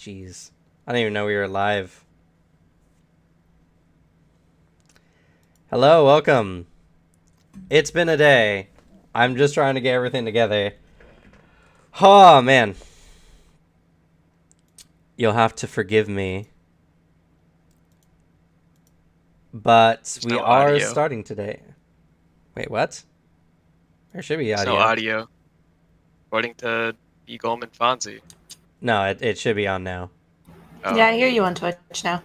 Jeez. I didn't even know we were live. Hello, welcome. It's been a day. I'm just trying to get everything together. Oh, man. You'll have to forgive me. But There's we no are audio. starting today. Wait, what? There should be There's no audio. audio. According to B. Goldman Fonzie. No, it should be on now. Oh. Yeah, I hear you on Twitch now.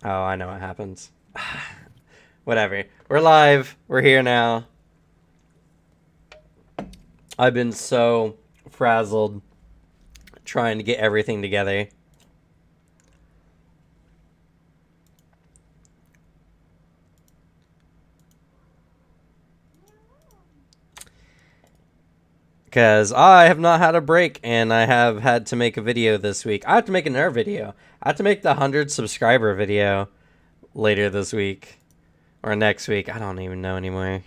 Oh, I know what happens. Whatever. We're live. We're here now. I've been so frazzled trying to get everything together. Because I have not had a break, and I have had to make a video this week. I have to make another video. I have to make the 100 subscriber video later this week. Or next week. I don't even know anymore.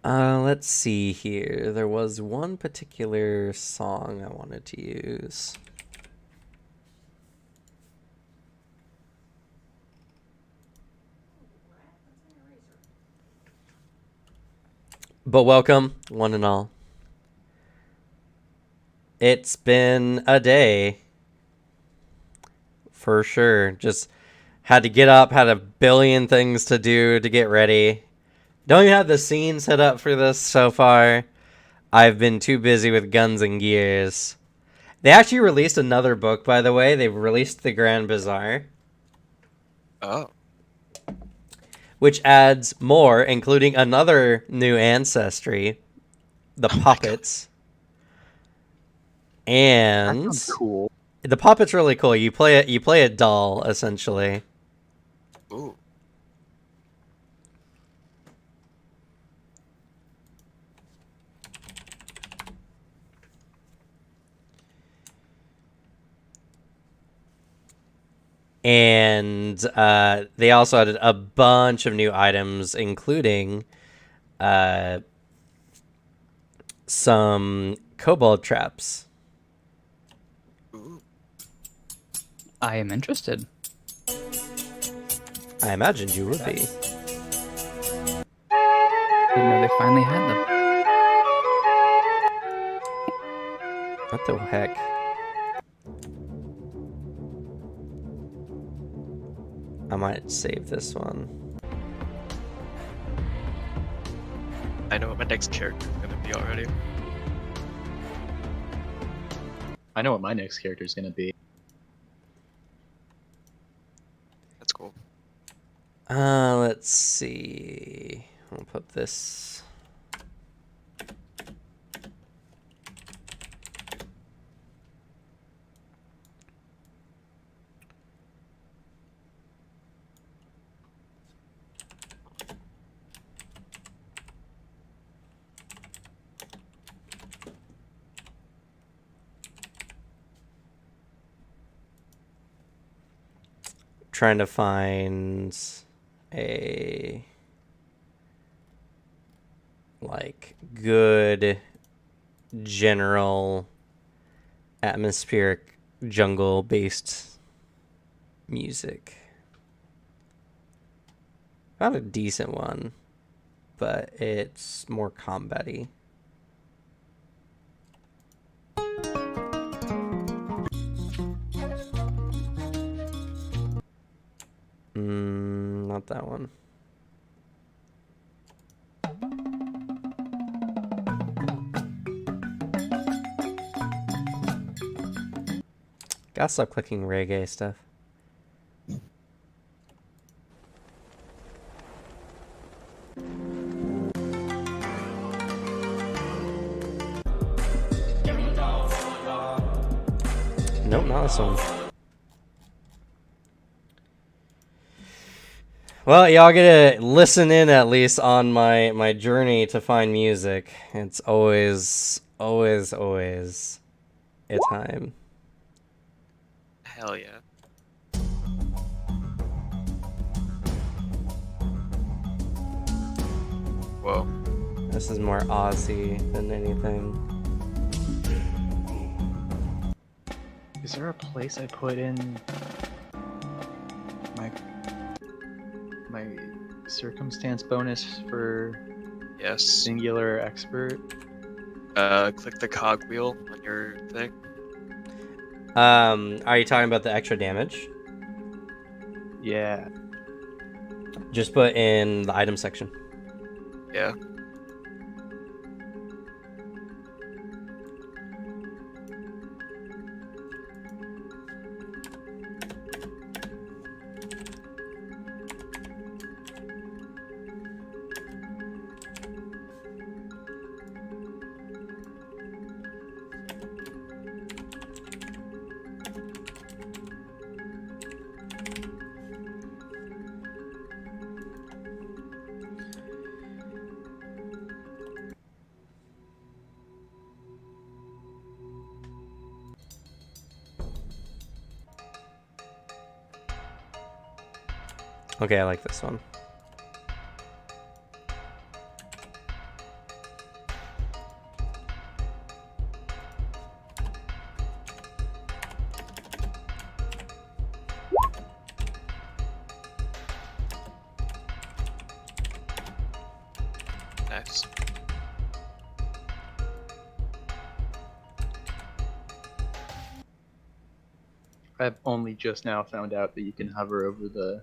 Let's see here. There was one particular song I wanted to use. But welcome, one and all. It's been a day. For sure. Just had to get up, had a billion things to do to get ready. Don't even have the scene set up for this so far. I've been too busy with guns and gears. They actually released another book, by the way. They've released The Grand Bazaar, Oh. which adds more, including another new ancestry, the puppets. And That sounds cool. the puppet's really cool. You play a doll, essentially. Ooh. And they also added a bunch of new items, including some kobold traps. Ooh. I am interested. I imagined you would be. Didn't know they finally had them. What the heck? I might save this one. I know what my next character is gonna be already. I know what my next character is gonna be. That's cool. Let's see. I'll put this. Trying to find a good general atmospheric jungle based music. Found a decent one, but it's more combat-y. Not that one. Gotta stop clicking reggae stuff. Nope, not this one. Well, y'all get to listen in at least on my journey to find music. It's always a time. Hell yeah. Whoa. This is more Aussie than anything. Is there a place I put in my circumstance bonus for Yes. singular expert? Click the cogwheel on your thing. Are you talking about the extra damage? Yeah. Just put in the item section. Yeah. Okay, I like this one. Nice. I've only just now found out that you can hover over the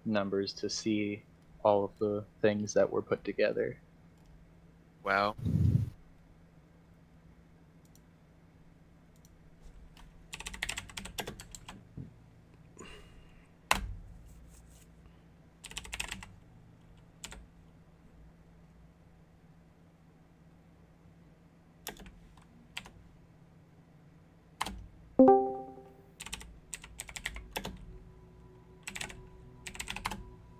numbers to see all of the things that were put together. Wow.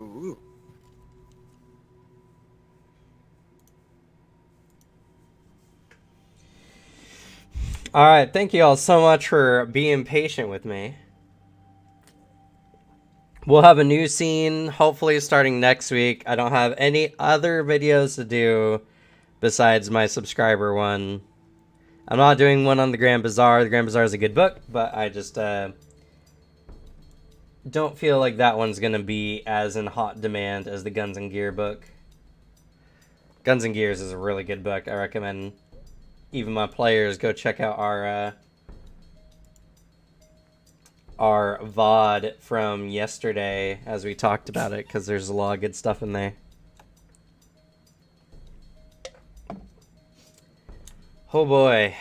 Ooh. All right, thank you all so much for being patient with me. We'll have a new scene hopefully starting next week. I don't have any other videos to do besides my subscriber one. I'm not doing one on the Grand Bazaar. The Grand Bazaar is a good book, but I just don't feel like that one's going to be as in hot demand as the Guns and Gear book. Guns and Gears is a really good book. I recommend even my players go check out our VOD from yesterday as we talked about it, because there's a lot of good stuff in there. Oh boy.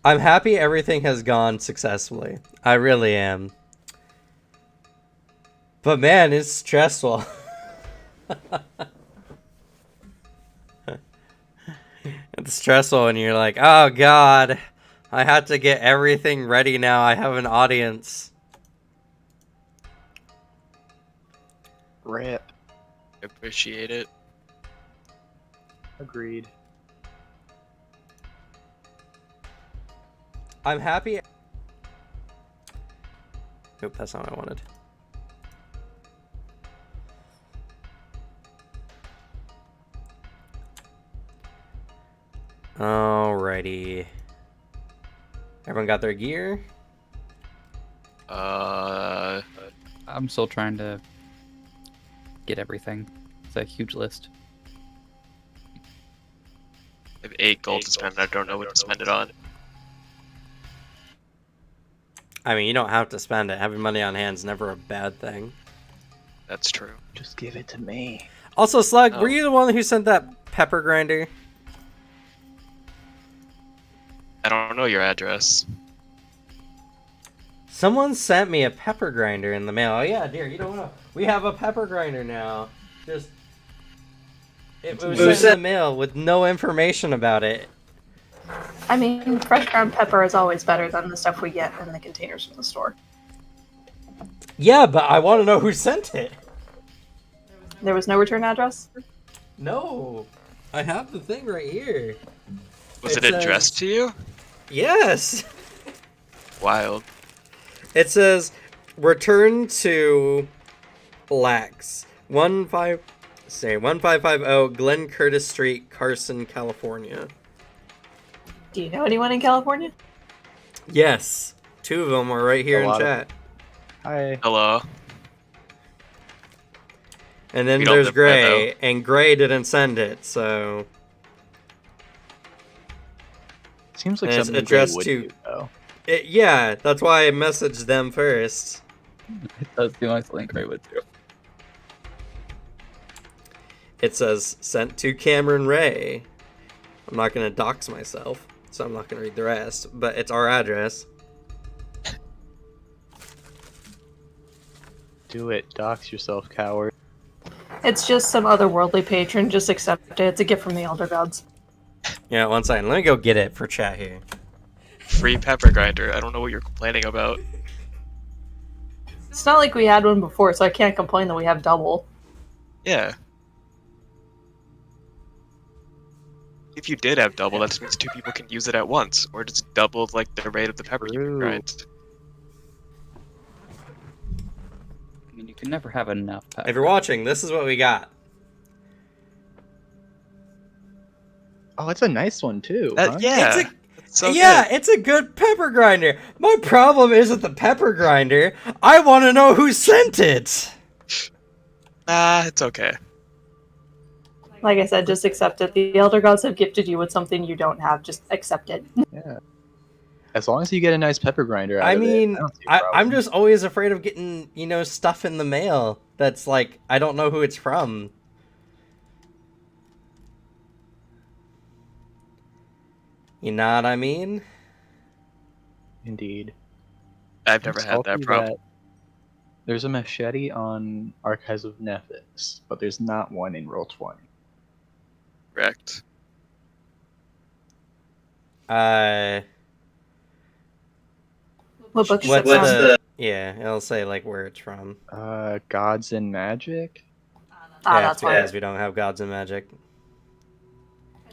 I'm happy everything has gone successfully. I really am. But man, it's stressful. It's stressful when you're like, oh god, I have to get everything ready now. I have an audience. Rip. Appreciate it. Agreed. I'm happy. Nope, that's not what I wanted. Alrighty. Everyone got their gear? I'm still trying to get everything. It's a huge list. I have 8 gold to spend. I don't know what to spend it on. I mean, you don't have to spend it. Having money on hand is never a bad thing. That's true. Just give it to me. Also, Slug, Oh. were you the one who sent that pepper grinder? I don't know your address. Someone sent me a pepper grinder in the mail. Oh yeah, dear, you don't know. We have a pepper grinder now. Just it was sent in the mail with no information about it. I mean, fresh ground pepper is always better than the stuff we get in the containers from the store. Yeah, but I want to know who sent it. There was no return address? No, I have the thing right here. Was It it addressed to you? Yes. Wild. It says, return to Lax. 1550 Glen Curtis Street, Carson, California. Do you know anyone in California? Yes, 2 of them are right here A in lot of- chat. Hi. Hello. And then We don't there's live there, Gray, and Gray didn't send it, so Seems like And it's something Gray addressed would to- do, though. yeah, that's why I messaged them first. It does seem like something Gray would do. It says sent to Cameron Ray. I'm not gonna dox myself, so I'm not gonna read the rest, but it's our address. Do it. Dox yourself, coward. It's just some otherworldly patron. Just accept it. It's a gift from the Elder Gods. Yeah, 1 second. Let me go get it for chat here. Free pepper grinder. I don't know what you're complaining about. It's not like we had one before, so I can't complain that we have double. Yeah. If you did have double, that just means 2 people can use it at once, or just double like the rate of the pepper you can True. grind. I mean, you can never have enough pepper. If you're watching, this is what we got. Oh, it's a nice one, too. Huh? Yeah. It's a- That's so yeah, good. it's a good pepper grinder. My problem isn't the pepper grinder. I want to know who sent it. It's okay. Like I said, just accept it. The Elder Gods have gifted you with something you don't have. Just accept it. Yeah. As long as you get a nice pepper grinder out I of it, mean, don't see a I'm problem. just always afraid of getting, stuff in the mail that's like, I don't know who it's from. You know what I mean? Indeed. I've never had that problem. There's a machete on Archives of Nephis, but there's not one in Roll20. Correct. What book is What's it from? the... Yeah, it'll say, like, where it's from. Gods and Magic? Ah, Yeah, that's why. because we don't have gods and magic.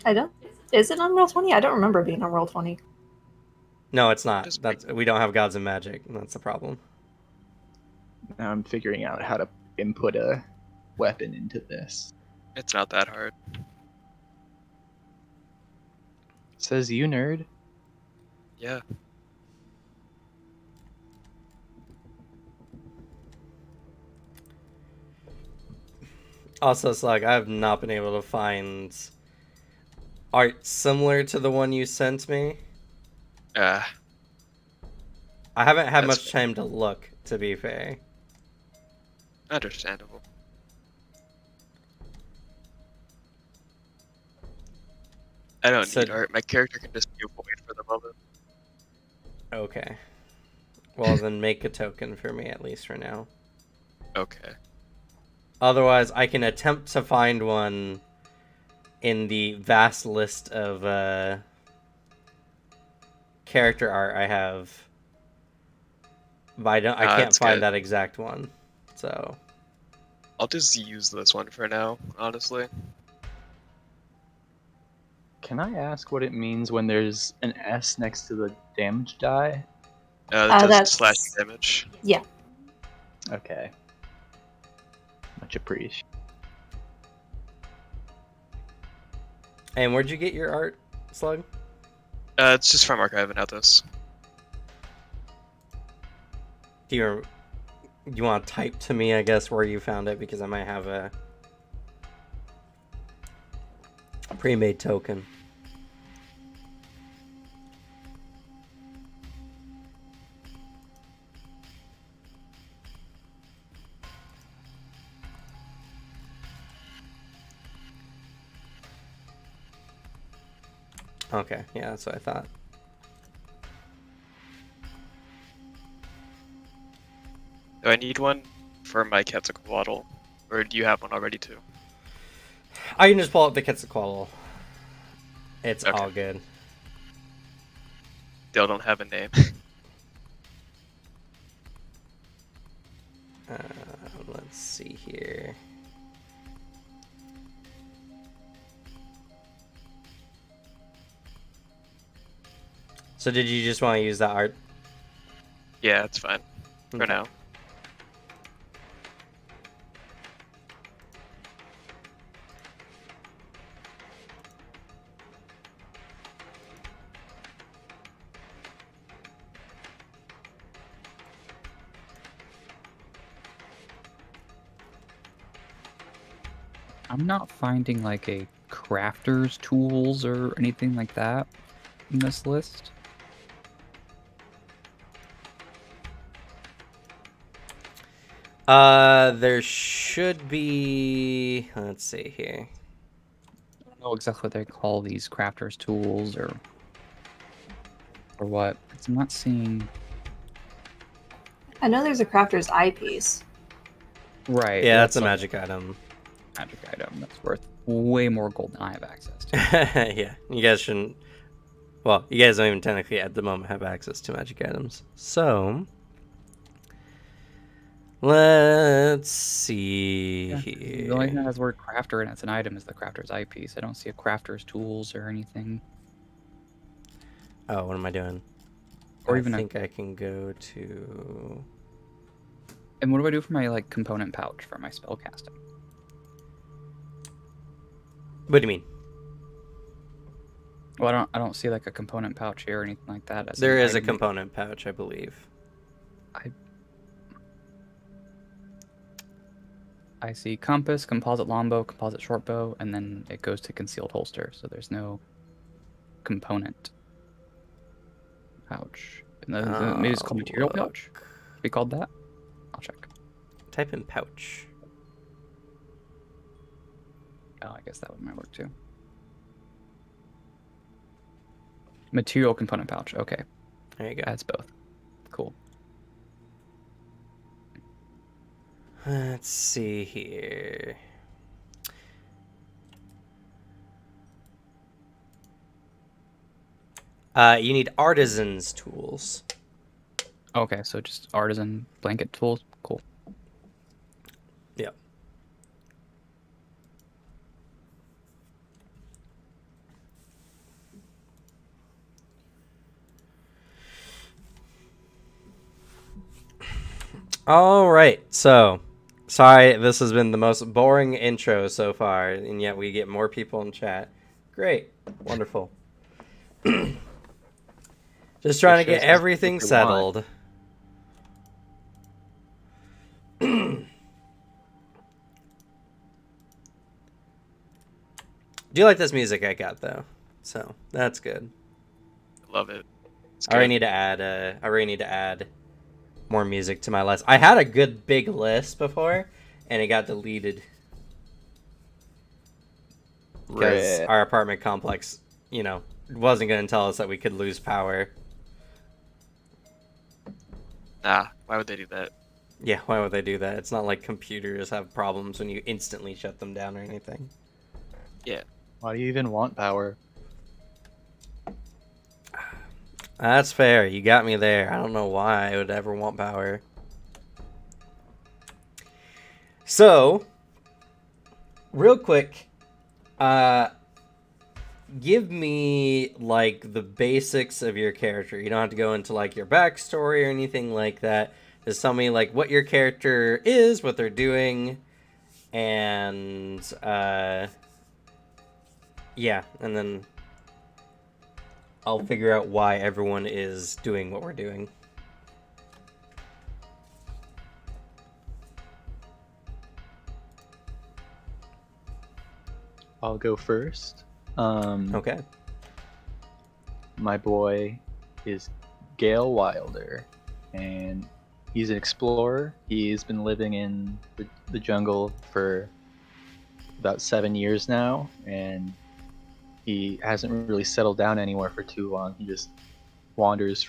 I don't. Is it on Roll20? I don't remember being on Roll20. No, it's not. Just We don't have gods and magic. That's the problem. Now I'm figuring out how to input a weapon into this. It's not that hard. Says you, nerd. Yeah. Also, Slug, I have not been able to find art similar to the one you sent me. Uh, I haven't had That's much time to look, to be fair. understandable. I don't So- need art. My character can just be a void for the moment. Okay. Well, then make a token for me, at least for now. Okay. Otherwise, I can attempt to find one in the vast list of character art I have. But I can't that's find good. that exact one. So, I'll just use this one for now, honestly. Can I ask what it means when there's an S next to the damage die? That does that's- slash damage. Yeah. Okay. Much appreciated. and where'd you get your art, Slug? It's just from Archive and Athos. Do you want to type to me, I guess, where you found it, because I might have a pre-made token. Okay, yeah, that's what I thought. Do I need one for my Quetzalcoatl? Or do you have one already too? I can just pull up the Quetzalcoatl. It's Okay. all good. Still don't have a name. Let's see here. So did you just want to use that art? Yeah, it's fine. For Okay. now. I'm not finding like a crafter's tools or anything like that in this list. There should be. Let's see here. I don't know exactly what they call these crafter's tools or what. 'Cause I'm not seeing. I know there's a crafter's eyepiece. Right. Yeah, that's a like magic item. magic item that's worth way more gold than I have access to. Yeah, you guys shouldn't. Well, you guys don't even technically at the moment have access to magic items. So, let's see Yeah, here. the only thing that has the word crafter and it's an item is the crafter's eyepiece. I don't see a crafter's tools or anything. Oh, what am I doing? Or I even think I can go to. And what do I do for my like component pouch for my spell casting? What do you mean? Well, I don't see like a component pouch here or anything like that. As There an is a item. component pouch, I believe. I see compass, composite longbow, composite shortbow, and then it goes to concealed holster. So there's no component pouch. And then maybe it's called material pouch. Be called that. I'll check. Type in pouch. Oh, I guess that would might work too. Material component pouch. Okay, There you go. that's both. Cool. Let's see here. You need artisan's tools. Okay, so just artisan blanket tools. Cool. Yep. All right, so sorry, this has been the most boring intro so far, and yet we get more people in chat. Great, wonderful. Just trying to get everything settled. Do you like this music I got though? So that's good. Love it. It's I already good. need to add. I already need to add more music to my list. I had a good big list before, and it got deleted because Right. our apartment complex, wasn't going to tell us that we could lose power. Nah, why would they do that? Yeah, why would they do that? It's not like computers have problems when you instantly shut them down or anything. Why do you even want power? That's fair. You got me there. I don't know why I would ever want power. So, real quick, give me like the basics of your character. You don't have to go into like your backstory or anything like that. Just tell me like what your character is, what they're doing, and yeah, and then I'll figure out why everyone is doing what we're doing. I'll go first. Okay. My boy is Gale Wilder, and he's an explorer. He's been living in the jungle for about 7 years now, and he hasn't really settled down anywhere for too long. He just wanders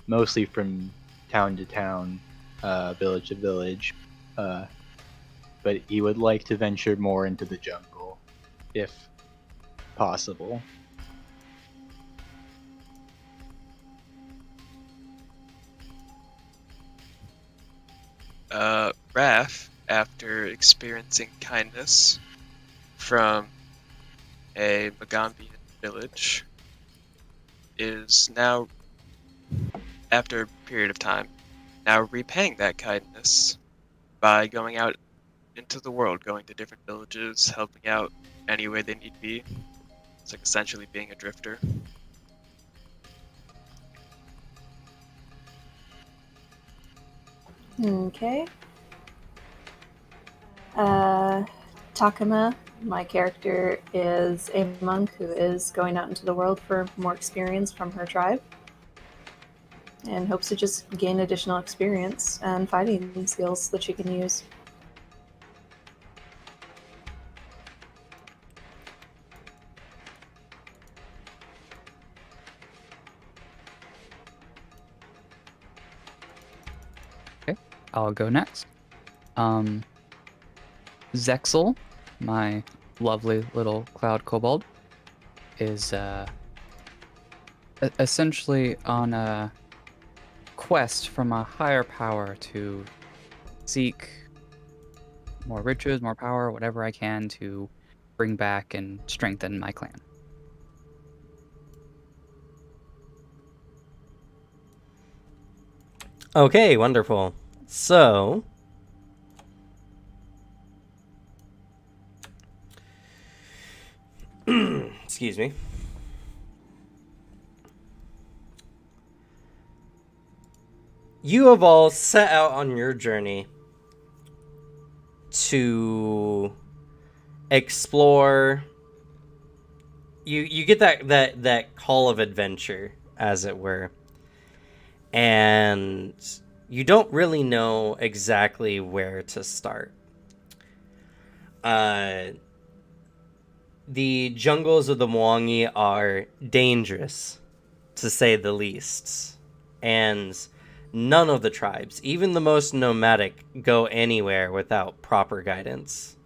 mostly from town to town, village to village, but he would like to venture more into the jungle, if possible. Raph, after experiencing kindness from a Magambian village, is now, after a period of time, now repaying that kindness by going out into the world, going to different villages, helping out any way they need be. It's like essentially being a drifter. Okay. Uh, Takuma. My character is a monk who is going out into the world for more experience from her tribe and hopes to just gain additional experience and fighting skills that she can use. I'll go next. Zexel, my lovely little cloud kobold, is essentially on a quest from a higher power to seek more riches, more power, whatever I can to bring back and strengthen my clan. Okay, wonderful. So, excuse me. You have all set out on your journey to explore. You get that call of adventure, as it were, and you don't really know exactly where to start. The jungles of the Mwangi are dangerous, to say the least, and none of the tribes, even the most nomadic, go anywhere without proper guidance.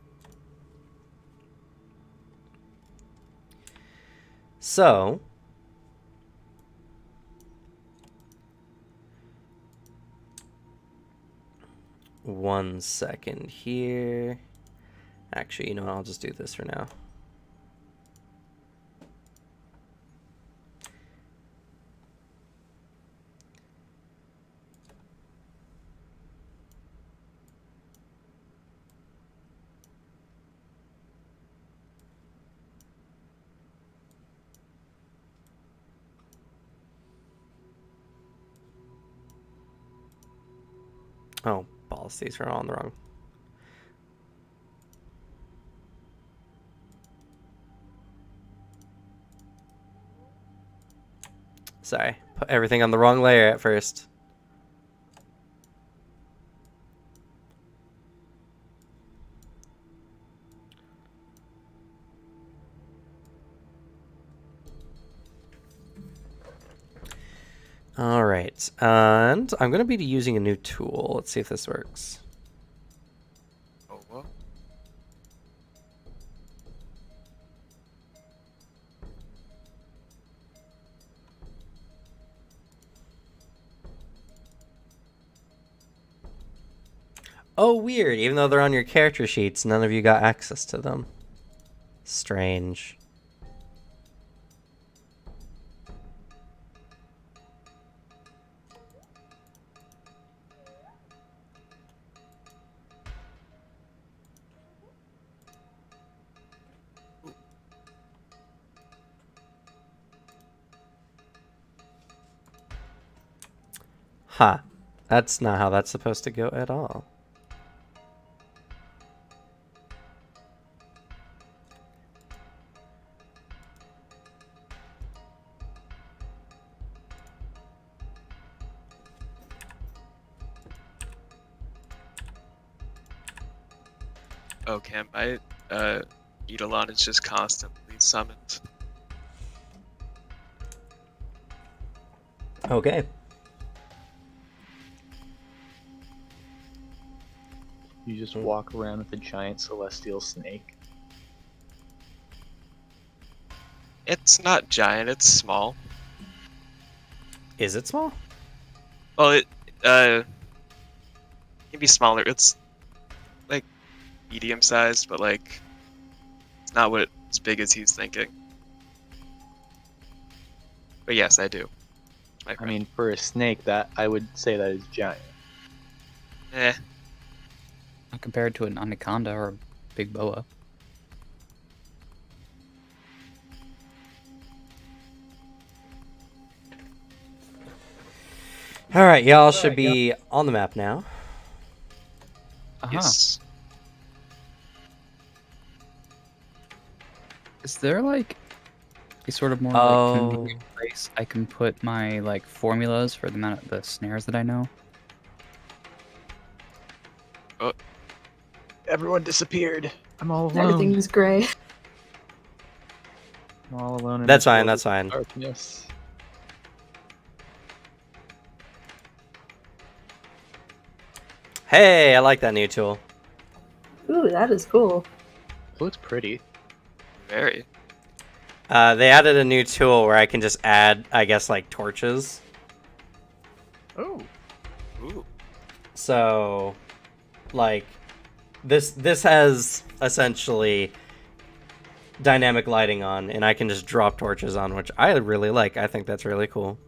So, one second here. Actually, you know what? I'll just do this for now. Oh, balls, these are all on the wrong. Sorry, put everything on the wrong layer at first. All right, and I'm going to be using a new tool. Let's see if this works. Oh, well. Oh, weird. Even though they're on your character sheets, none of you got access to them. Strange. Huh. That's not how that's supposed to go at all. Okay, my Eidolon is just constantly summoned. Okay. You just walk around with a giant celestial snake. It's not giant, it's small. Is it small? Well, it can be smaller. It's like medium sized, but like it's not as big as he's thinking. But yes, I do. My I friend. mean, for a snake, that I would say that is giant. Eh. Not compared to an anaconda or a big boa. All right, y'all should be on the map now. Aha. Yes. Is there like a sort of more Oh. like convenient place I can put my like formulas for the amount of the snares that I know? Everyone disappeared. I'm all alone. Everything's gray. I'm all alone. In That's this fine, world that's of fine. Darkness. Hey, I like that new tool. Ooh, that is cool. It looks pretty. Very. They added a new tool where I can just add, I guess, like torches. Oh. Ooh. So, like, this has essentially dynamic lighting on, and I can just drop torches on, which I really like. I think that's really cool.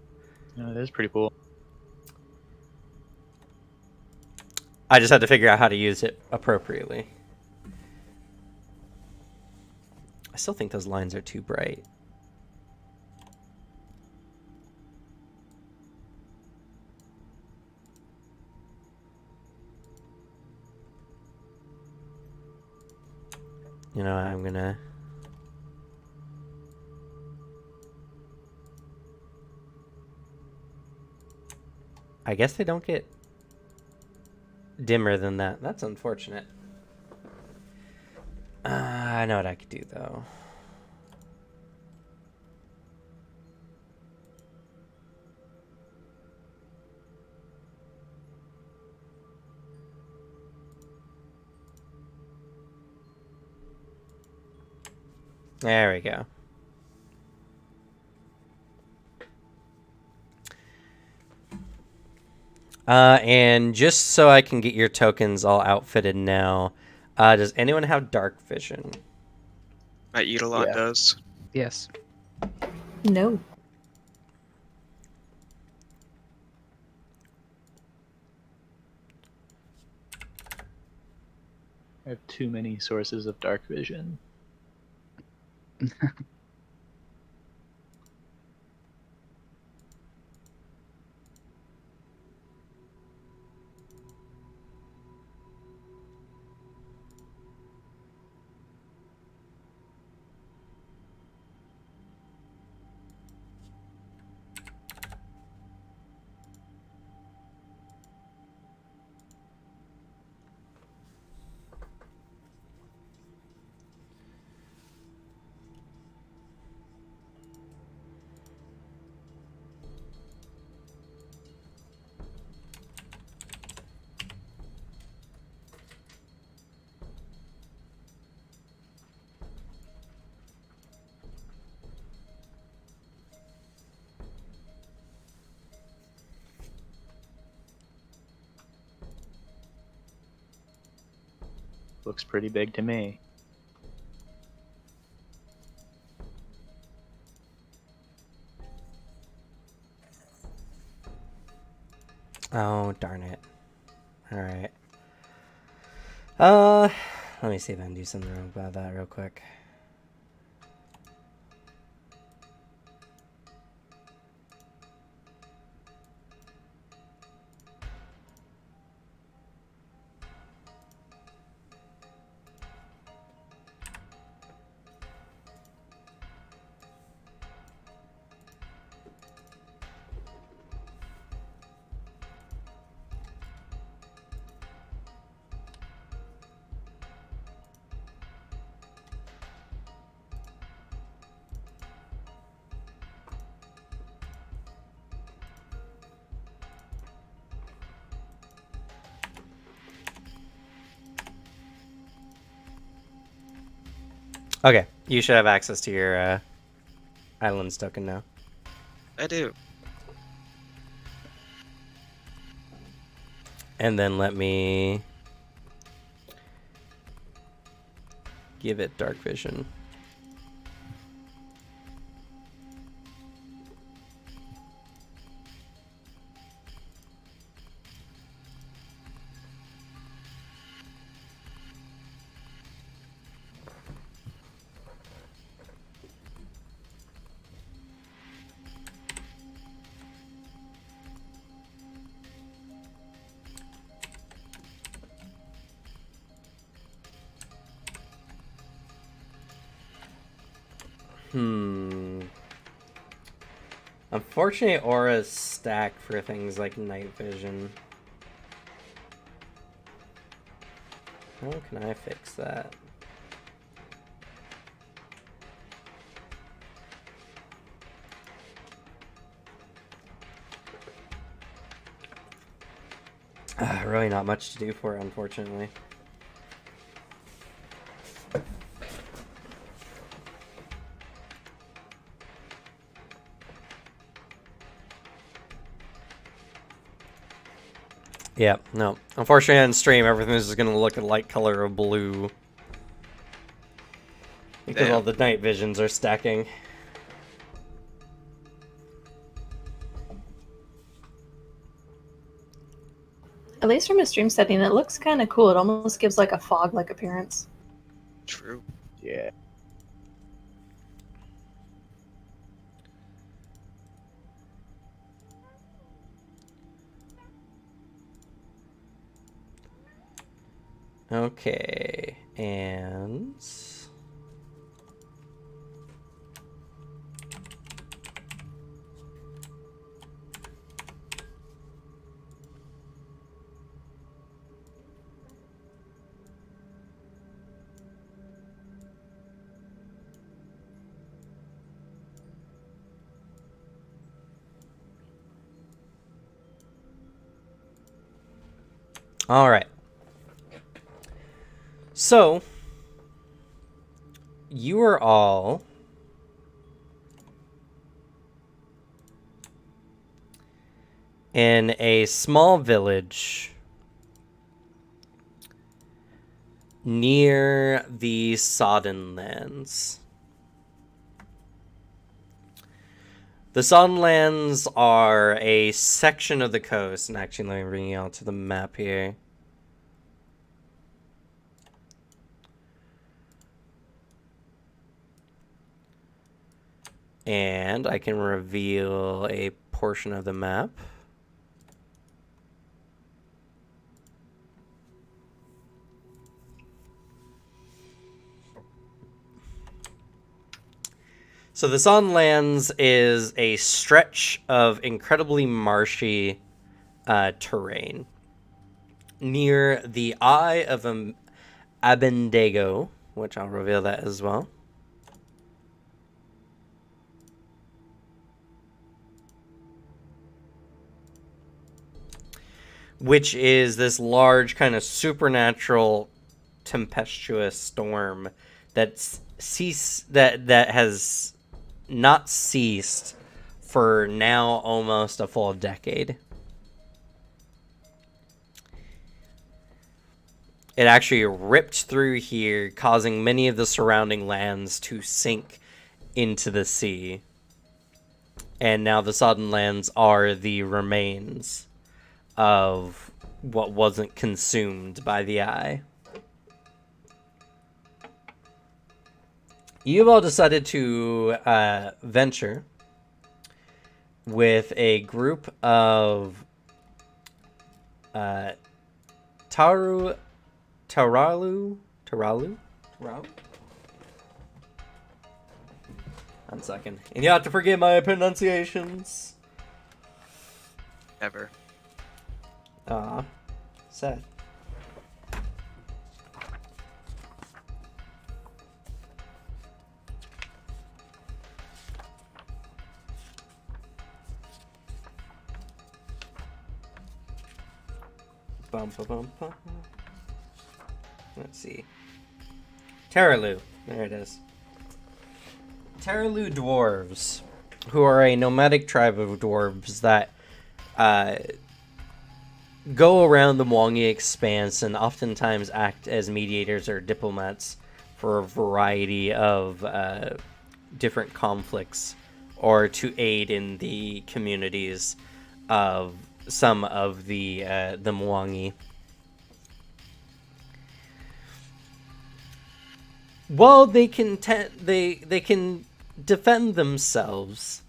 Yeah, that is pretty cool. I just had to figure out how to use it appropriately. I still think those lines are too bright. You know, I'm gonna... I guess they don't get dimmer than that. That's unfortunate. I know what I could do, though. There we go. And just so I can get your tokens all outfitted now, does anyone have dark vision? My Eidolon Yeah. does. Yes. No. I have too many sources of dark vision. Looks pretty big to me. Oh, darn it. Alright. Let me see if I can do something about that real quick. Okay, you should have access to your islands token now. I do. And then let me give it dark vision. Unfortunately, auras stack for things like night vision. How can I fix that? Really not much to do for it, unfortunately. Yeah, no. Unfortunately, on stream, everything is going to look a light color of blue. Because Damn. all the night visions are stacking. At least from a stream setting, it looks kind of cool. It almost gives like a fog-like appearance. True. Yeah. Okay, and... All right. So, you are all in a small village near the Sodden Lands. The Sodden Lands are a section of the coast, and actually let me bring you out to the map here. And I can reveal a portion of the map. So the Sodden Lands is a stretch of incredibly marshy terrain near the Eye of Abendago, which I'll reveal that as well. Which is this large kind of supernatural tempestuous storm that has not ceased for now almost a full decade. It actually ripped through here, causing many of the surrounding lands to sink into the sea. And now the Sodden Lands are the remains of what wasn't consumed by the eye. You've all decided to venture with a group of Taralu? 1 second. And you have to forgive my pronunciations. Ever. Sad. Bum, bum, bum, bum. Let's see. Taralu. There it is. Taralu dwarves, who are a nomadic tribe of dwarves that go around the Mwangi Expanse and oftentimes act as mediators or diplomats for a variety of different conflicts, or to aid in the communities of some of the Mwangi. While they can they can defend themselves,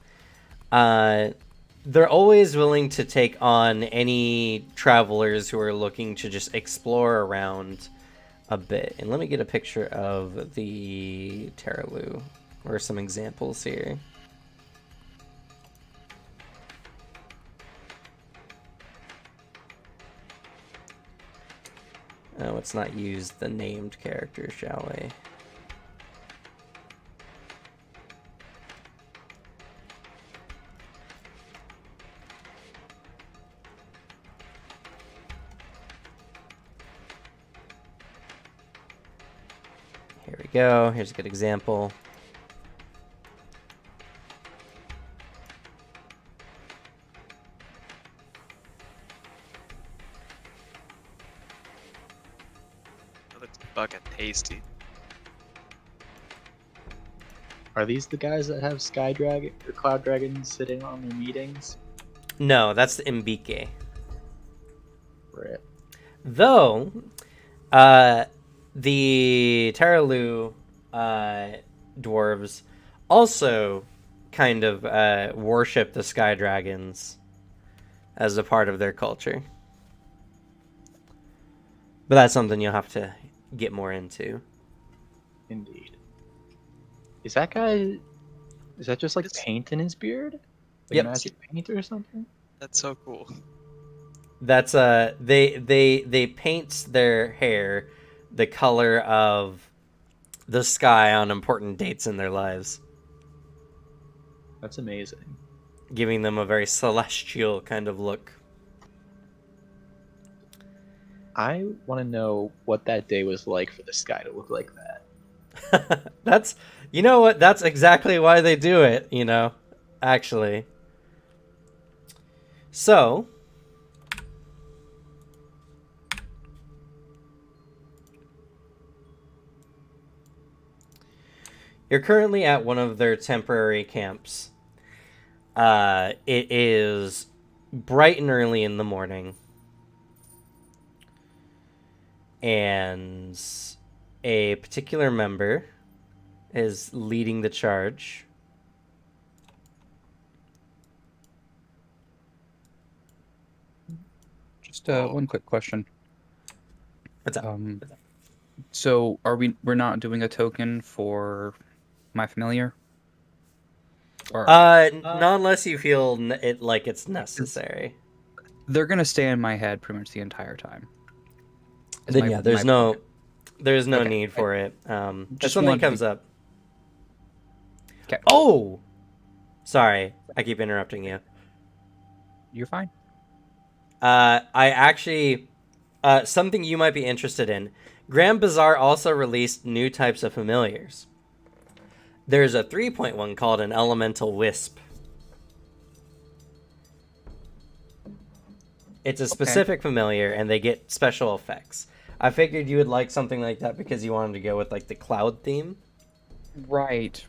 they're always willing to take on any travelers who are looking to just explore around a bit. And let me get a picture of the Taralu. or some examples here. Oh, let's not use the named characters, shall we? Here we go. Here's a good example. It looks fucking tasty. Are these the guys that have Sky Dragon or Cloud Dragons sitting on their meetings? No, that's the Mbike. Right. Though, the Taralu dwarves also kind of worship the sky dragons as a part of their culture. But that's something you'll have to get more into. Indeed. Is that guy? Is that just like It's- paint in his beard? Like Yep. magic paint or something? That's so cool. That's they paint their hair the color of the sky on important dates in their lives, That's amazing. giving them a very celestial kind of look. I want to know what that day was like for the sky to look like that. That's, you know what? That's exactly why they do it, you know, actually. So, you're currently at one of their temporary camps. It is bright and early in the morning. And a particular member is leading the charge. Just one quick question. What's up? So we're not doing a token for my familiar? Or Not unless you feel it like it's necessary. they're gonna stay in my head pretty much the entire time. Is Then my- yeah, there's my no plan. Okay. need for it. Just Just something wanted to comes be- up. 'Kay. Oh, sorry, I keep interrupting you. You're fine. I actually, something you might be interested in. Grand Bazaar also released new types of familiars. There's a 3.1 called an Elemental Wisp. It's a specific familiar, and they get special effects. I figured you would like something like that because you wanted to go with like the cloud theme. Right.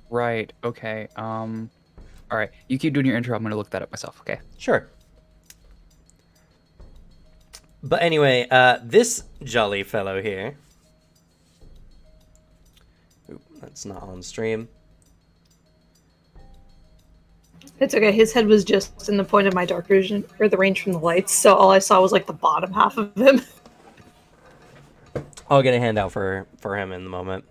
Okay. All right. You keep doing your intro. I'm gonna look that up myself. Okay. Sure. But anyway, this jolly fellow here. Oop, that's not on stream. It's okay. His head was just in the point of my dark vision, or the range from the lights, so all I saw was like the bottom half of him. I'll get a handout for him in the moment.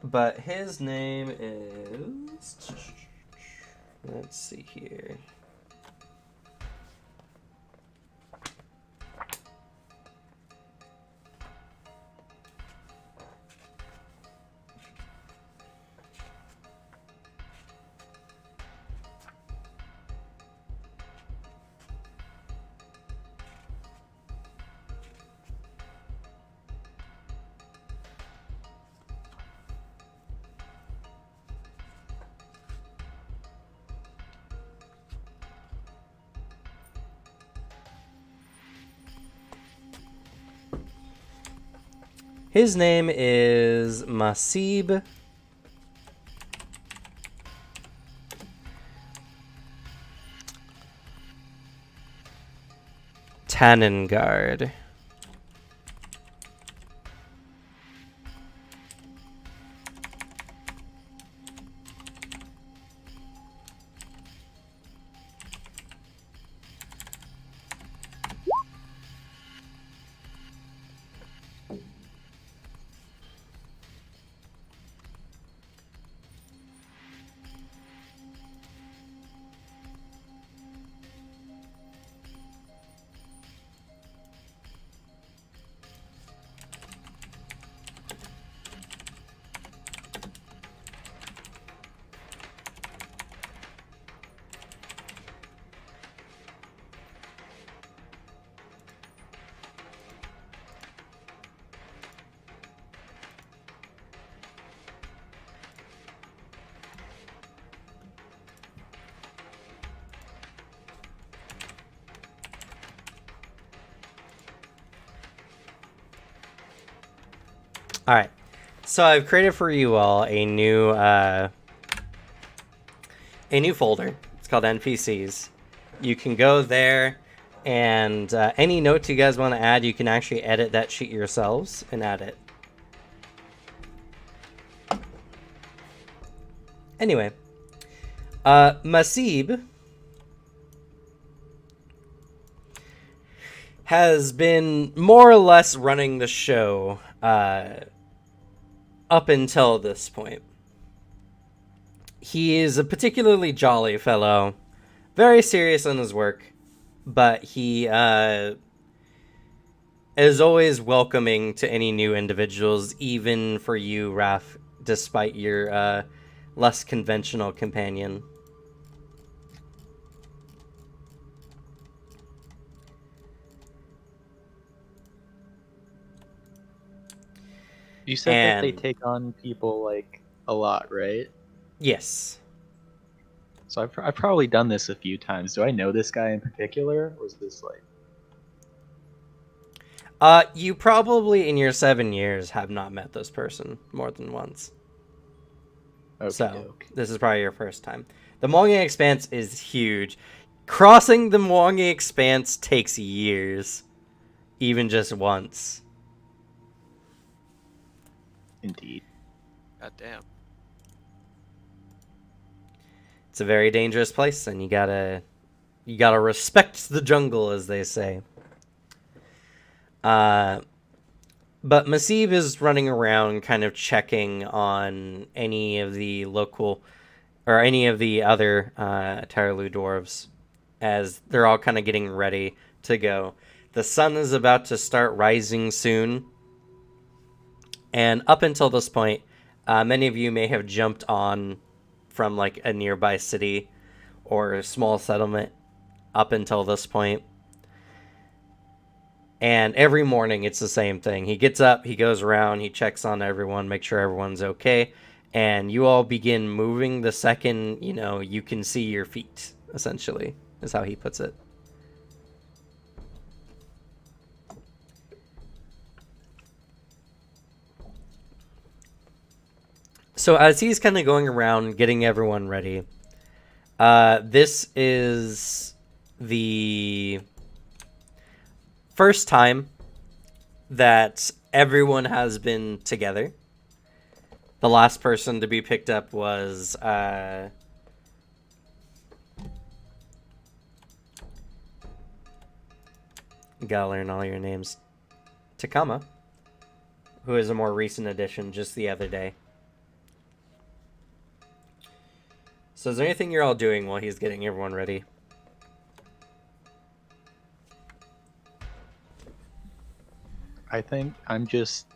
But his name is... Let's see here. His name is Masib Tannengard. All right. So I've created for you all a new folder. It's called NPCs. You can go there, and any notes you guys want to add, you can actually edit that sheet yourselves and add it. Anyway, Masib has been more or less running the show up until this point. He is a particularly jolly fellow, very serious in his work, but he is always welcoming to any new individuals, even for you, Raph, despite your less conventional companion. You said that they And- take on people like a lot, right? Yes. So I've probably done this a few times. Do I know this guy in particular, or is this like? You probably in your 7 years have not met this person more than once. Okay, So, this is probably your first time. The Mwongi Expanse is huge. Crossing the Mwongi Expanse takes years. Even just once. indeed. God damn. It's a very dangerous place, and you gotta respect the jungle, as they say. But Masib is running around kind of checking on any of the local or any of the other Tylerloo dwarves as they're all kind of getting ready to go. The sun is about to start rising soon. And up until this point, many of you may have jumped on from like a nearby city or a small settlement up until this point. And every morning it's the same thing. He gets up, he goes around, he checks on everyone, make sure everyone's okay. And you all begin moving the second, you can see your feet, essentially, is how he puts it. So as he's kind of going around getting everyone ready, this is the first time that everyone has been together. The last person to be picked up was you gotta learn all your names. Takama, who is a more recent addition just the other day. So is there anything you're all doing while he's getting everyone ready? I think I'm just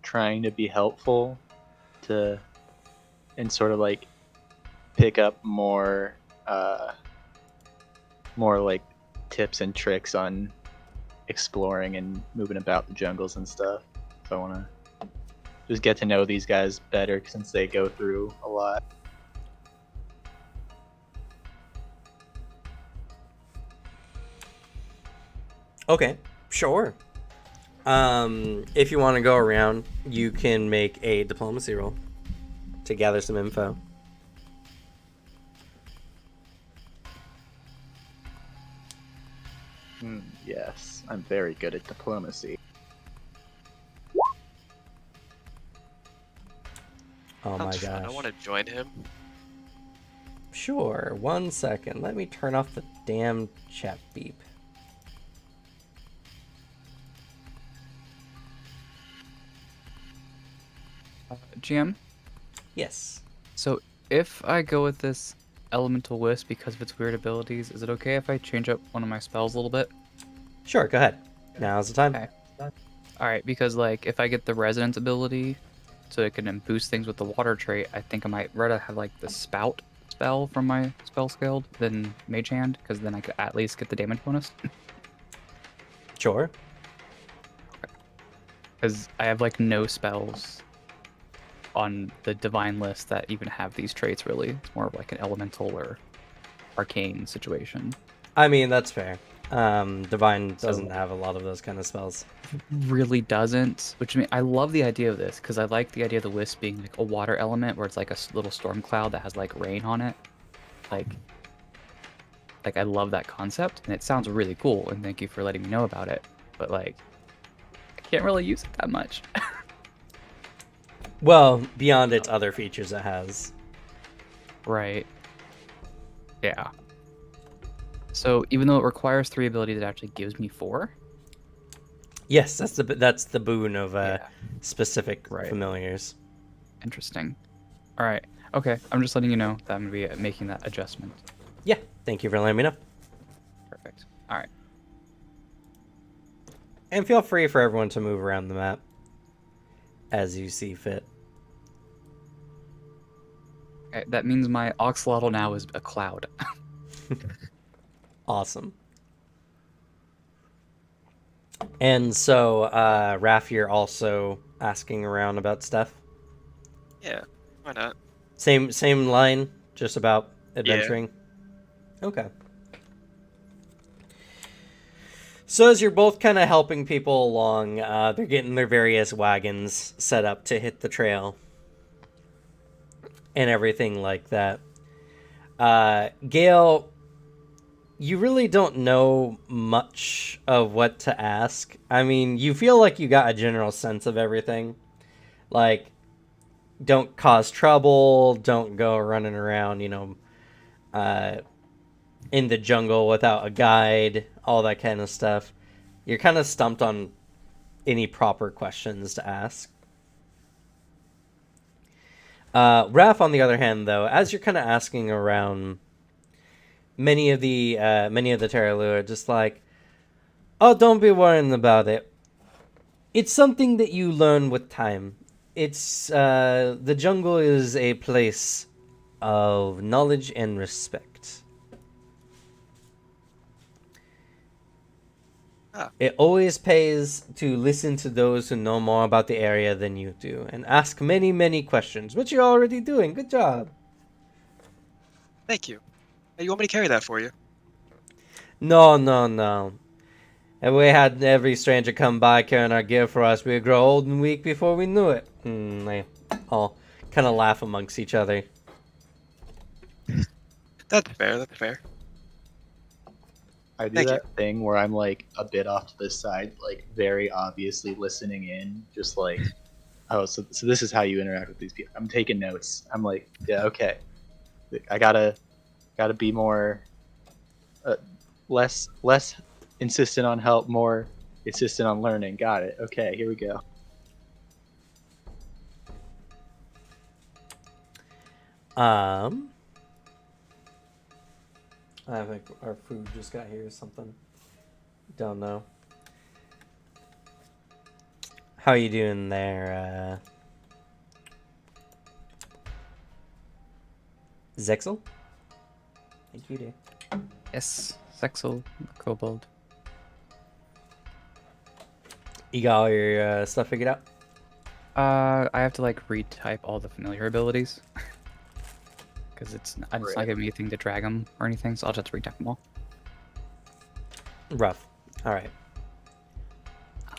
trying to be helpful and sort of like pick up more like tips and tricks on exploring and moving about the jungles and stuff. So I want to just get to know these guys better since they go through a lot. Okay, sure. If you want to go around, you can make a diplomacy roll to gather some info. Yes, I'm very good at diplomacy. Oh my Sounds fun. gosh. I want to join him. Sure, 1 second. Let me turn off the damn chat beep. GM, Yes. so if I go with this Elemental Wisp because of its weird abilities, is it okay if I change up one of my spells a little bit? Sure, go ahead. Now's the time. Okay. Alright, because like if I get the Resonance ability, so it can then boost things with the water trait, I think I might rather have like the Spout spell from my spell scaled than Mage Hand, because then I could at least get the damage bonus. Sure. Because I have like no spells on the divine list that even have these traits really. It's more of like an elemental or arcane situation. I mean, that's fair. Divine doesn't So- have a lot of those kind of spells. Really doesn't, which I love the idea of this because I like the idea of the wisp being like a water element where it's like a little storm cloud that has like rain on it. Like I love that concept and it sounds really cool. And thank you for letting me know about it. But like, I can't really use it that much. Well, beyond its other features it has. Right. Yeah. So even though it requires 3 abilities, it actually gives me 4. Yes, that's the boon of Yeah. specific Right. familiars. Interesting. All right. Okay. I'm just letting you know that I'm gonna be making that adjustment. Yeah, thank you for letting me know. Perfect. All right. And feel free for everyone to move around the map as you see fit. Okay, that means my oxalotl now is a cloud. Awesome. And so, Raph, you're also asking around about stuff. Yeah, why not? Same line, just about adventuring. Okay. So as you're both kind of helping people along, they're getting their various wagons set up to hit the trail and everything like that. Gale, you really don't know much of what to ask. I mean, you feel like you got a general sense of everything. Like, don't cause trouble, don't go running around, in the jungle without a guide, all that kind of stuff. You're kind of stumped on any proper questions to ask. Raph, on the other hand, though, as you're kind of asking around, many of the Terralua are just like, oh, don't be worrying about it. It's something that you learn with time. It's the jungle is a place of knowledge and respect. It always pays to listen to those who know more about the area than you do and ask many, many questions, which you're already doing. Good job. Thank you. Hey, you want me to carry that for you? No, no, no. If we had every stranger come by carrying our gear for us, we'd grow old and weak before we knew it. They all kind of laugh amongst each other. That's fair, that's fair. I do Thank you. that thing where I'm like a bit off to the side, like very obviously listening in, just like, oh, so this is how you interact with these people. I'm taking notes. I'm like, yeah, okay. I gotta be more, less insistent on help, more insistent on learning. Got it. Okay, here we go. I think our food just got here or something. Don't know. How you doing there, Zexel? Thank you, dear. Yes. Sexel, kobold. You got all your stuff figured out? I have to like retype all the familiar abilities. Because it's not giving me anything to drag them or anything, so I'll just retype them all. Rough. All right.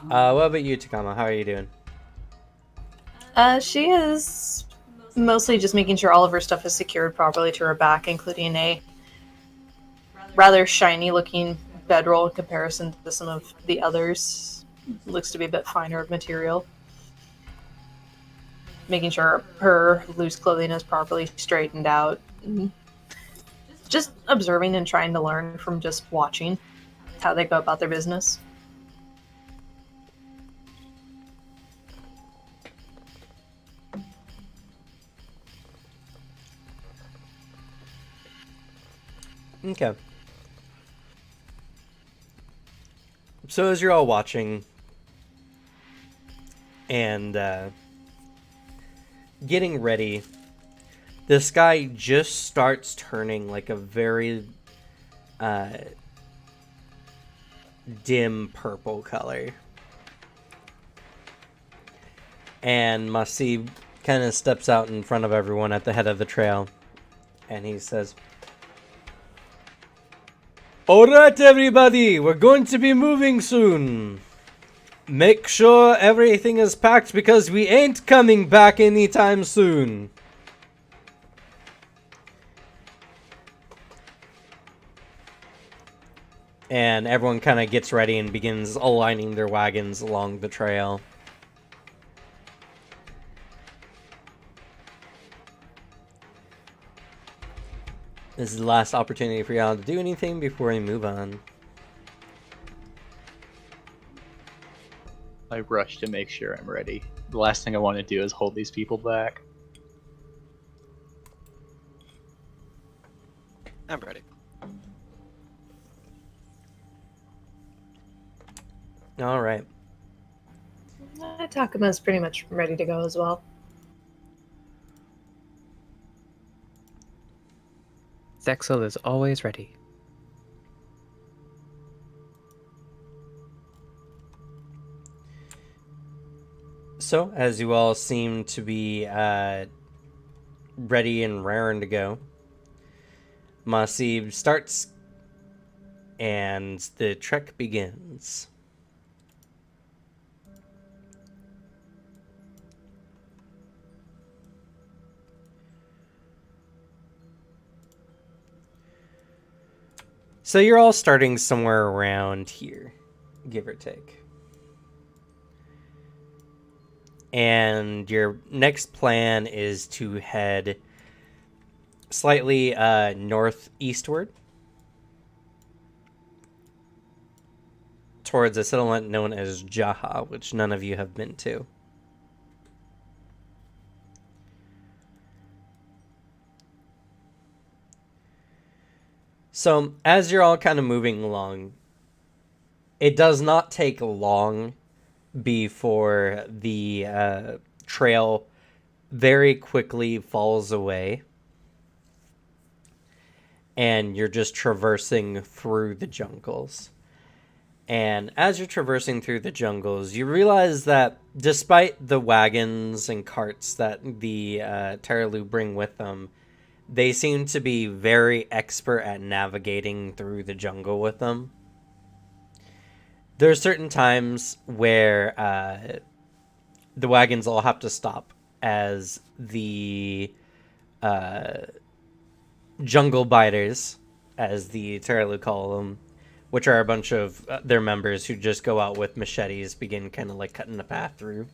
What about you, Takama? How are you doing? She is mostly just making sure all of her stuff is secured properly to her back, including a rather shiny-looking bedroll in comparison to some of the others. Looks to be a bit finer of material. Making sure her loose clothing is properly straightened out. Just observing and trying to learn from just watching how they go about their business. Okay. So as you're all watching and getting ready, the sky just starts turning like a very dim purple color. And Masib kind of steps out in front of everyone at the head of the trail, and he says, Alright, everybody, we're going to be moving soon. Make sure everything is packed because we ain't coming back anytime soon. And everyone kind of gets ready and begins aligning their wagons along the trail. This is the last opportunity for y'all to do anything before we move on. I rush to make sure I'm ready. The last thing I want to do is hold these people back. I'm ready. All right. Takuma's pretty much ready to go as well. Zexel is always ready. So, as you all seem to be ready and raring to go, Masib starts and the trek begins. So you're all starting somewhere around here, give or take. And your next plan is to head slightly northeastward towards a settlement known as Jaha, which none of you have been to. So, as you're all kind of moving along, it does not take long before the trail very quickly falls away. And you're just traversing through the jungles. And as you're traversing through the jungles, you realize that despite the wagons and carts that the Terralu bring with them, they seem to be very expert at navigating through the jungle with them. There are certain times where the wagons all have to stop as the jungle biters, as the Terralu call them, which are a bunch of their members who just go out with machetes, begin kind of like cutting the path through.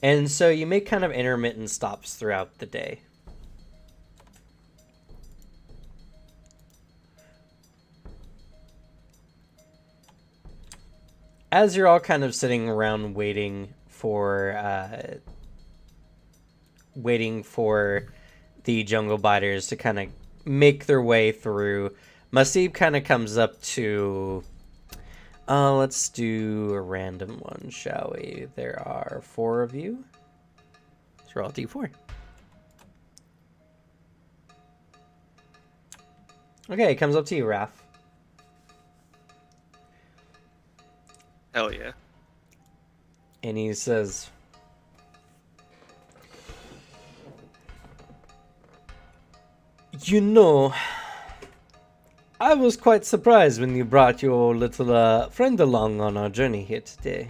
And so you make kind of intermittent stops throughout the day. As you're all kind of sitting around waiting for the jungle biters to kind of make their way through, Masib kind of comes up to, let's do a random one, shall we? There are 4 of you. Let's roll D4. Okay, it comes up to you, Raph. Hell yeah. And he says, "You know, I was quite surprised when you brought your little friend along on our journey here today."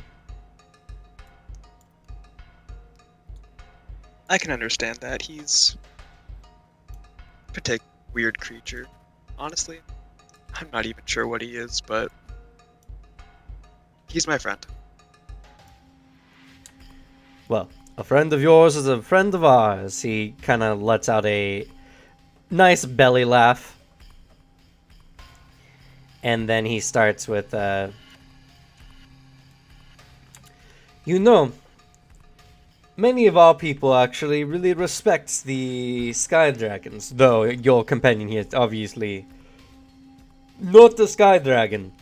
I can understand that. He's a pretty weird creature. Honestly, I'm not even sure what he is, but he's my friend. Well, a friend of yours is a friend of ours. He kind of lets out a nice belly laugh. And then he starts with, you know, many of our people actually really respect the sky dragons. Though your companion here is obviously not the sky dragon.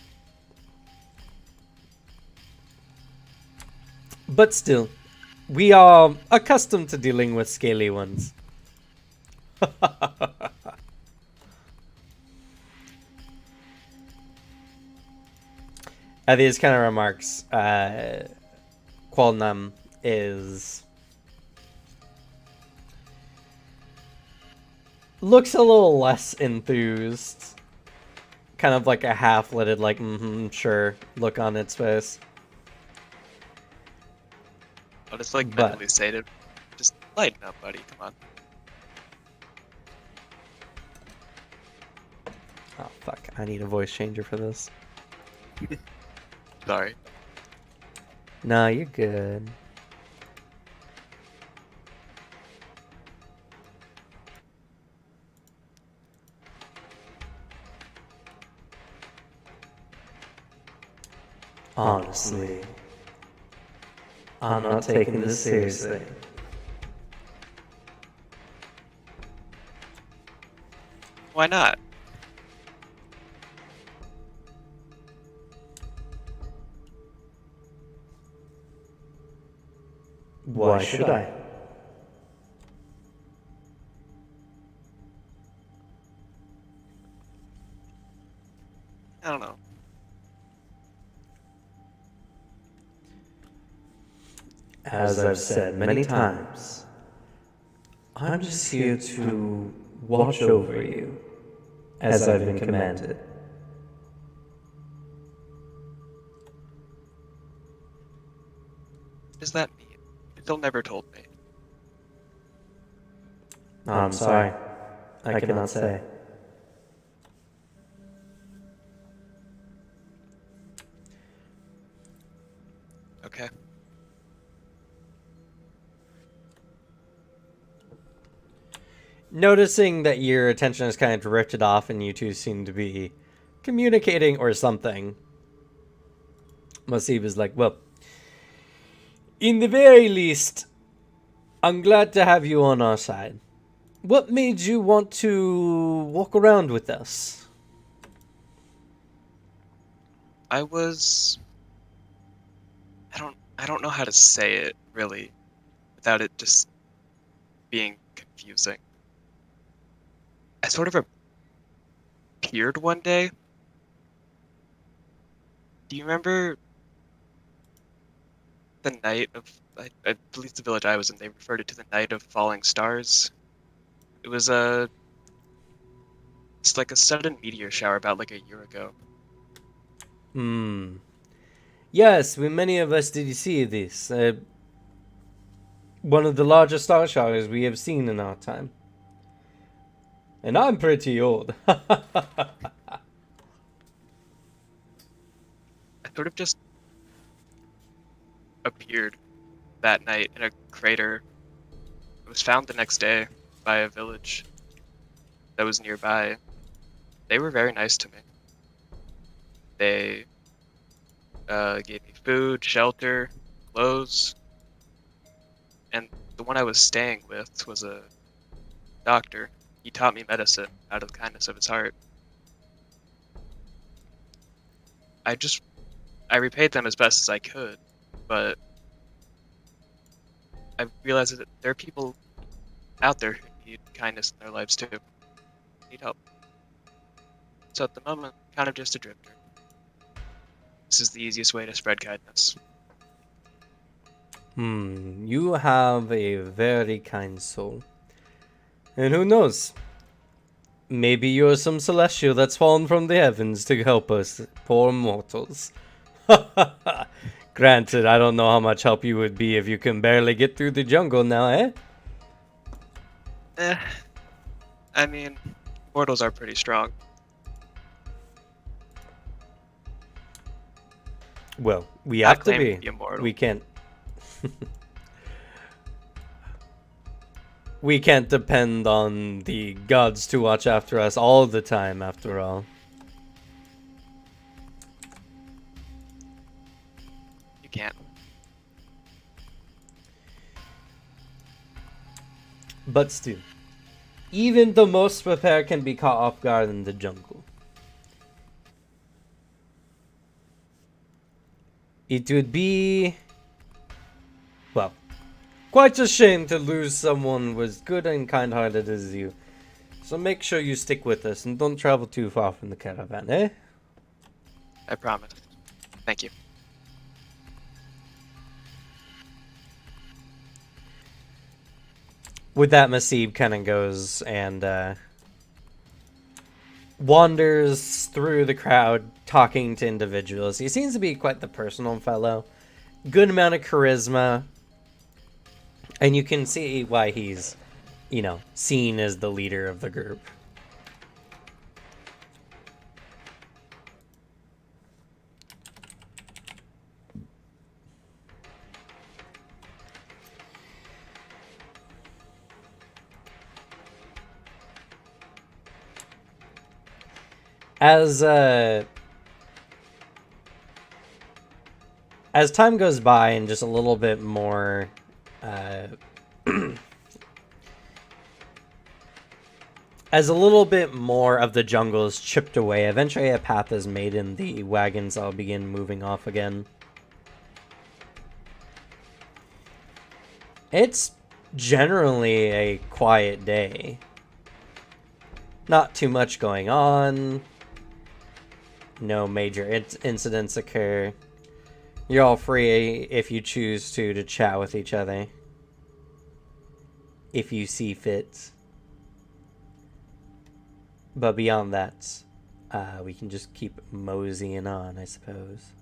But still, we are accustomed to dealing with scaly ones. These kind of remarks, Qualnam looks a little less enthused. kind of like a half-lidded, like, sure look on its face. I'll just like But- mentally say to, just lighten up, buddy. Come on. Oh, fuck. I need a voice changer for this. Sorry. No, you're good. Honestly, I'm not taking this seriously. Why not? Why should I? I don't know. As I've said many times, I'm just here to watch over you, as I've been commanded. What does that mean? They'll never told me. I'm sorry. I cannot say. Okay. Noticing that your attention is kind of drifted off and you two seem to be communicating or something, Masib is like, well, in the very least, I'm glad to have you on our side. What made you want to walk around with us? I don't know how to say it really without it just being confusing. I sort of appeared one day. Do you remember the night of I believe the village I was in, they referred it to the night of falling stars. It was it's like a sudden meteor shower about like a year ago. Yes, many of us did see this. One of the largest star showers we have seen in our time. And I'm pretty old. I sort of just appeared that night in a crater. It was found the next day by a village that was nearby. They were very nice to me. They gave me food, shelter, clothes, and the one I was staying with was a doctor. He taught me medicine out of the kindness of his heart. I repaid them as best as I could, but I realized that there are people out there who need kindness in their lives too. Need help. So at the moment, kind of just a drifter. This is the easiest way to spread kindness. You have a very kind soul. And who knows? Maybe you're some celestial that's fallen from the heavens to help us, poor mortals. Granted, I don't know how much help you would be if you can barely get through the jungle now, eh? I mean, mortals are pretty strong. Well, we Not have to claiming to be. be immortal. We can't. We can't depend on the gods to watch after us all the time, after all. You can't. But still, even the most prepared can be caught off guard in the jungle. It would be, well, quite a shame to lose someone as good and kind-hearted as you. So make sure you stick with us and don't travel too far from the caravan, eh? I promise. Thank you. With that, Masib kind of goes and wanders through the crowd talking to individuals. He seems to be quite the personal fellow. Good amount of charisma. And you can see why he's, seen as the leader of the group. As time goes by and just a little bit more as a little bit more of the jungle is chipped away, eventually a path is made and the wagons all begin moving off again. It's generally a quiet day. Not too much going on. No major incidents occur. You're all free if you choose to chat with each other. If you see fit. But beyond that, we can just keep moseying on, I suppose.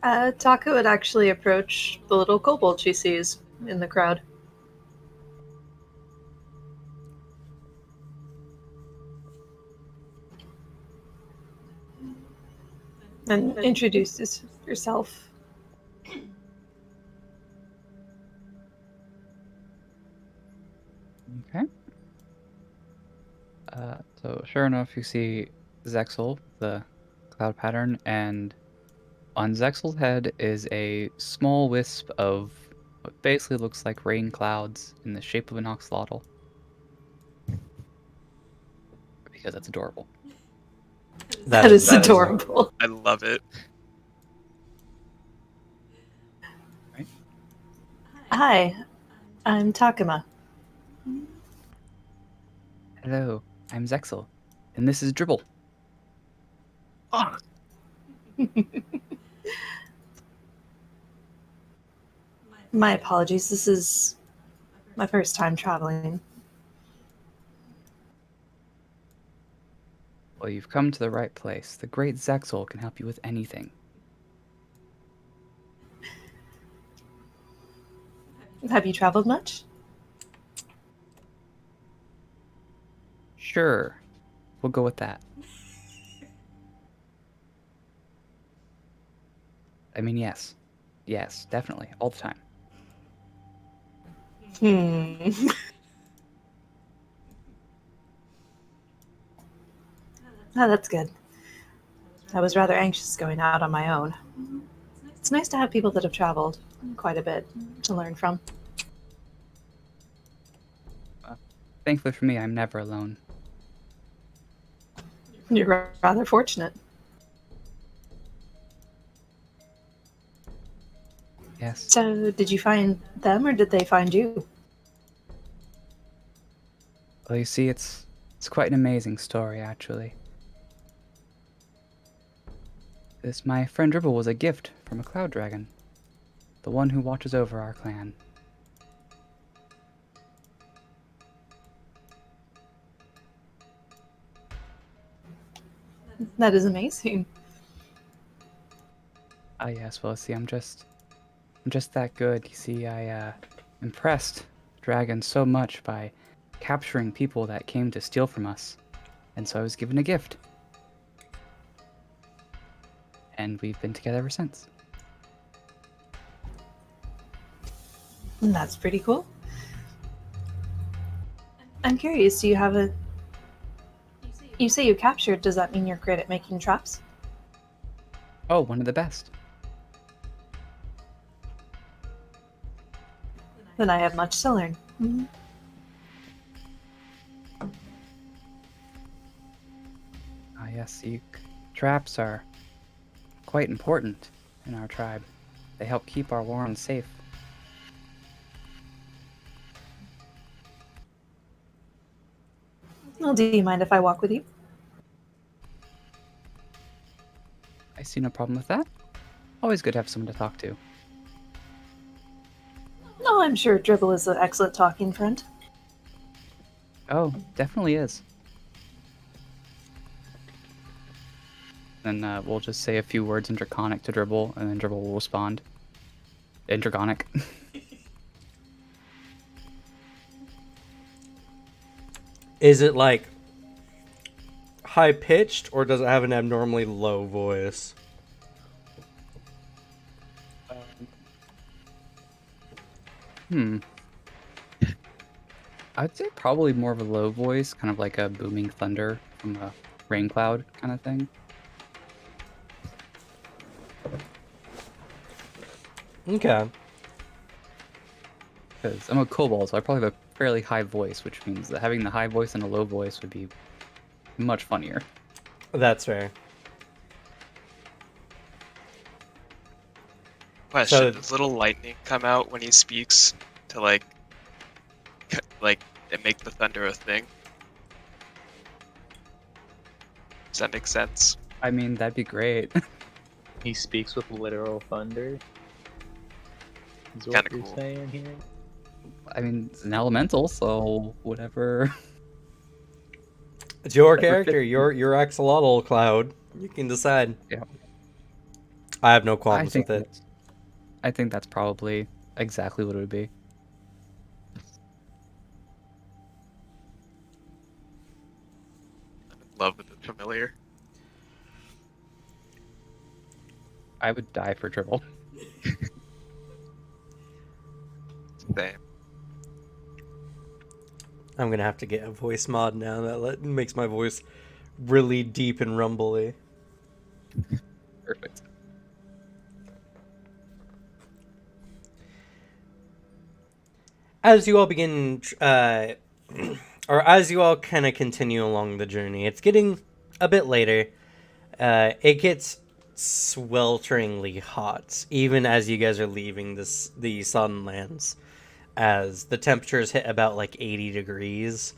Taka would actually approach the little kobold she sees in the crowd. And introduces herself. Okay. So sure enough, you see Zexel, the cloud pattern, and on Zexel's head is a small wisp of what basically looks like rain clouds in the shape of an axolotl. Because that's adorable. That is adorable. I love it. Right? Hi, I'm Takuma. Hello, I'm Zexel, and this is Dribble. Oh, My apologies, this is my first time traveling. Well, you've come to the right place. The great Zexel can help you with anything. Have you traveled much? Sure, we'll go with that. I mean, yes. Yes, definitely, all the time. Oh, that's good. I was rather anxious going out on my own. It's nice to have people that have traveled quite a bit to learn from. Thankfully for me, I'm never alone. You're rather fortunate. Yes. So, did you find them or did they find you? Well, you see, it's quite an amazing story, actually. My friend Dribble was a gift from a cloud dragon. The one who watches over our clan. That is amazing. Ah, yes, well, see, I'm just that good. You see, I impressed dragons so much by capturing people that came to steal from us. And so I was given a gift. And we've been together ever since. That's pretty cool. I'm curious, do you have a... You say you captured, does that mean you're great at making traps? Oh, one of the best. Then I have much to learn. Ah, yes, traps are quite important in our tribe. They help keep our warren safe. Well, do you mind if I walk with you? I see no problem with that. Always good to have someone to talk to. Oh, I'm sure Dribble is an excellent talking friend. Oh, definitely is. Then we'll just say a few words in Draconic to Dribble, and then Dribble will respond in Draconic. Is it like high pitched, or does it have an abnormally low voice? I'd say probably more of a low voice, kind of like a booming thunder from a rain cloud kind of thing. Okay. Because I'm a kobold, so I probably have a fairly high voice, which means that having the high voice and a low voice would be much funnier. That's fair. Question: So- does little lightning come out when he speaks to like and make the thunder a thing? Does that make sense? I mean, that'd be great. He speaks with literal thunder. Is what Kinda you're cool. saying here? I mean, it's an elemental, so whatever. It's your Never character. fit- Your axolotl cloud. You can decide. Yeah. I have no I qualms think with it. I think that's probably exactly what it would be. I'm in love with the familiar. I would die for Dribble. Same. I'm gonna have to get a voice mod now that makes my voice really deep and rumbly. Perfect. As you all begin, or as you all kind of continue along the journey, it's getting a bit later. It gets swelteringly hot, even as you guys are leaving the Sunlands, as the temperatures hit about like 80 degrees,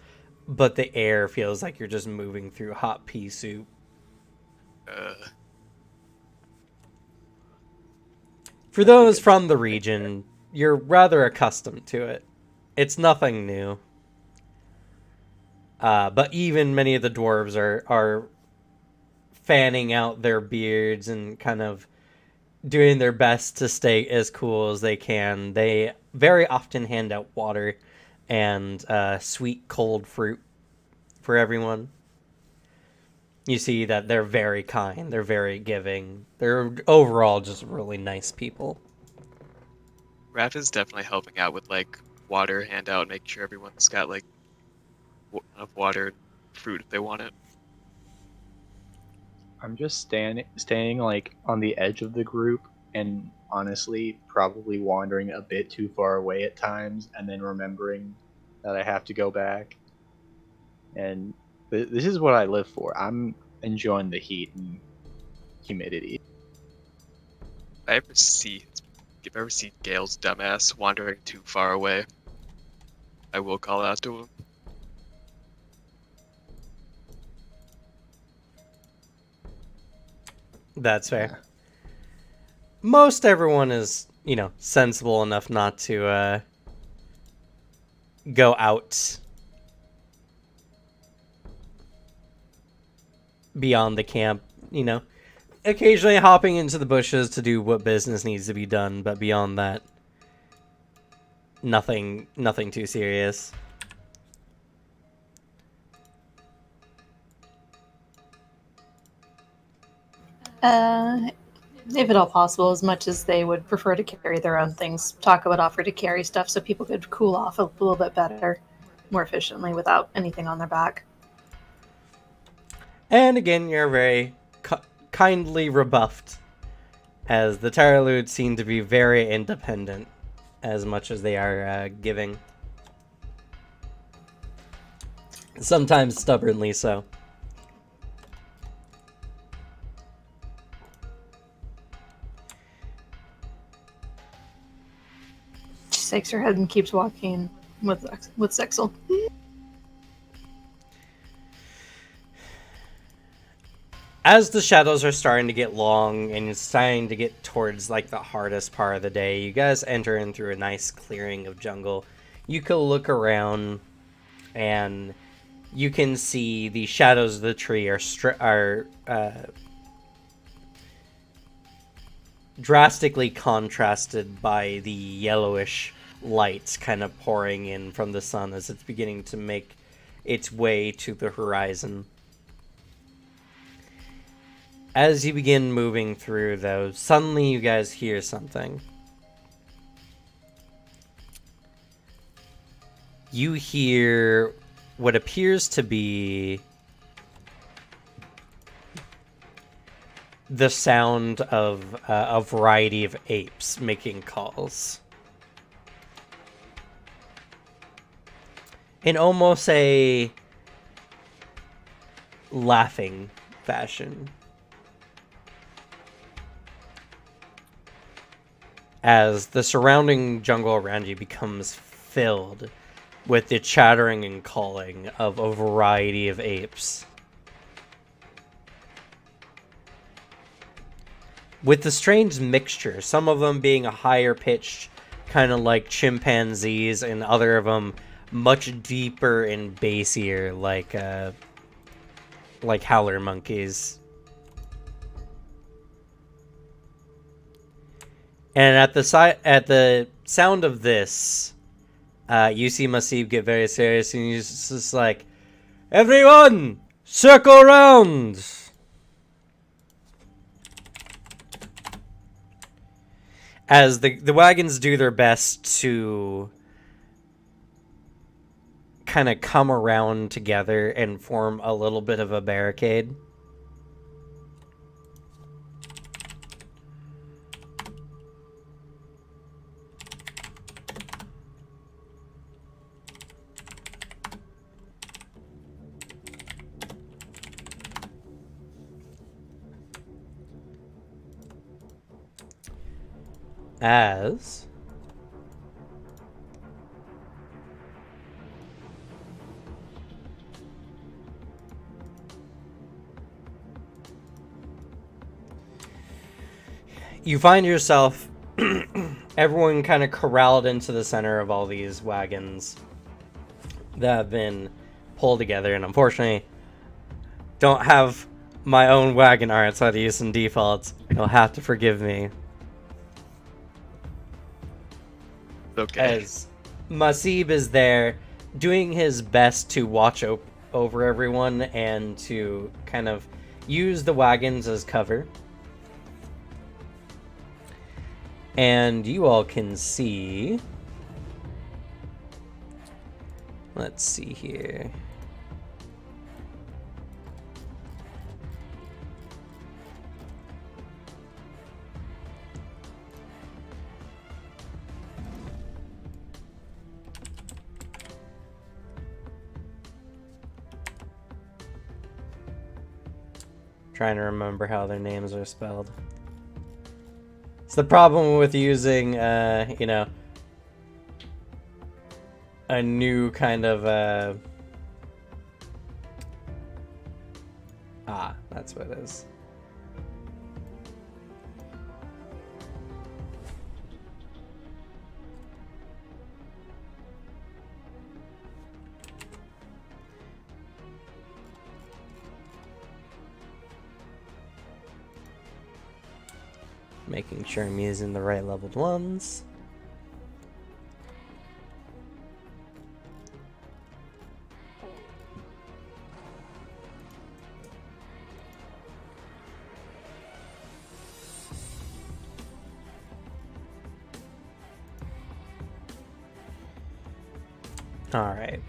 but the air feels like you're just moving through hot pea soup. For those from the region, you're rather accustomed to it. It's nothing new. But even many of the dwarves are fanning out their beards and kind of doing their best to stay as cool as they can. They very often hand out water and sweet cold fruit for everyone. You see that they're very kind. They're very giving. They're overall just really nice people. Raph is definitely helping out with like water handout, make sure everyone's got like enough water and fruit if they want it. I'm just staying like on the edge of the group, and honestly probably wandering a bit too far away at times, and then remembering that I have to go back. And this is what I live for. I'm enjoying the heat and humidity. If I ever see Gale's dumbass wandering too far away, I will call out to him. That's fair. Most everyone is, sensible enough not to go out beyond the camp, occasionally hopping into the bushes to do what business needs to be done, but beyond that, nothing too serious. If at all possible, as much as they would prefer to carry their own things, Taco would offer to carry stuff so people could cool off a little bit better, more efficiently, without anything on their back. And again, you're very kindly rebuffed, as the Tyraludes seem to be very independent, as much as they are giving. Sometimes stubbornly so. She shakes her head and keeps walking with Zexel. as the shadows are starting to get long and it's starting to get towards like the hardest part of the day, you guys enter in through a nice clearing of jungle. You can look around and you can see the shadows of the tree are drastically contrasted by the yellowish lights kind of pouring in from the sun as it's beginning to make its way to the horizon. As you begin moving through, though, suddenly you guys hear something. You hear what appears to be the sound of a variety of apes making calls. In almost a laughing fashion. As the surrounding jungle around you becomes filled with the chattering and calling of a variety of apes. With the strange mixture, some of them being a higher pitched, kind of like chimpanzees, and other of them much deeper and bassier, like howler monkeys. And at the sound of this, you see Masib get very serious, and he's just like, "Everyone, circle around!" As the wagons do their best to kind of come around together and form a little bit of a barricade. As you find yourself, everyone kind of corralled into the center of all these wagons that have been pulled together, and unfortunately don't have my own wagon art, so I had to use some defaults. You'll have to forgive me. Okay. As Masib is there doing his best to watch over everyone and to kind of use the wagons as cover. And you all can see... Let's see here. Trying to remember how their names are spelled. It's the problem with using, you know, a new kind of, that's what it is. Making sure I'm using the right leveled ones. All right.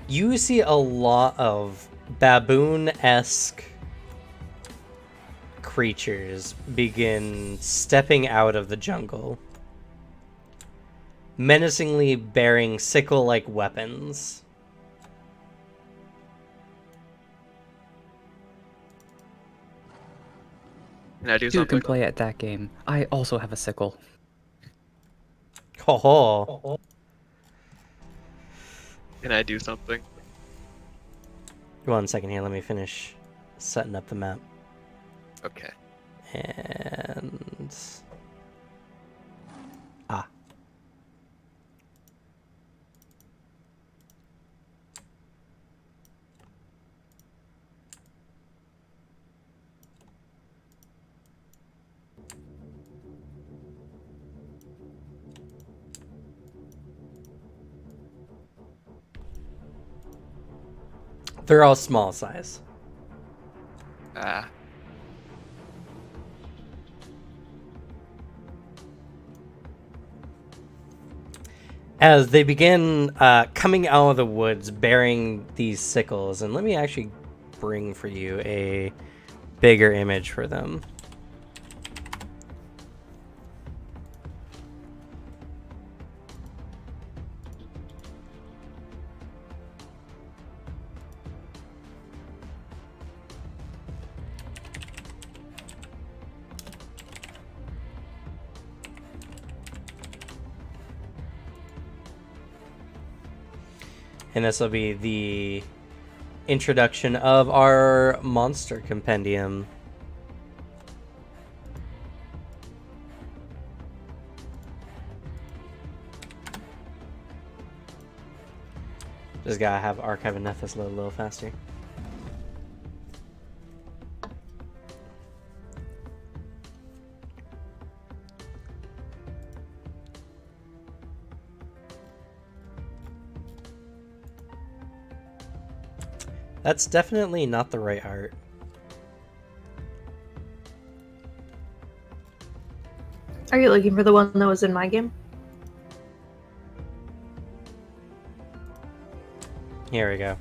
You see a lot of baboon-esque creatures begin stepping out of the jungle, menacingly bearing sickle-like weapons. Can I do Who something? can play at that game? I also have a sickle. Ho ho. Can I do something? 1 second here. Let me finish setting up the map. Okay. And they're all small size. Ah. As they begin coming out of the woods bearing these sickles, and let me actually bring for you a bigger image for them. And this will be the introduction of our monster compendium. Just gotta have Archive and Nethys load a little faster. That's definitely not the right art. Are you looking for the one that was in my game? Here we go.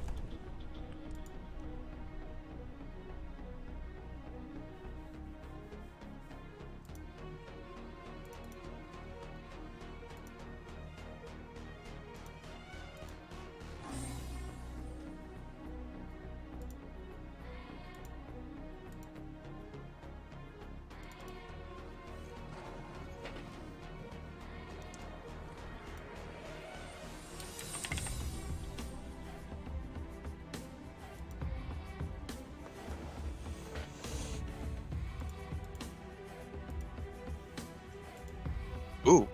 Ooh.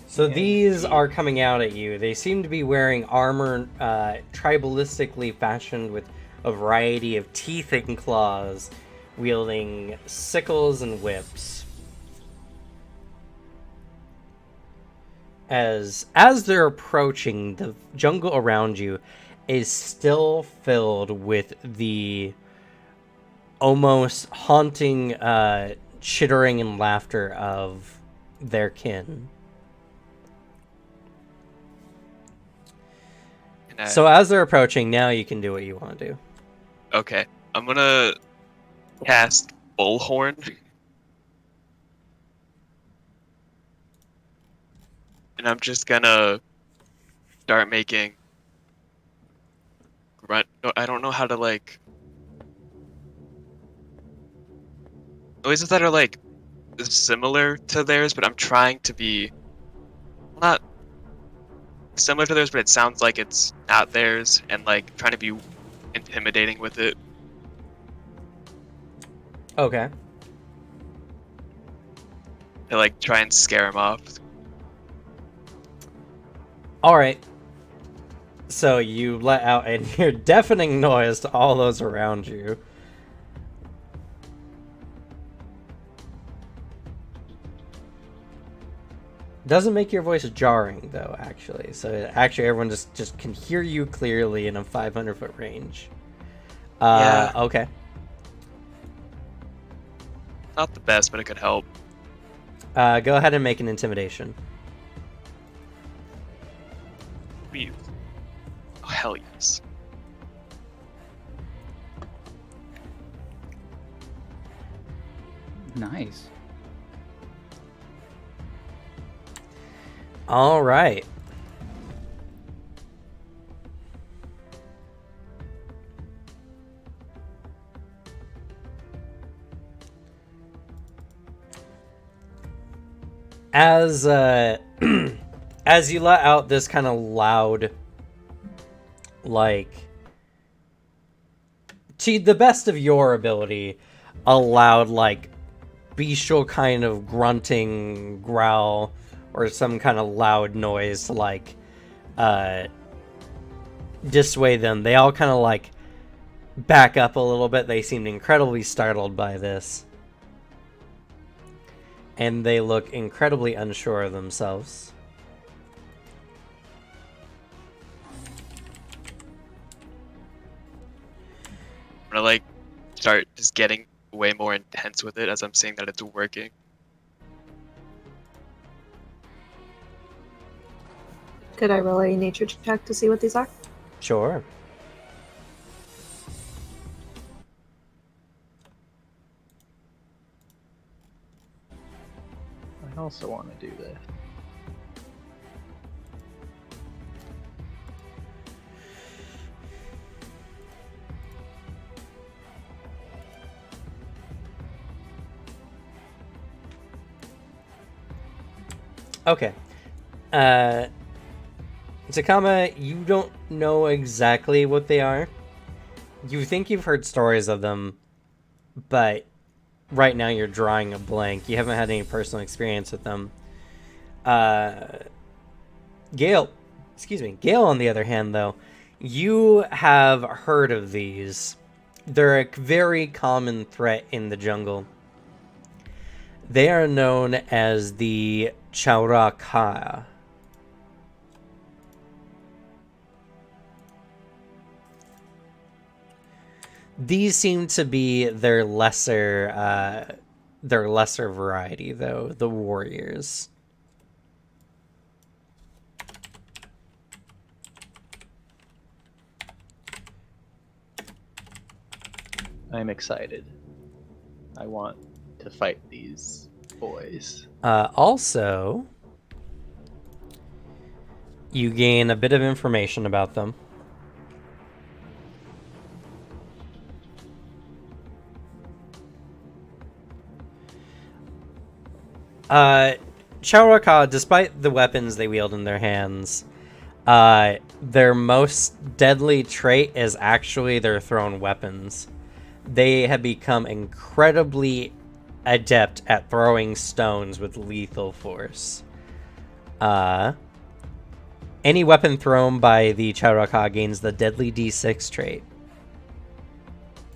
So these are coming out at you. They seem to be wearing armor tribalistically fashioned with a variety of teeth and claws, wielding sickles and whips. As they're approaching, the jungle around you is still filled with the almost haunting chittering and laughter of their kin. So as they're approaching, now you can do what you want to do. Okay. I'm gonna cast Bullhorn. And I'm just gonna start making grunt. No, I don't know how to like noises that are like similar to theirs, but I'm trying to be not similar to theirs, but it sounds like it's not theirs, and like trying to be intimidating with it. Okay. To like try and scare him off. All right. So you let out a near deafening noise to all those around you. Doesn't make your voice jarring though, actually. So actually, everyone just can hear you clearly in a 500-foot range. Yeah. Okay. Not the best, but it could help. Go ahead and make an intimidation. Please. Oh, hell yes. Nice. All right. as as you let out this kind of loud, like, to the best of your ability, a loud, like, bestial kind of grunting growl or some kind of loud noise to, like, dissuade them. They all kind of, like, back up a little bit. They seemed incredibly startled by this. And they look incredibly unsure of themselves. I'm gonna like start just getting way more intense with it as I'm seeing that it's working. Could I roll a nature check to see what these are? Sure. I also want to do this. Okay. Takama, you don't know exactly what they are. You think you've heard stories of them, but right now you're drawing a blank. You haven't had any personal experience with them. Gale, on the other hand, though, you have heard of these. They're a very common threat in the jungle. They are known as the Chauraka. These seem to be their lesser variety, though, the warriors. I'm excited. I want to fight these boys. Also, you gain a bit of information about them. Chauraka, despite the weapons they wield in their hands, their most deadly trait is actually their thrown weapons. They have become incredibly adept at throwing stones with lethal force. Any weapon thrown by the Chauraka gains the deadly D6 trait.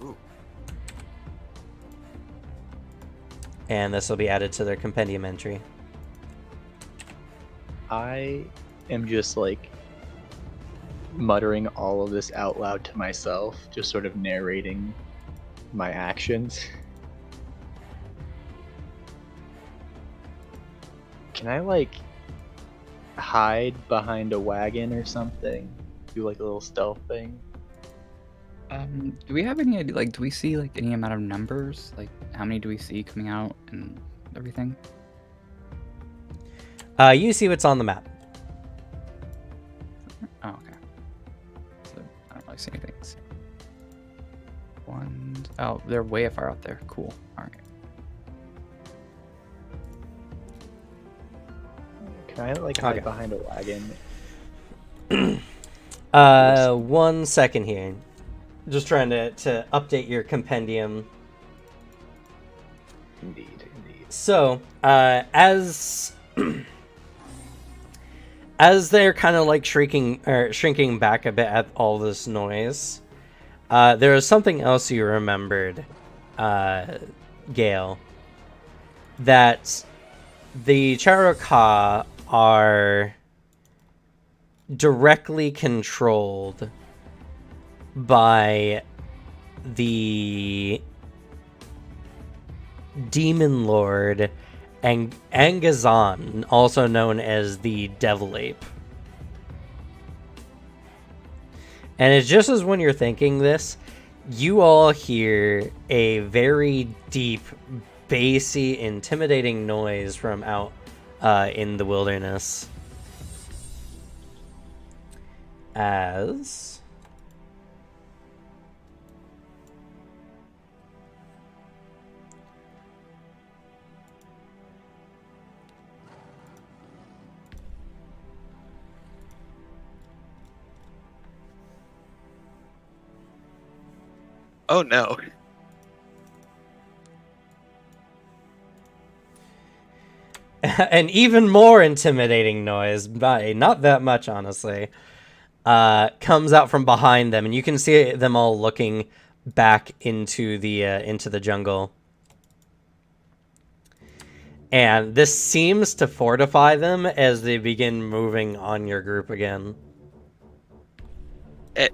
Ooh. And this will be added to their compendium entry. I am just like muttering all of this out loud to myself, just sort of narrating my actions. Can I like hide behind a wagon or something? Do like a little stealth thing? Do we have any idea, like, do we see like any amount of numbers? Like, how many do we see coming out and everything? You see what's on the map. Oh, okay. So I don't really see anything. Oh, they're way far out there. Cool. All right. Can I like hide Okay. behind a wagon? 1 second here. Just trying to update your compendium. Indeed. So, as as they're kind of like shrinking back a bit at all this noise, there is something else you remembered, Gale. That the Chauraka are directly controlled by the demon lord Angazan, also known as the Devil Ape. And it's just as when you're thinking this, you all hear a very deep, bassy, intimidating noise from out in the wilderness. As Oh no. An even more intimidating noise, not that much, honestly, comes out from behind them, and you can see them all looking back into the jungle. And this seems to fortify them as they begin moving on your group again. Eh,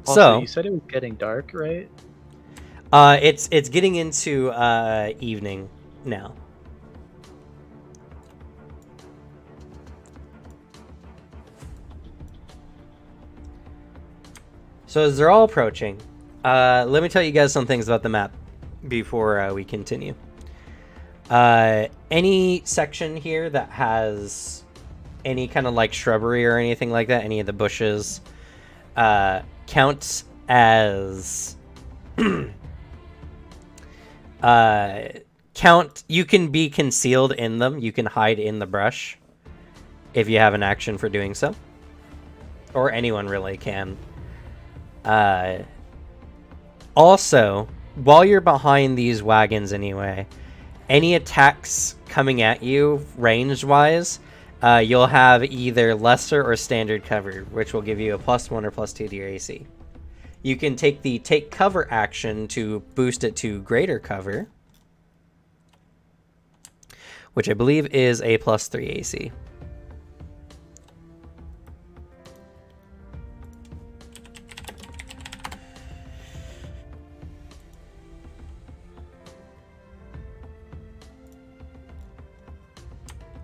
Also, So, you said it was getting dark, right? it's getting into evening now. So as they're all approaching, let me tell you guys some things about the map before we continue. Any section here that has any kind of like shrubbery or anything like that, any of the bushes, counts as you can be concealed in them. You can hide in the brush if you have an action for doing so, or anyone really can. Also, while you're behind these wagons anyway, any attacks coming at you range-wise, you'll have either lesser or standard cover, which will give you a +1 or +2 to your AC. You can take the take cover action to boost it to greater cover, which I believe is a +3 AC.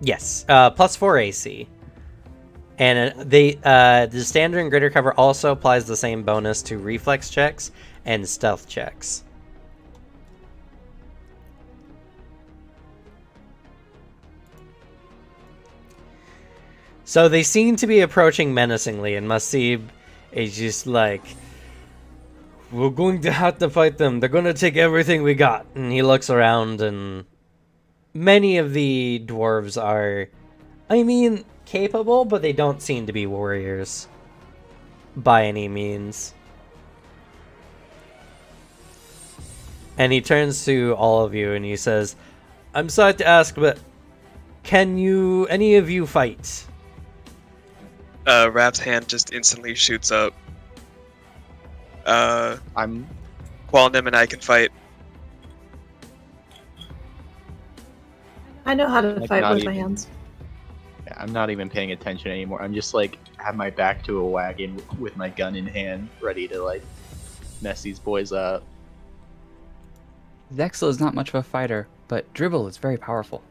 Yes, +4 AC. And the standard and greater cover also applies the same bonus to reflex checks and stealth checks. So they seem to be approaching menacingly, and Masib is just like, we're going to have to fight them. They're going to take everything we got. And he looks around, and many of the dwarves are, I mean, capable, but they don't seem to be warriors by any means. And he turns to all of you and he says, I'm sorry to ask, but can any of you fight? Rap's hand just instantly shoots up. I'm Qualnim and I can fight. I know how to Like, fight not with my even- hands. I'm not even paying attention anymore. I'm just like have my back to a wagon with my gun in hand, ready to like mess these boys up. Zexel is not much of a fighter, but Dribble is very powerful.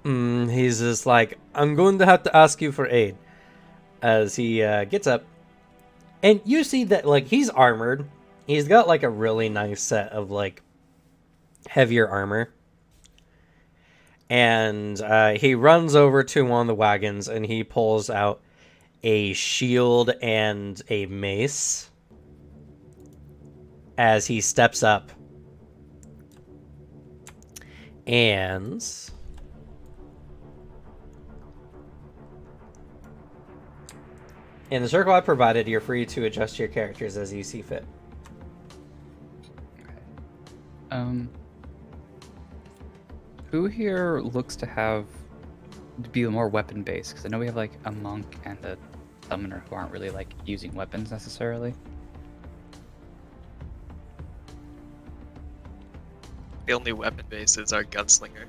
He's just like, I'm going to have to ask you for aid. As he gets up. And you see that, like, he's armored. He's got, like, a really nice set of, like, heavier armor. And he runs over to one of the wagons and he pulls out a shield and a mace as he steps up. And in the circle I provided, you're free to adjust your characters as you see fit. Who here looks to be more weapon based? Because I know we have like a monk and a summoner who aren't really like using weapons necessarily. The only weapon base is our gunslinger.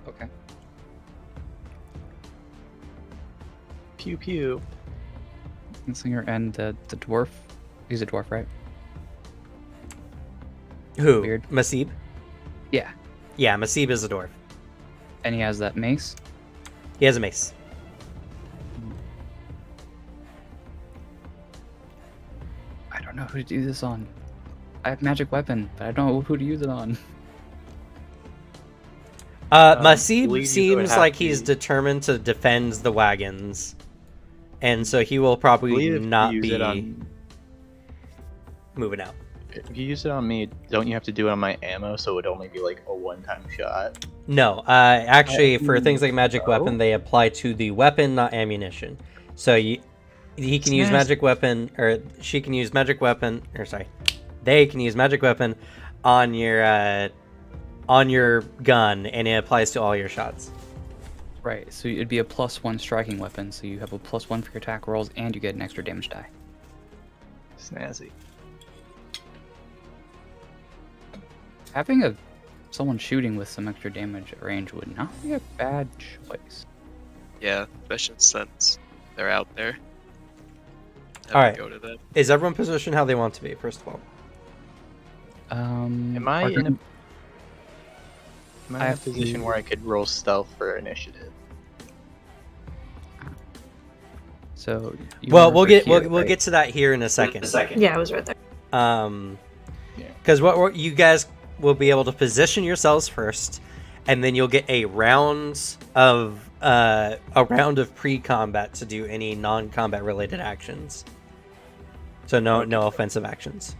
Okay. Pew pew. Gunslinger and the dwarf. He's a dwarf, right? Who? Weird. Masib? Yeah. Yeah, Masib is a dwarf. And he has that mace. He has a mace. I don't know who to do this on. I have magic weapon, but I don't know who to use it on. Masib believe you would seems have like to- he's determined to defend the wagons. and so he will I probably believe if not you use be it on, moving out. if you use it on me, don't you have to do it on my ammo? So it would only be like a one-time shot. No, actually, for things like magic Oh. weapon, they apply to the weapon, not ammunition. So he can use magic weapon, or she can use magic weapon, or sorry, they can use magic weapon on your gun, and it applies to all your shots. Right, so it'd be a +1 striking weapon, so you have a +1 for your attack rolls, and you get an extra damage die. Snazzy. Having someone shooting with some extra damage at range would not be a bad choice. Yeah, especially since they're out there. All right. Go to them. Is everyone positioned how they want to be? First of all, Am I Parker- in a I have to- position where I could roll stealth for initiative? So well, we'll get to that here in a second. Yeah, I was right there. Because what you guys will be able to position yourselves first, and then you'll get a round of pre-combat to do any non-combat related actions. So no offensive actions,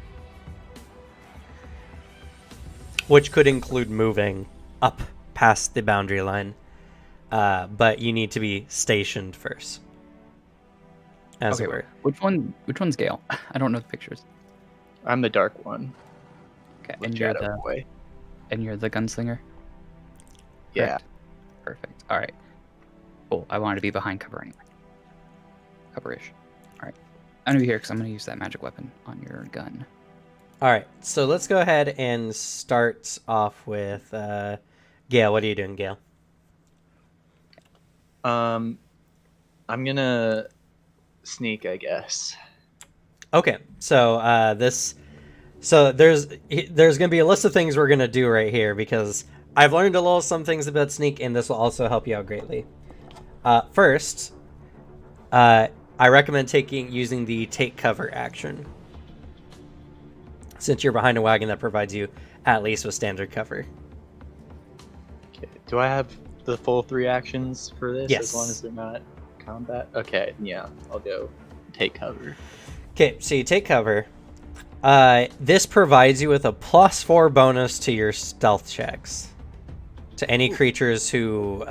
which could include moving up past the boundary line, but you need to be stationed first. As it were. Which one's Gale? I don't know the pictures. I'm the dark one. Okay, With and you're Shadow Boy. the gunslinger. Yeah. Correct. Perfect. All right. Cool. I wanted to be behind cover anyway. Cover-ish. All right. I'm gonna be here because I'm gonna use that magic weapon on your gun. All right, so let's go ahead and start off with Gail. What are you doing, Gail? I'm gonna sneak, I guess. Okay, so there's gonna be a list of things we're gonna do right here because I've learned a little some things about sneak, and this will also help you out greatly. First, I recommend using the take cover action. Since you're behind a wagon, that provides you at least with standard cover. Okay. Do I have the full 3 actions for this? Yes. As long as they're not combat? Okay, yeah. I'll go take cover. Okay, so you take cover. This provides you with a +4 bonus to your stealth checks. To any creatures who...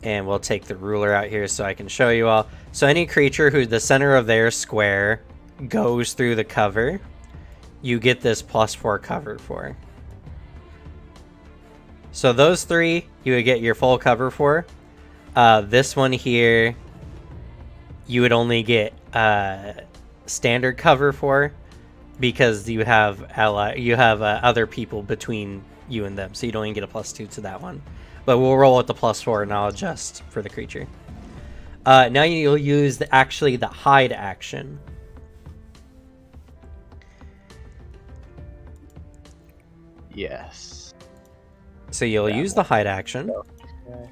and we'll take the ruler out here so I can show you all. So any creature who the center of their square goes through the cover, you get this +4 cover for. So those 3 you would get your full cover for. This one here you would only get standard cover for because you have other people between you and them, so you don't even get a +2 to that one. But we'll roll with the +4 and I'll adjust for the creature. Now you'll use the hide action. Yes. So you'll use the hide action. Okay.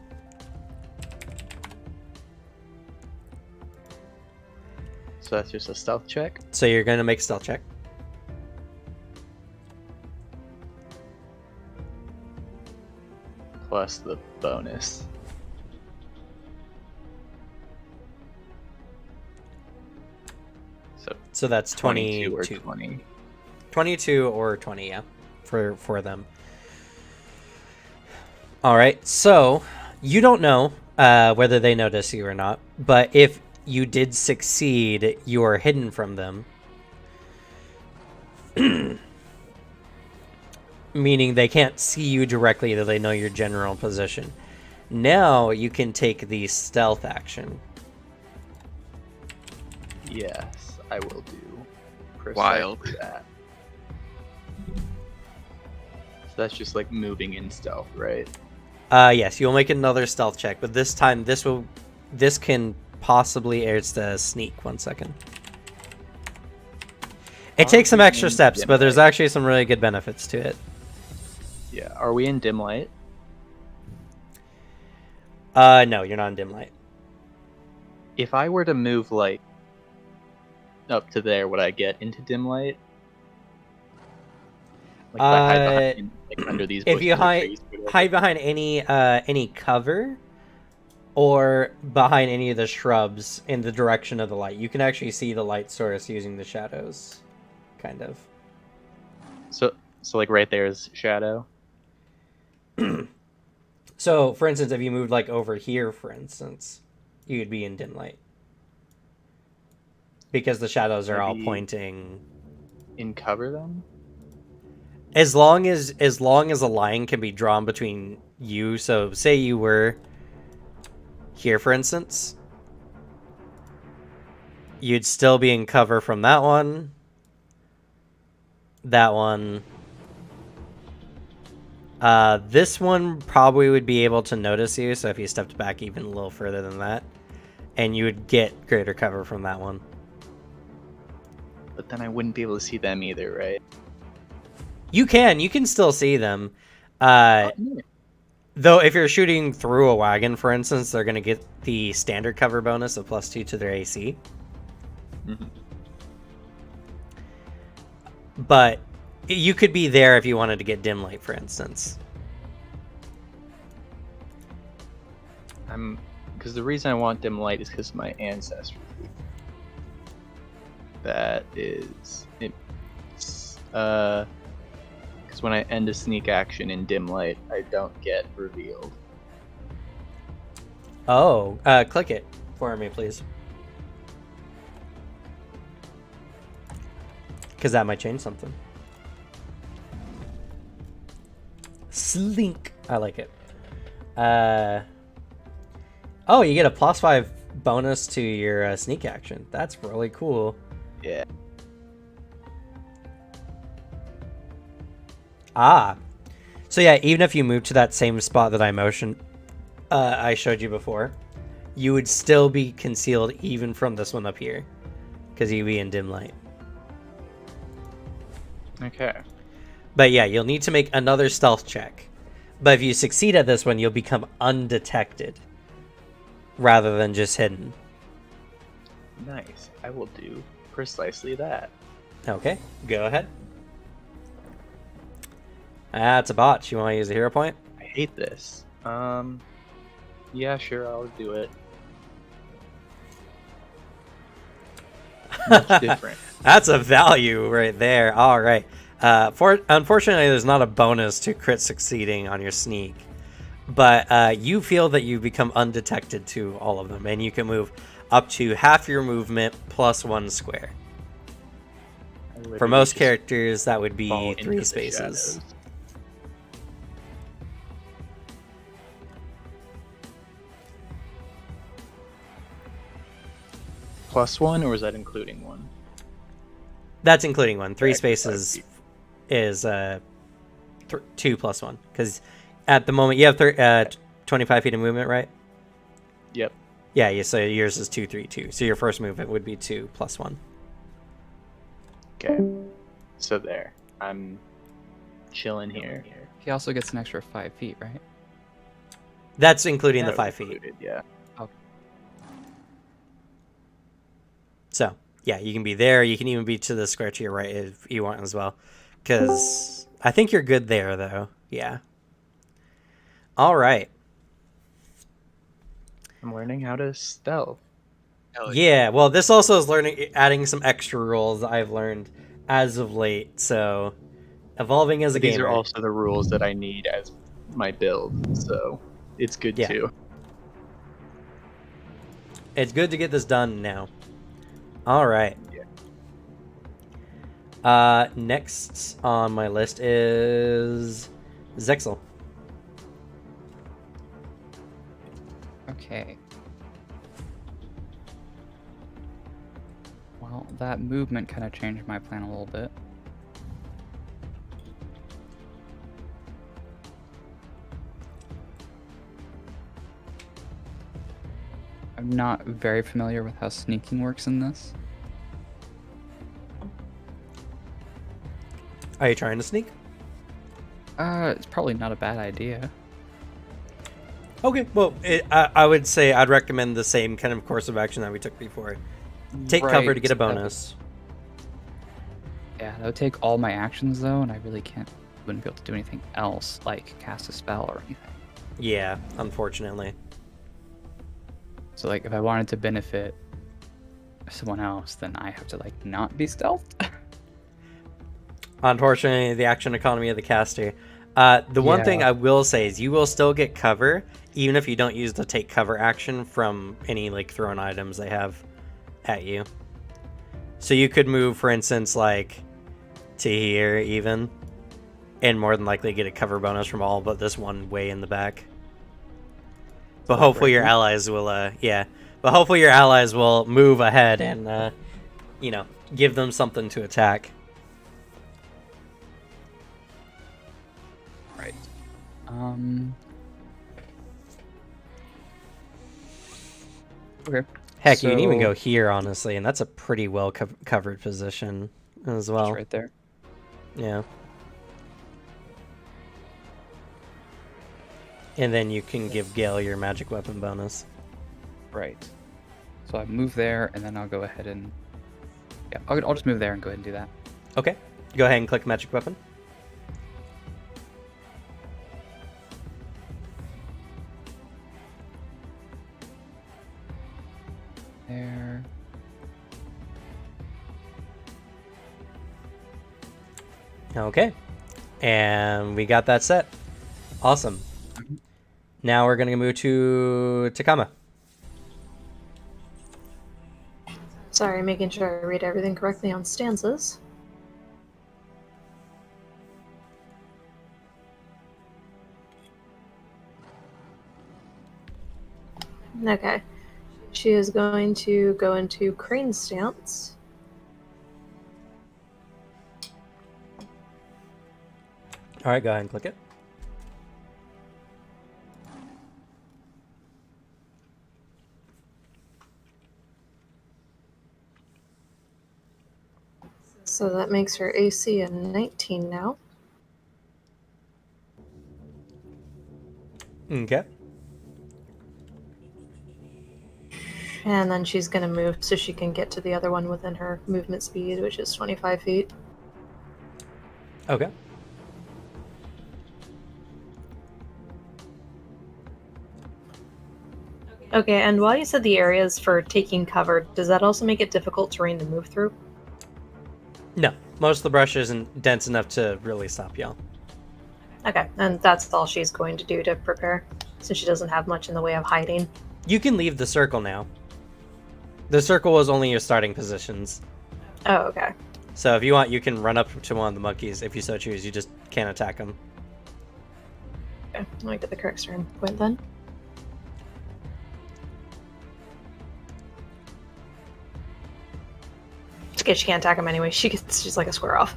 So that's just a stealth check? So you're going to make a stealth check. Plus the bonus. So that's 22 or 22. 20. 22 or 20, yeah, for them. All right, so you don't know whether they notice you or not, but if you did succeed, you are hidden from them. Meaning they can't see you directly, though they know your general position. Now you can take the stealth action. Yes, I will do. Wild. precisely that. So that's just like moving in stealth, right? Yes, you'll make another stealth check, but this time this can possibly it's the sneak. 1 second. It takes some extra steps, but there's actually some really good benefits to it. Yeah. Are we in dim light? No, you're not in dim light. If I were to move like up to there, would I get into dim light? Like if I hide behind, like under these if you bushes or trees, would I hide behind any cover, or behind any of the shrubs in the direction of the light. You can actually see the light source using the shadows, kind of. So like right there is shadow. So, for instance, if you moved like over here, for instance, you'd be in dim light. Because the shadows are all Maybe pointing in cover then. as long as a line can be drawn between you. So, say you were here, for instance, you'd still be in cover from that one, this one probably would be able to notice you, so if you stepped back even a little further than that, and you would get greater cover from that one. But then I wouldn't be able to see them either, right? You can still see them. Yeah. Though if you're shooting through a wagon, for instance, they're going to get the standard cover bonus of +2 to their AC. Mhm. But you could be there if you wanted to get dim light, for instance. Because the reason I want dim light is because of my ancestry. That is because when I end a sneak action in dim light, I don't get revealed. Oh, click it for me, please. Because that might change something. Slink. I like it. Oh, you get a +5 bonus to your sneak action. That's really cool. Yeah. Ah. So yeah, even if you move to that same spot that I showed you before, you would still be concealed even from this one up here. Because you'd be in dim light. Okay. But yeah, you'll need to make another stealth check. But if you succeed at this one, you'll become undetected. Rather than just hidden. Nice. I will do precisely that. Okay, go ahead. That's a botch. You want to use a hero point? I hate this. Yeah, sure, I'll do it. Much different. That's a value right there. All right. Unfortunately, there's not a bonus to crit succeeding on your sneak. But you feel that you become undetected to all of them. And you can move up to half your movement +1 square. For most characters, that would be 3 spaces. +1, or is that including one? That's including one. 3 Okay, spaces 5 feet. is 2 + 1. Because at the moment, you have 25 feet of movement, right? Yep. Yeah, so yours is 2, 3, 2. So your first movement would be 2 + 1. Okay. So there. I'm chilling here. He also gets an extra 5 feet, right? That's including the That 5 was feet. included, yeah. So, yeah, you can be there. You can even be to the square to your right if you want as well. Because I think you're good there, though. Yeah. All right. I'm learning how to stealth. Hell Yeah, well, this also is adding some extra rules that I've learned as of late. So, evolving as a These gamer. are also the rules that I need as my build, so it's good Yeah. too. It's good to get this done now. All right. Yeah. Next on my list is Zexel. Okay. Well, that movement kind of changed my plan a little bit. I'm not very familiar with how sneaking works in this. Are you trying to sneak? It's probably not a bad idea. Okay, well, I would say I'd recommend the same kind of course of action that we took before. Take cover to get a bonus. Yeah, that would take all my actions though, and I really wouldn't be able to do anything else, like cast a spell or anything. Yeah, unfortunately. So like if I wanted to benefit someone else, then I have to like not be stealthed. Unfortunately, the action economy of the caster. The one thing Yeah. I will say is you will still get cover, even if you don't use the take cover action from any like thrown items they have at you. So you could move, for instance, like to here even, and more than likely get a cover bonus from all but this one way in the back. But Like hopefully right your here? allies will, But hopefully your allies will move ahead and, give them something to attack. Right. Okay. Heck, you can even So- go here, honestly, and that's a pretty well covered position as well. Just right there. Yeah. And then you can give Gale your magic weapon bonus. Right. So I move there, and then I'll go ahead and I'll just move there and go ahead and do that. Okay. Go ahead and click magic weapon. There. Okay. And we got that set. Awesome. Now we're going to move to Takama. Sorry, making sure I read everything correctly on stanzas. Okay. She is going to go into crane stance. All right, go ahead and click it. So that makes her AC a 19 now. Okay. And then she's going to move so she can get to the other one within her movement speed, which is 25 feet. Okay. Okay, and while you said the areas for taking cover, does that also make it difficult terrain to move through? No, most of the brush isn't dense enough to really stop y'all. Okay, and that's all she's going to do to prepare, since she doesn't have much in the way of hiding. You can leave the circle now. The circle was only your starting positions. Oh, okay. So if you want, you can run up to one of the monkeys if you so choose. You just can't attack them. Okay, let me get the correct starting point then. It's okay, she can't attack him anyway. She's like a square off.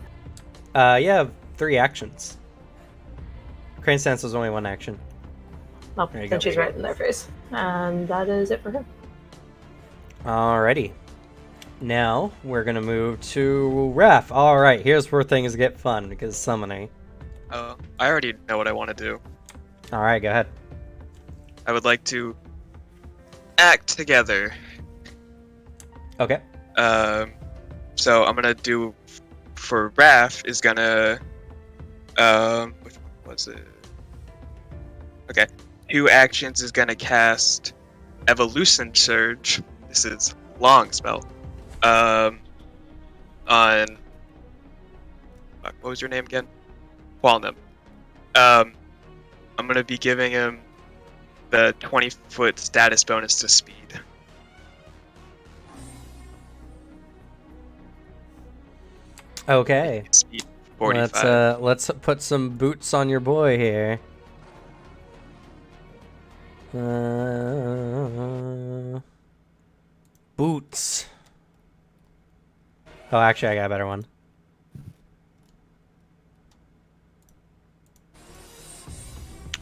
You have 3 actions. Crane stance was only 1 action. Well, There you then go. she's right in their face. And that is it for her. Alrighty. Now we're gonna move to Raph. Alright, here's where things get fun because summoning. I already know what I want to do. Alright, go ahead. I would like to act together. Okay. So I'm gonna do for Raph is gonna which one was it? Okay. 2 actions is gonna cast Evolution Surge. This is long spell. On fuck, what was your name again? Qualnum. I'm gonna be giving him the 20-foot status bonus to speed. Okay. Speed 45. Let's put some boots on your boy here. Boots. Oh, actually, I got a better one.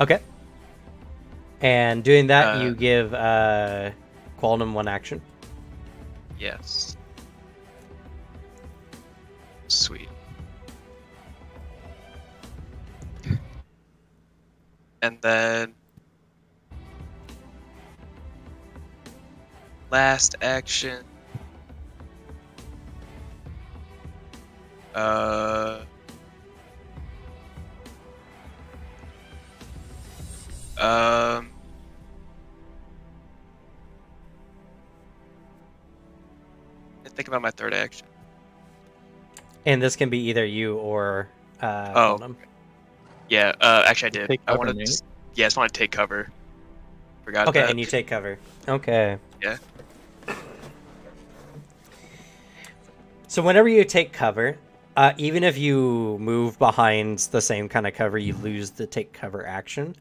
Okay. And doing that, you give Qualnum 1 action. Yes. Sweet. And then last action. think about my third action. And this can be either you or Oh. Bonham. Yeah, actually I did. Take I cover, wanted right? to, yeah, I just want to take cover. Forgot Okay, that. and you take cover. Okay. Yeah. So whenever you take cover, even if you move behind the same kind of cover, you lose the take cover action.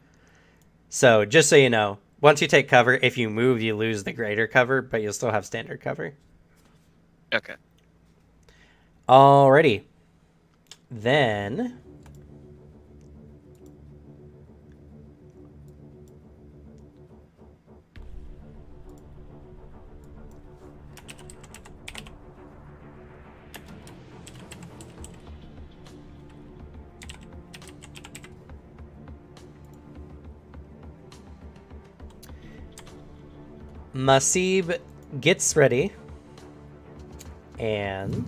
So just so you know, once you take cover, if you move, you lose the greater cover, but you'll still have standard cover. Okay. Alrighty. Then... Masib gets ready, and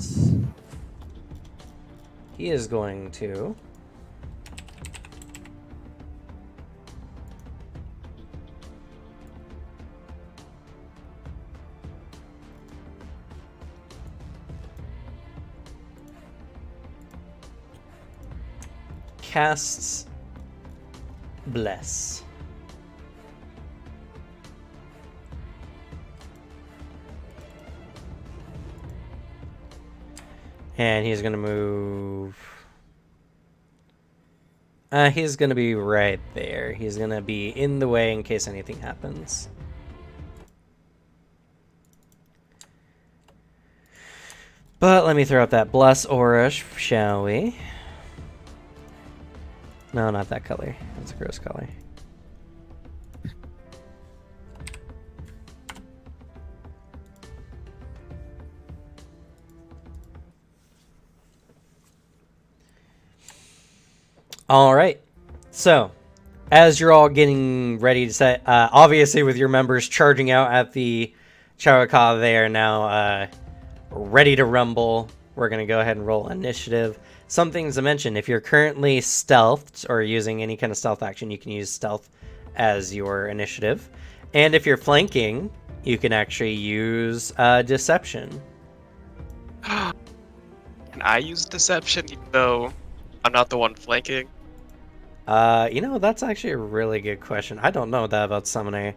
he is going to cast Bless. And he's going to move... he's going to be right there. He's going to be in the way in case anything happens. But let me throw out that Bless Aura, shall we? No, not that color. That's a gross color. All right. So, as you're all getting ready to set, obviously with your members charging out at the Charaka, they are now ready to rumble. We're going to go ahead and roll initiative. Some things to mention, if you're currently stealthed or using any kind of stealth action, you can use stealth as your initiative. And if you're flanking, you can actually use deception. Can I use deception even though I'm not the one flanking? That's actually a really good question. I don't know that about Summoner.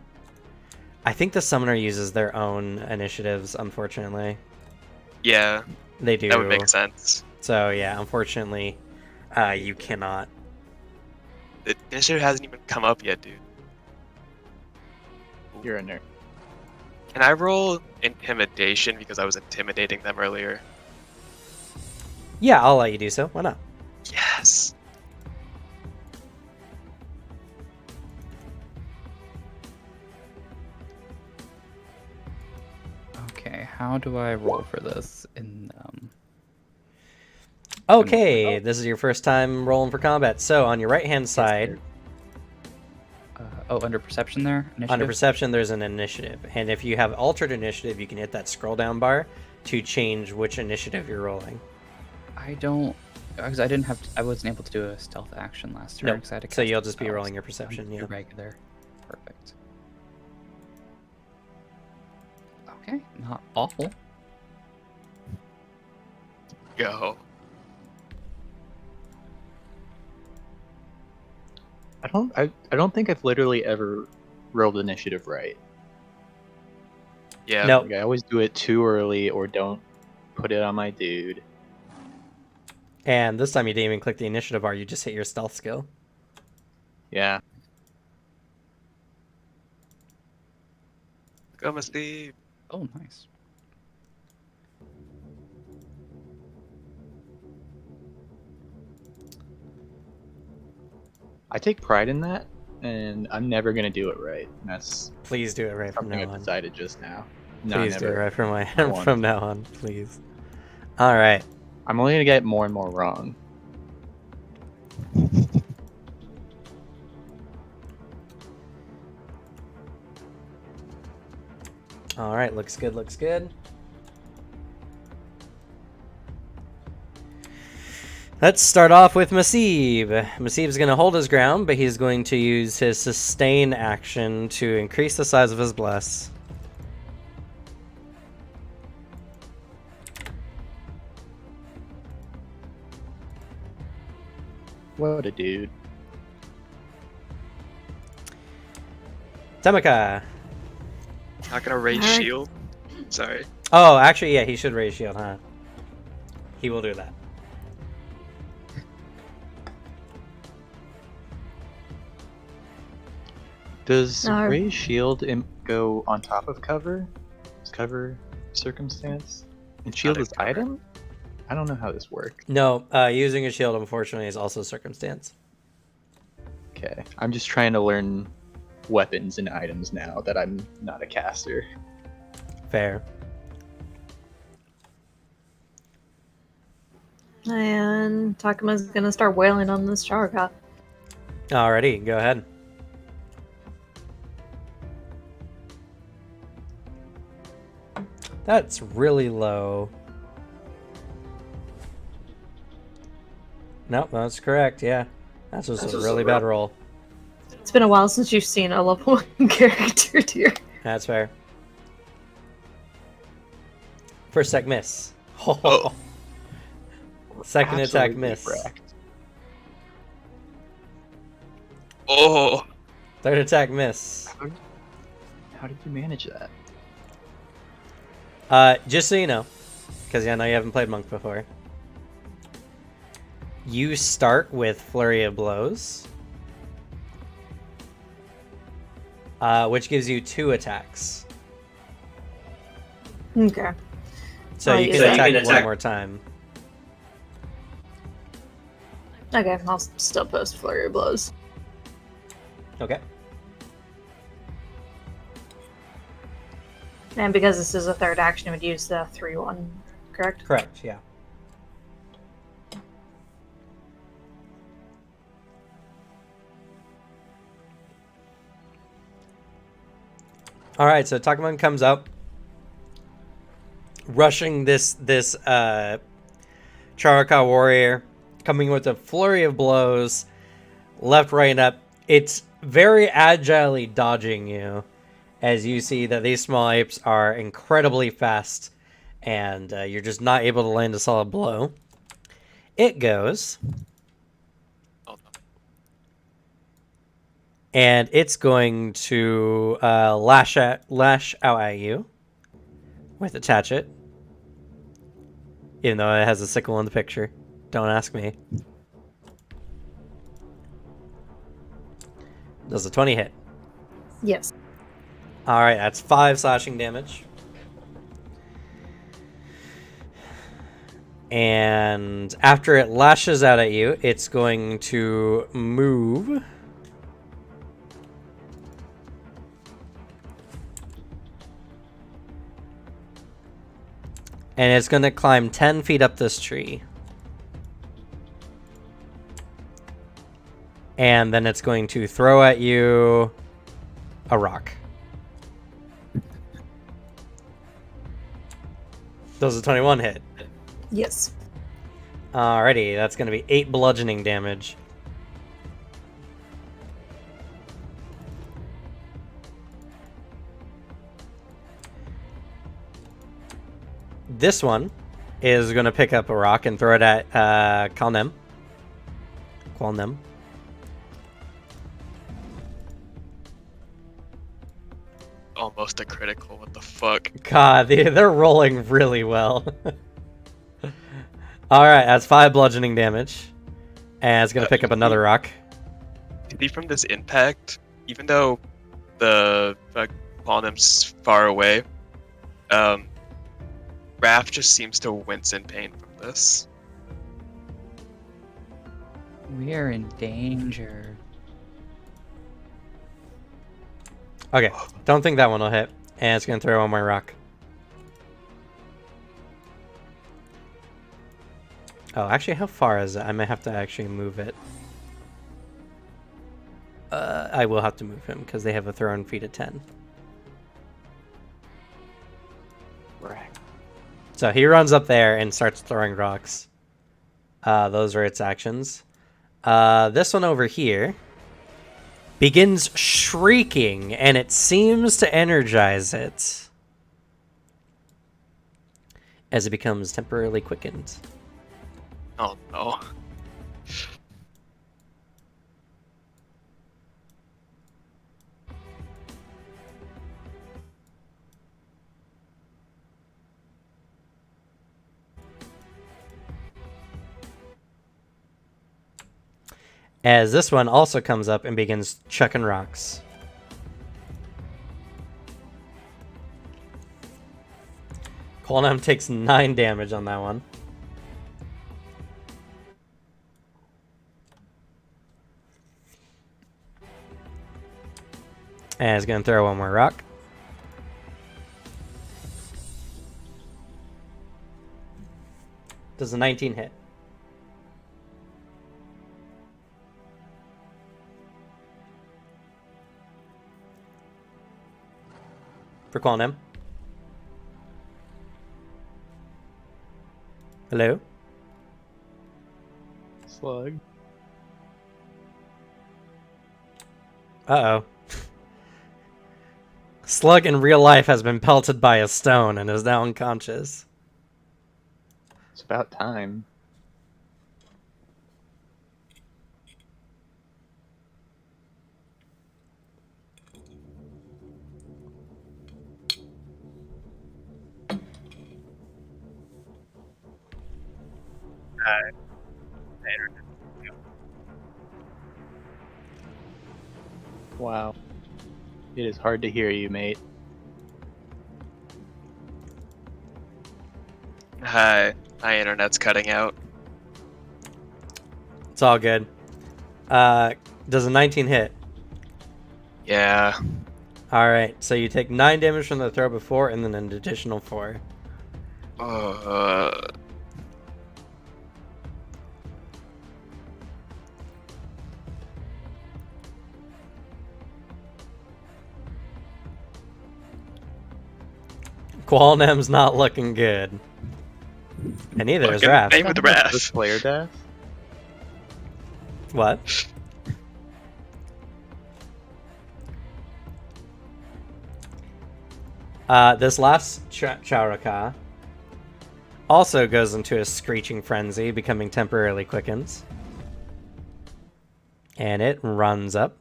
I think the Summoner uses their own initiatives, unfortunately. Yeah, They do. that would make sense. So, yeah, unfortunately, you cannot. The initiative hasn't even come up yet, dude. You're a nerd. Can I roll intimidation because I was intimidating them earlier? Yeah, I'll let you do so. Why not? Yes. Okay, how do I roll for this? Okay, this is your first time rolling for combat. So, on your right-hand side, under perception there? under Initiative? perception, there's an initiative. And if you have altered initiative, you can hit that scroll-down bar to change which initiative you're rolling. I don't, because I wasn't able to do a stealth action last turn. Nope. 'Cause I had to So cast you'll just be spells. rolling your perception, I'm yeah. Regular. Perfect. Okay, not awful. Go. I don't think I've literally ever rolled initiative right. Yeah. No. Like, I always do it too early or don't put it on my dude. And this time you didn't even click the initiative bar, you just hit your stealth skill. Yeah. Go, Misty. Oh, nice. I take pride in that, and I'm never gonna do it right. And that's Please do it right from something now I've on. decided just now. No, Please do it never. right from, once. from now on, please. All right. I'm only gonna get more and more wrong. All right, looks good, looks good. Let's start off with Masib. Masib's going to hold his ground, but he's going to use his sustain action to increase the size of his bless. What a dude. Tamaka. Not gonna raise Alright. shield. Sorry. Oh, actually, yeah, he should raise shield, huh? He will do that. Does No. Ray's shield go on top of cover? Is cover circumstance? And shield Not is in cover. item? I don't know how this works. No, using a shield, unfortunately, is also circumstance. Okay. I'm just trying to learn weapons and items now that I'm not a caster. Fair. And Takuma's gonna start wailing on this Sharka. Alrighty, go ahead. That's really low. Nope, that's correct, yeah. That's just a really bad roll. It's been a while since you've seen a level 1 character, dear. That's fair. First attack miss. Oh. Second attack Absolutely miss. wrecked. Oh. Third attack miss. How did you manage that? Just so you know, because I know you haven't played Monk before, you start with Flurry of Blows, which gives you 2 attacks. Okay. So Oh, you yeah. can attack one more time. Okay, I'll still post Flurry of Blows. Okay. And because this is a third action, it would use the 3-1, correct? Correct, yeah. Alright, so Takuman comes up, rushing this Charaka warrior, coming with a flurry of blows, left, right, and up. It's very agilely dodging you, as you see that these small apes are incredibly fast, and you're just not able to land a solid blow. It goes, Hold on. and it's going to lash out at you with attach it, even though it has a sickle in the picture. Don't ask me. Does a 20 hit? Yes. Alright, that's 5 slashing damage. And after it lashes out at you, it's going to move. And it's going to climb 10 feet up this tree. And then it's going to throw at you a rock. Does a 21 hit? Yes. Alrighty, that's going to be 8 bludgeoning damage. This one is going to pick up a rock and throw it at Kalnem. Qualnem. Almost a critical. What the fuck? God, they're rolling really well. Alright, that's 5 bludgeoning damage. And it's going to pick up another rock. See, from this impact, even though the Paulnum's far away, Raph just seems to wince in pain from this. We are in danger. Okay, don't think that one will hit. And it's going to throw one more rock. Oh, actually, how far is it? I might have to actually move it. I will have to move him because they have a thrown feet at 10. Right. So he runs up there and starts throwing rocks. Those are its actions. This one over here begins shrieking, and it seems to energize it as it becomes temporarily quickened. Oh no. as this one also comes up and begins chucking rocks. Qualnam takes 9 damage on that one. And is going to throw one more rock. Does a 19 hit? For Qualnam. Hello? Slug. Uh-oh. Slug in real life has been pelted by a stone and is now unconscious. It's about time. Wow. It is hard to hear you, mate. Hi. My internet's cutting out. It's all good. Does a 19 hit? Yeah. Alright, so you take 9 damage from the throw before and then an additional 4. Qualnam's not looking good. And neither is Fucking Raph. name with The Raph. player death? What? This last Chauraka also goes into a screeching frenzy, becoming temporarily quickened. And it runs up.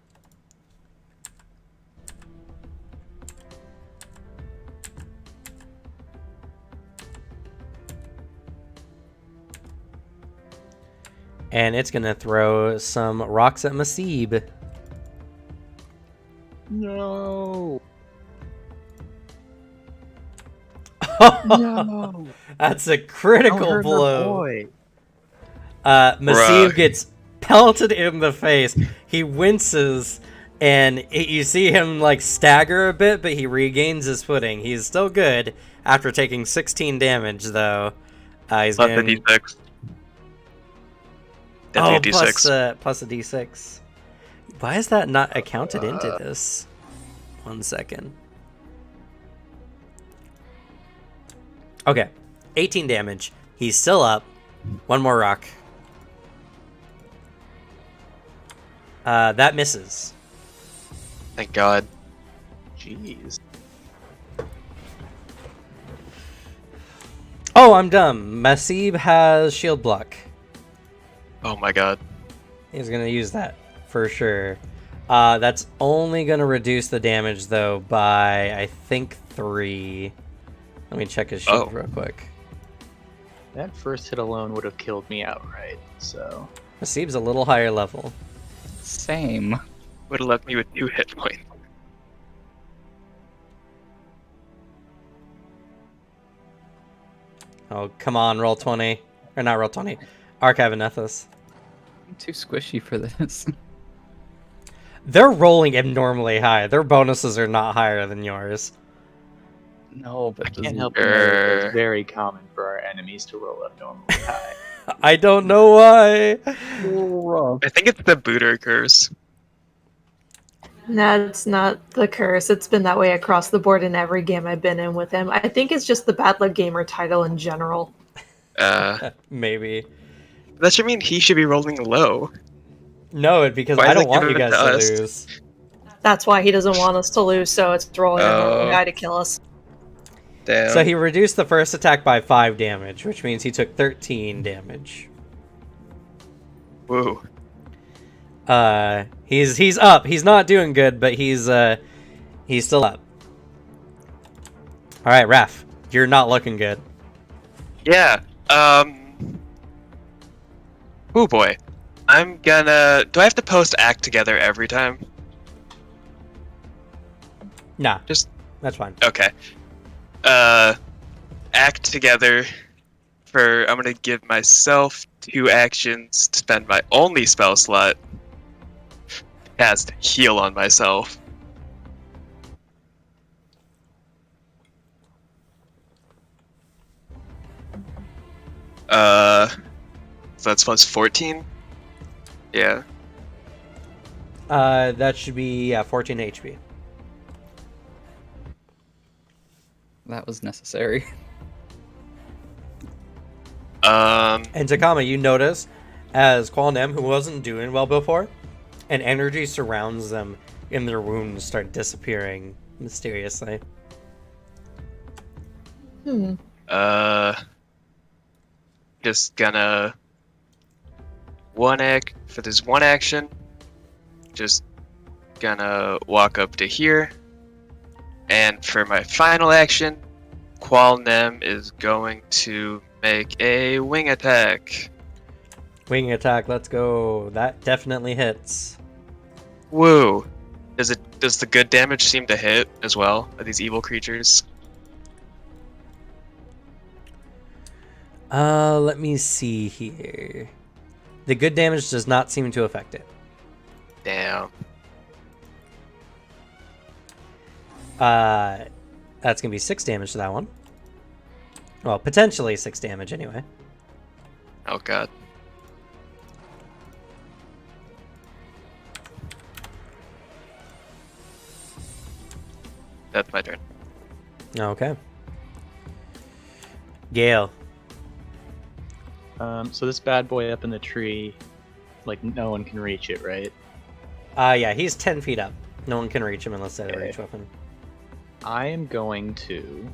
And it's going to throw some rocks at Masib. No. No. That's a critical blow. Boy. Masib Bruh. gets pelted in the face. He winces, and you see him like stagger a bit, but he regains his footing. He's still good after taking 16 damage, though. He's Plus the going d6. That's a plus, d6. plus a d6. Why is that not accounted into this? 1 second. Okay, 18 damage. He's still up. One more rock. That misses. Thank God. Jeez. Oh, I'm dumb. Masib has shield block. Oh my God. He's gonna use that for sure. That's only gonna reduce the damage though by I think 3. Let me check his shield real quick. That first hit alone would have killed me outright, so... Masib's a little higher level. Same. Would have left me with 2 hit points. Oh, come on, roll 20. Or not roll 20. Archive Anethus. I'm too squishy for this. They're rolling abnormally high. Their bonuses are not higher than yours. No, but Can't help but notice that it's very common for our enemies to roll abnormally high. I don't know why. I think it's the Booter curse. No, it's not the curse. It's been that way across the board in every game I've been in with him. I think it's just the Bad Luck Gamer title in general. Maybe. That should mean he should be rolling low. No, because Why I is don't it want you given guys to to us? lose. That's why he doesn't want us to lose, so it's rolling a normal guy to kill us. Damn. So he reduced the first attack by 5 damage, which means he took 13 damage. Woo. He's up. He's not doing good, but he's still up. All right, Raph, you're not looking good. Yeah. Oh boy. I'm gonna. Do I have to post act together every time? Nah, Just that's fine. okay. Act together. I'm gonna give myself 2 actions to spend my only spell slot. Cast heal on myself. So that's plus 14. Yeah. That should be 14 HP. That was necessary. And Takama, you notice as Qualnem, who wasn't doing well before, an energy surrounds them and their wounds start disappearing mysteriously. Just gonna for this one action, just gonna walk up to here, and for my final action, Qualnem is going to make a wing attack. Wing attack, let's go. That definitely hits. Woo! Does the good damage seem to hit as well of these evil creatures? Let me see here. The good damage does not seem to affect it. Damn. That's gonna be 6 damage to that one. Well, potentially 6 damage anyway. Oh god. That's my turn. Okay. Gale. So this bad boy up in the tree, like no one can reach it, right? Yeah, he's 10 feet up. No one can reach him unless they have a Okay. reach weapon. I am going to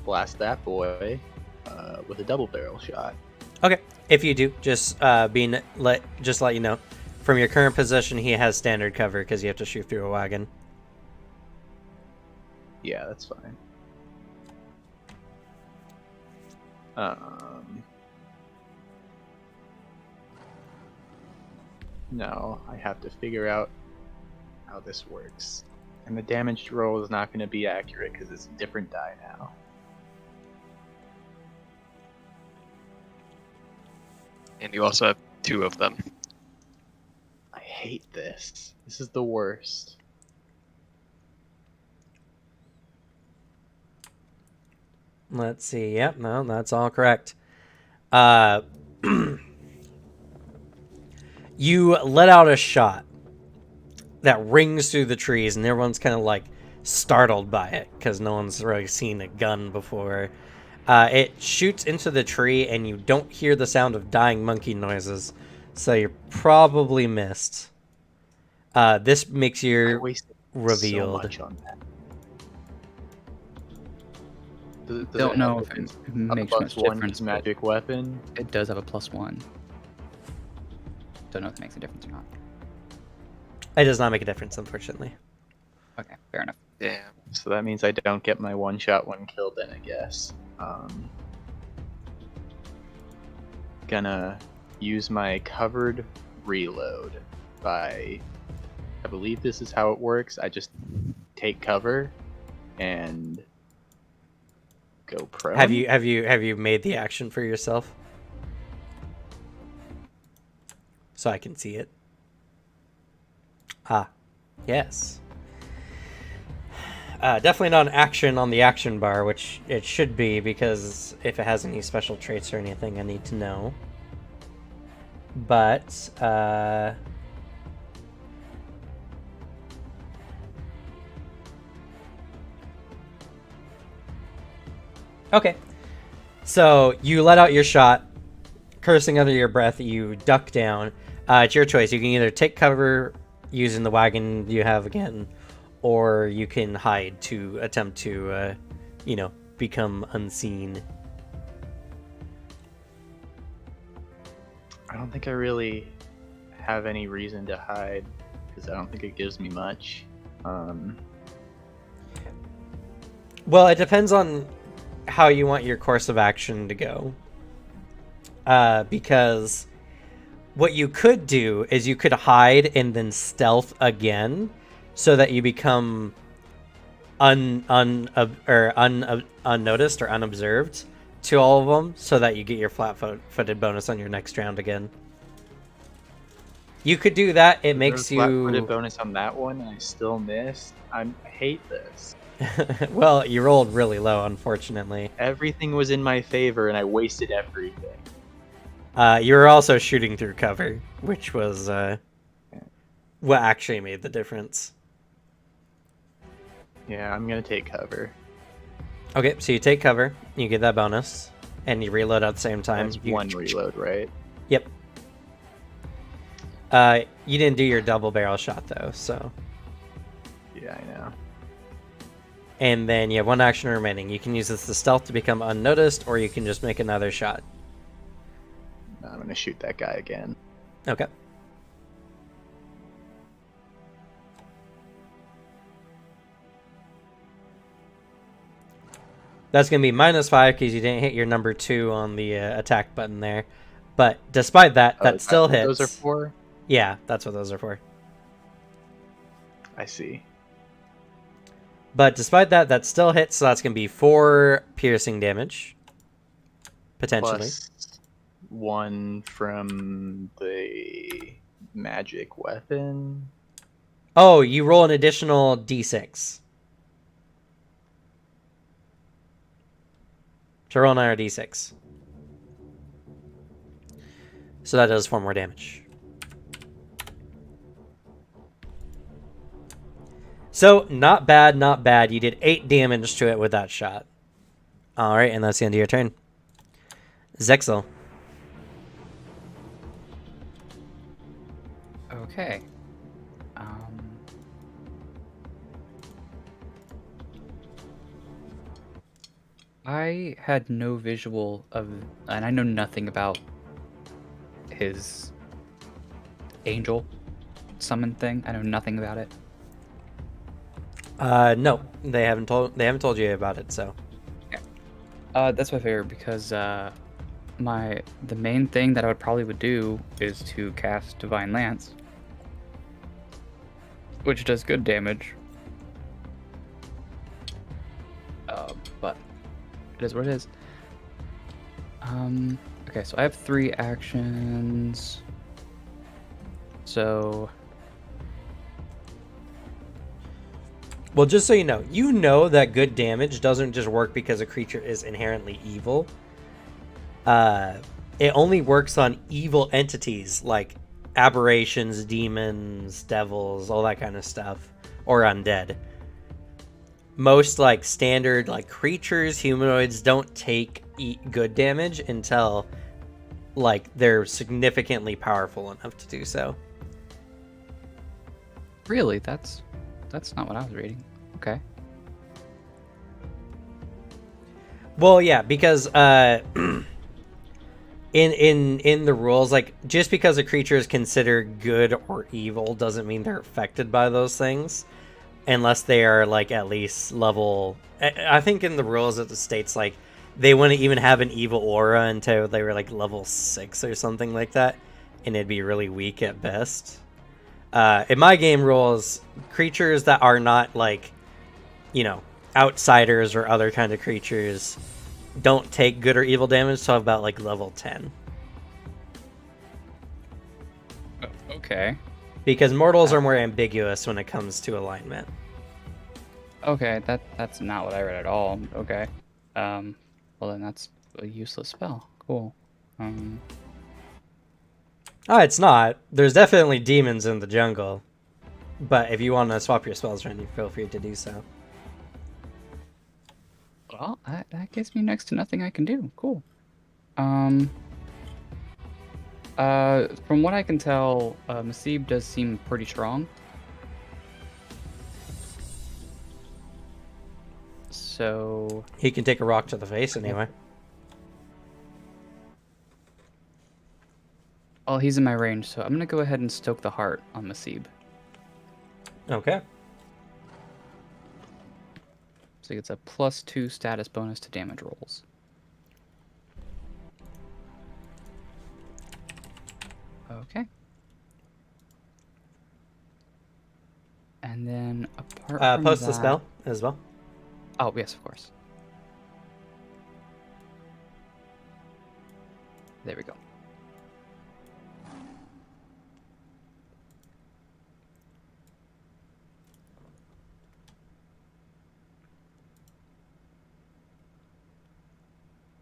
blast that boy with a double barrel shot. Okay. If you do, just let you know, from your current position, he has standard cover because you have to shoot through a wagon. Yeah, that's fine. No, I have to figure out how this works. And the damage roll is not going to be accurate because it's a different die now. And you also have 2 of them. I hate this. This is the worst. Let's see. Yep, no, that's all correct. You let out a shot that rings through the trees, and everyone's kind of like startled by it because no one's really seen a gun before. It shoots into the tree, and you don't hear the sound of dying monkey noises, so you're probably missed. This makes I you wasted revealed. so much on that. Does Don't it know have if it a makes plus much one difference. but magic weapon? It does have a +1. Don't know if it makes a difference or not. It does not make a difference, unfortunately. Okay, fair enough. Damn. So that means I don't get my one shot, one kill then, I guess. Gonna use my covered reload by, I believe this is how it works. I just take cover and go prone. Have you made the action for yourself? So I can see it. Ah, yes. Definitely not an action on the action bar, which it should be, because if it has any special traits or anything, I need to know. But, okay. So, you let out your shot, cursing under your breath, you duck down. It's your choice. You can either take cover using the wagon you have again, or you can hide to attempt to, become unseen. I don't think I really have any reason to hide because I don't think it gives me much. Well, it depends on how you want your course of action to go. Because What you could do is you could hide and then stealth again, so that you become unnoticed or unobserved to all of them, so that you get your flat-footed bonus on your next round again. You could do that. It makes flat-footed you bonus on that one, and I still missed. I hate this. well, you rolled really low, unfortunately. Everything was in my favor, and I wasted everything. You were also shooting through cover, which was what actually made the difference. Yeah, I'm gonna take cover. Okay, so you take cover, you get that bonus, and you reload at the same time. That's one reload, right? Yep. You didn't do your double barrel shot though, so. Yeah, I know. And then you have one action remaining. You can use this to stealth to become unnoticed, or you can just make another shot. I'm gonna shoot that guy again. Okay. That's going to be -5 because you didn't hit your number 2 on the attack button there. But despite that, that still hits. Those are 4? Yeah, that's what those are for. I see. But despite that, that still hits, so that's going to be 4 piercing damage. Potentially. Plus 1 from the magic weapon. Oh, you roll an additional d6. So roll another d6. So that does 4 more damage. So, not bad, not bad. You did 8 damage to it with that shot. Alright, and that's the end of your turn. Zexel. Okay. I had no visual of, and I know nothing about his angel summon thing. I know nothing about it. No, they haven't told you about it, so. That's my favorite because the main thing that I would do is to cast Divine Lance, which does good damage. But it is what it is. Okay, so I have 3 actions. So, well, just so you know that good damage doesn't just work because a creature is inherently evil. It only works on evil entities like aberrations, demons, devils, all that kind of stuff, or undead. Most like standard like creatures, humanoids don't take good damage until like they're significantly powerful enough to do so. really, that's not what I was reading. Okay. Well, yeah, because in the rules, like just because a creature is considered good or evil doesn't mean they're affected by those things, unless they are like at least level. I think in the rules it states like they wouldn't even have an evil aura until they were like level 6 or something like that, and it'd be really weak at best. In my game rules, creatures that are not like, outsiders or other kind of creatures don't take good or evil damage till about like level 10. Okay. Because mortals are more ambiguous when it comes to alignment. Okay, that's not what I read at all. Okay. Well then that's a useless spell. Cool. Oh, it's not. There's definitely demons in the jungle. But if you want to swap your spells around, you feel free to do so. Well, that gives me next to nothing I can do. Cool. From what I can tell, Masib does seem pretty strong. So He can take a rock to the face anyway. well, he's in my range, so I'm gonna go ahead and stoke the heart on Masib. Okay. So he gets a +2 status bonus to damage rolls. Okay. And then apart from Post that, the spell as well. Oh yes, of course. There we go.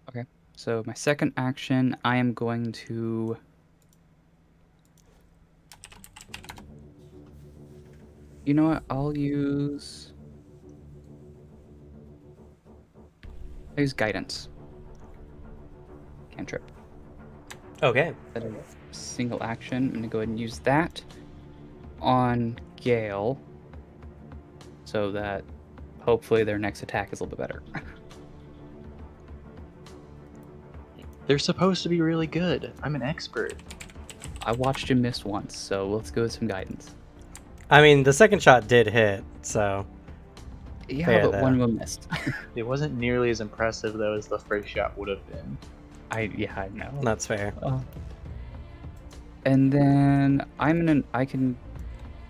Okay, so my second action, I am going to... You know what? I'll use guidance. Cantrip. Okay. That is a single action. I'm gonna go ahead and use that on Gale, so that hopefully their next attack is a little bit better. They're supposed to be really good. I'm an expert. I watched you miss once, so let's go with some guidance. I mean, the second shot did hit, so Yeah, fair but though. one of them missed. It wasn't nearly as impressive though as the first shot would have been. I know. That's fair. And then I'm in an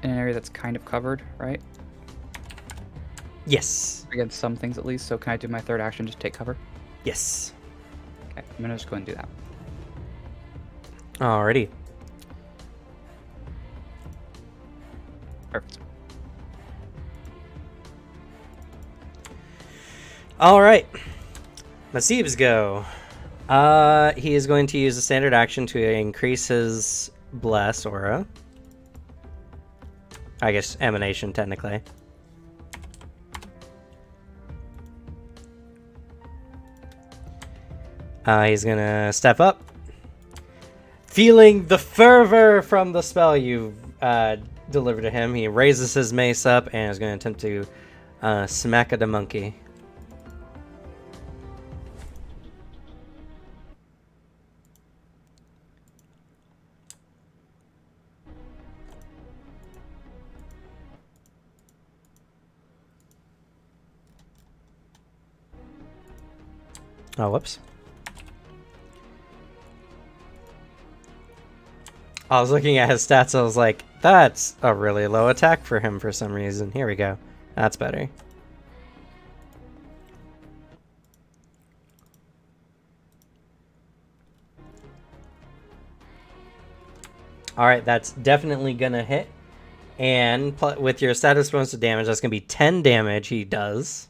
area that's kind of covered, right? Yes. Against some things at least. So can I do my third action, just take cover? Yes. Okay, I'm gonna just go ahead and do that. Alrighty. Perfect. All right. Masib's go. He is going to use a standard action to increase his bless aura. I guess emanation, technically. He's gonna step up. Feeling the fervor from the spell you delivered to him, he raises his mace up and is going to attempt to smack at the monkey. Oh, whoops. I was looking at his stats, I was like, that's a really low attack for him for some reason. Here we go. That's better. Alright, that's definitely gonna hit. And with your status bonus to damage, that's gonna be 10 damage he does.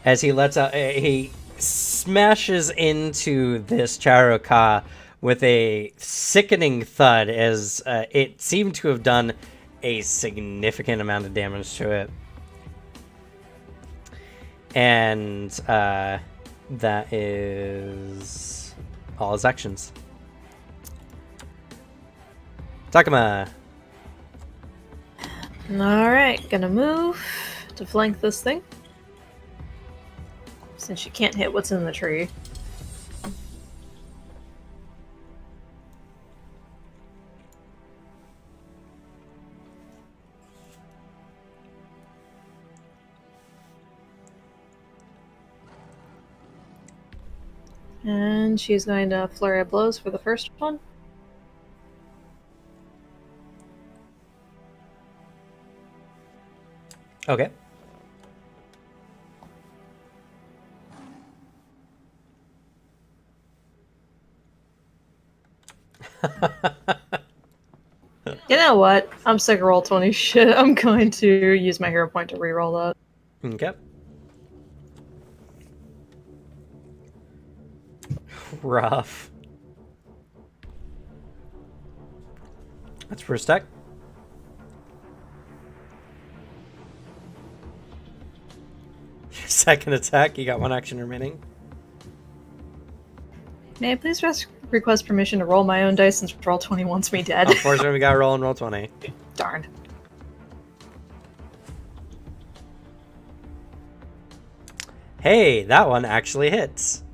As he lets out, he smashes into this Charoka with a sickening thud, as it seemed to have done a significant amount of damage to it. And that is all his actions. Takuma. Alright, gonna move to flank this thing. Since you can't hit what's in the tree. And she's going to flurry of blows for the first one. Okay. You know what? I'm sick of roll 20 shit. I'm going to use my hero point to reroll that. Okay. Rough. That's first attack. Second attack, you got one action remaining. May I please request permission to roll my own dice since roll 20 wants me dead? Unfortunately, we got to roll and roll 20. Darn. Hey, that one actually hits.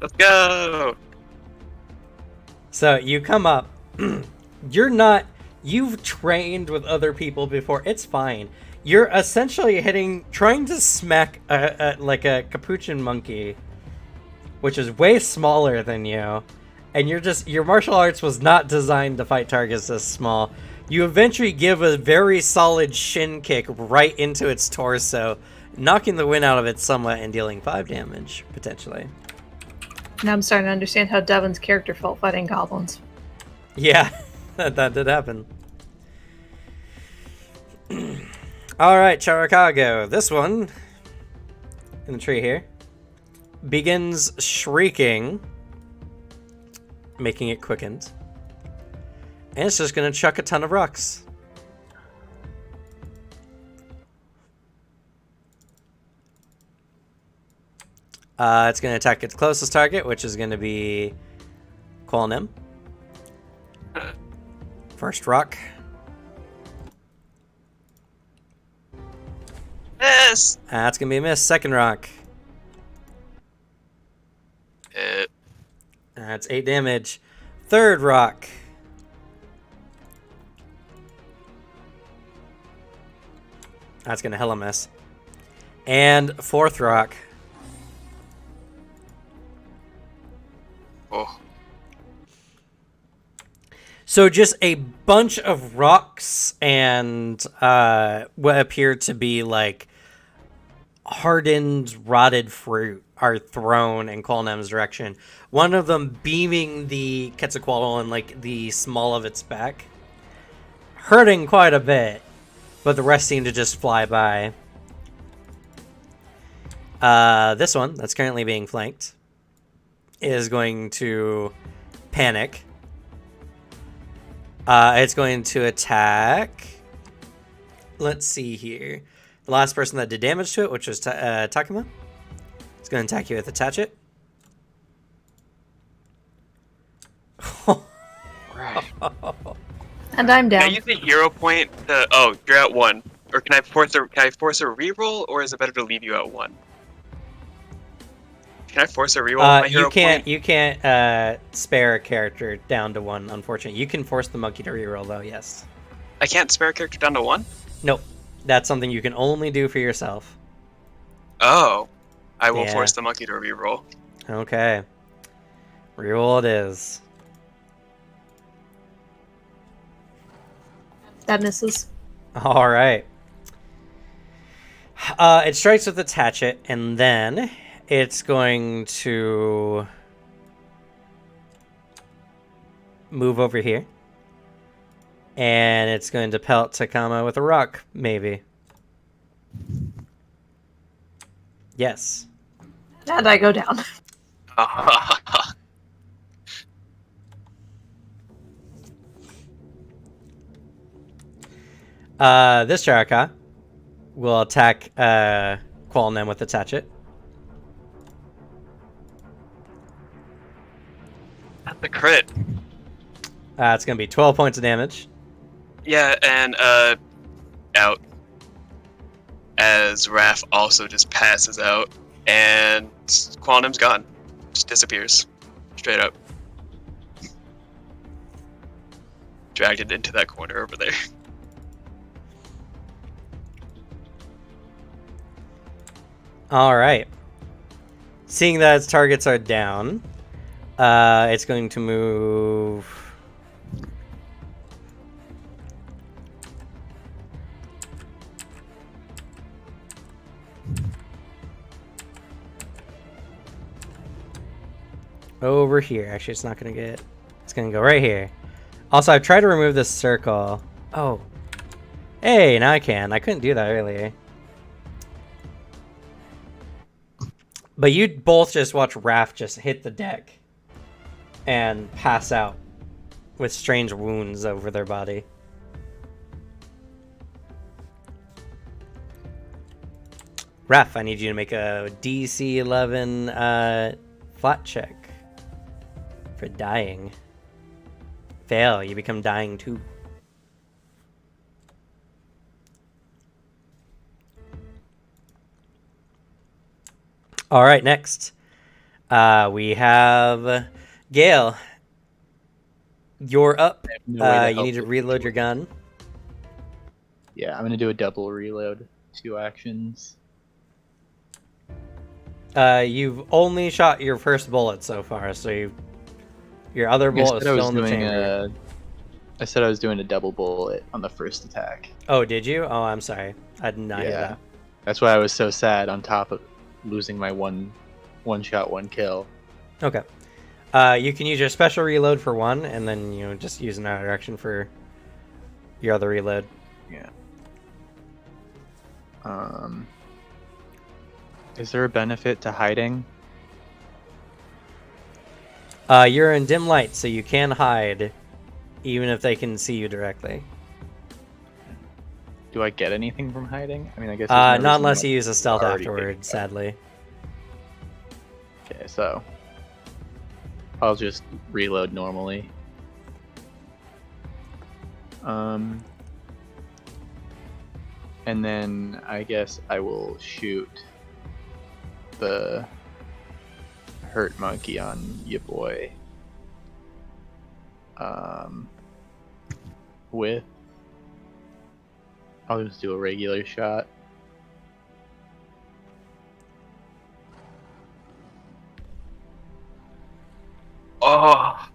Let's go! So you come up. You're not. You've trained with other people before. It's fine. You're essentially trying to smack like a capuchin monkey which is way smaller than you, and your martial arts was not designed to fight targets this small. You eventually give a very solid shin kick right into its torso, knocking the wind out of it somewhat and dealing 5 damage, potentially. Now I'm starting to understand how Devin's character felt fighting goblins. Yeah, that did happen. Alright, Charakago. This one, in the tree here, begins shrieking, making it quickened. And it's just going to chuck a ton of rocks. It's going to attack its closest target, which is going to be Qualnim. First rock. Yes! That's going to be a miss. Second rock. That's 8 damage. Third rock. That's going to hella miss. And fourth rock. Oh. So just a bunch of rocks and what appear to be like hardened, rotted fruit are thrown in Qualnem's direction. One of them beaming the Quetzalcoatl in like the small of its back, hurting quite a bit, but the rest seem to just fly by. This one that's currently being flanked is going to panic. It's going to attack. Let's see here. The last person that did damage to it, which was Takuma. It's going to attack you with Attach It. Right. And I'm Can I down. use the hero point to... Oh, you're at 1. Or can I force a reroll, or is it better to leave you at 1? Can I force a reroll with my hero point? You can't spare a character down to 1, unfortunately. You can force the monkey to reroll, though, yes. I can't spare a character down to 1? Nope. That's something you can only do for yourself. Oh. I will Yeah. force the monkey to reroll. Okay. Reroll it is. That misses. All right. It strikes with its hatchet, and then it's going to move over here. And it's going to pelt Takama with a rock, maybe. Yes. And I go down. This Jaraka will attack Qualnem with its hatchet. That's a crit. It's going to be 12 points of damage. Yeah, and out. As Raph also just passes out, and Qualnem's gone. Just disappears. Straight up. Dragged it into that corner over there. All right. Seeing that its targets are down, it's going to move... over here. Actually, it's not going to get... It's going to go right here. Also, I've tried to remove this circle. Oh. Hey, now I can. I couldn't do that earlier. But you both just watch Raph just hit the deck and pass out with strange wounds over their body. Raph, I need you to make a DC 11 flat check for dying. Fail, you become dying too. All right, next. We have Gale. You're up. No way to You help need to with reload this your one. gun. Yeah, I'm gonna do a double reload. 2 actions. You've only shot your first bullet so far, so your other bullet is still in the chamber. I said I was doing a double bullet on the first attack. Oh, did you? Oh, I'm sorry. I did not hear Yeah, that. that's why I was so sad. On top of losing my one shot, one kill. Okay. You can use your special reload for one, and then just use another direction for your other reload. Yeah. Is there a benefit to hiding? You're in dim light, so you can hide, even if they can see you directly. Do I get anything from hiding? I mean, I guess. Not unless you use a stealth afterward, sadly. Okay, so I'll just reload normally. And then I guess I will shoot the hurt monkey on you boy. I'll just do a regular shot. Oh,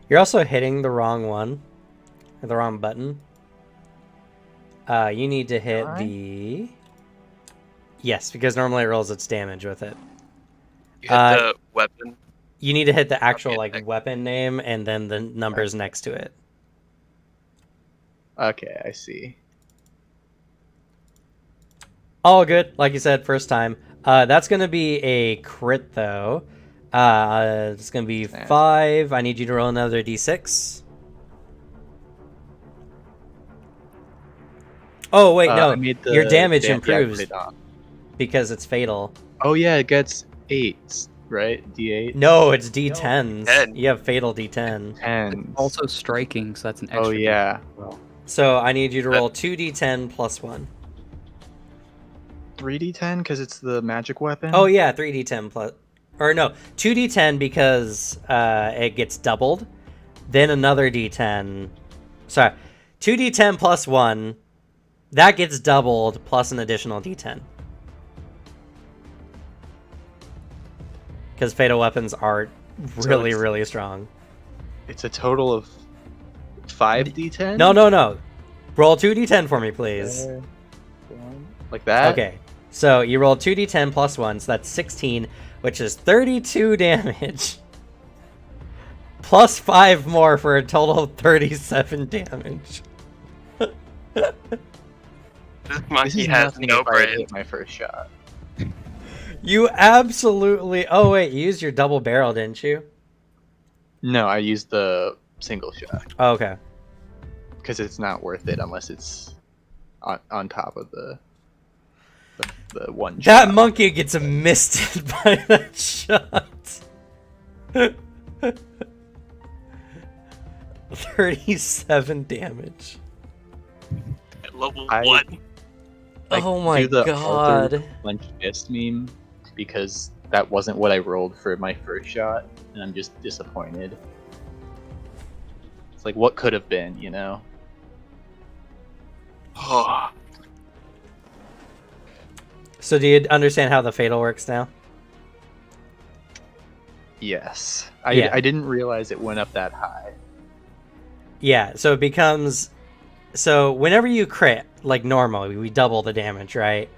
You're also hitting the wrong one, or the wrong button. You need to hit Am I? the... Yes, because normally it rolls its damage with it. you hit the weapon. You need to hit the actual Okay, like next. weapon name and then the numbers next to it. Okay, I see. All good, like you said, first time. That's gonna be a crit though. It's gonna be 5. I need you to roll another d6. Oh wait, no, I made your damage yeah, I improves put it on. because it's fatal. Oh yeah, it gets 8s, right? D8. No, it's d10s. 10. You have fatal d10. 10s. Also striking, so that's an extra. Oh yeah. Well, So I need you to roll 2d10 plus 1. 3d10 because it's the magic weapon. Oh yeah, 3d10 plus, or no, 2d10 because it gets doubled. Then another d10. Sorry, 2d10 plus 1. That gets doubled plus an additional d10. Because fatal weapons are really, it's- really strong. It's a total of 5d10. No. Roll 2d10 for me, please. Like that. Okay. So you roll 2d10 plus 1, so that's 16, which is 32 damage. Plus 5 more for a total of 37 damage. This This monkey is has nothing no if I brain. hit my first shot. You absolutely... Oh, wait, you used your double barrel, didn't you? No, I used the single shot Oh, okay. because it's not worth it unless it's on top of the one That shot. monkey gets misted by that shot. 37 damage. At level I- 1. Oh my do the god. altered clenched fist meme because that wasn't what I rolled for my first shot, and I'm just disappointed. It's like what could have been, you know? Oh, So do you understand how the fatal works now? Yes. Yeah. I didn't realize it went up that high. Yeah, so it becomes... So whenever you crit, like normal, we double the damage, right?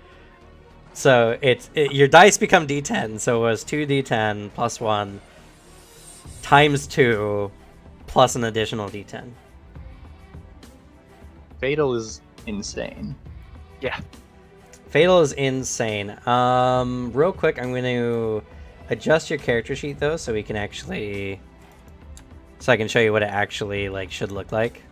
So your dice become d10, so it was 2d10 plus 1 times 2 plus an additional d10. Fatal is insane. yeah. Fatal is insane. Real quick, I'm going to adjust your character sheet though, so we can actually... So I can show you what it actually should look like.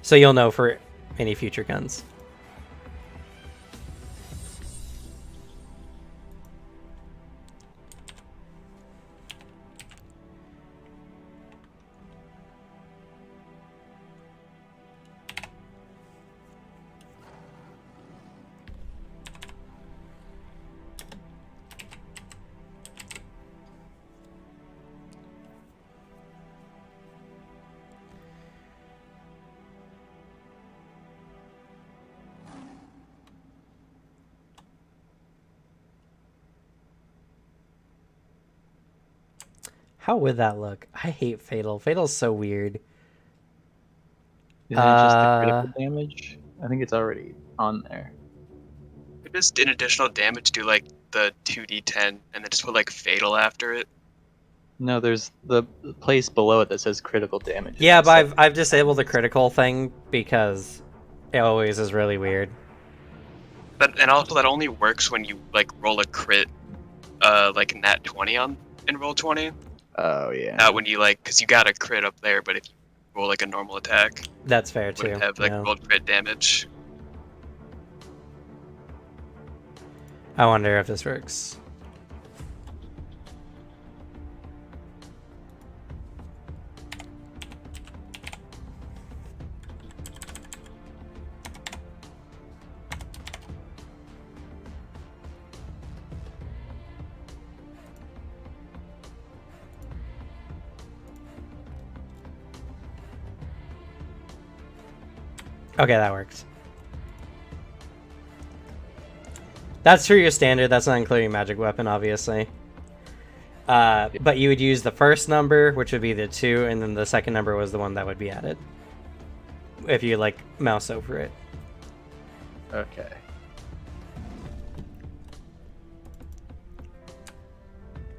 So you'll know for any future guns. How would that look? I hate Fatal. Fatal's so weird. Isn't it just the critical damage? I think it's already on there. We just did additional damage, do like the 2d10, and then just put like fatal after it. No, there's the place below it that says critical damage. Yeah, It's but like I've disabled the critical thing because it always is really weird. And also that only works when you like roll a crit, like nat 20 on in roll 20. Oh yeah. Not when you like, because you got a crit up there, but if you roll like a normal attack, That's fair too. wouldn't have like yeah. rolled crit damage. I wonder if this works. Okay, that works. That's for your standard. That's not including magic weapon, obviously. But you would use the first number, which would be the 2, and then the second number was the one that would be added. If you, like, mouse over it. Okay.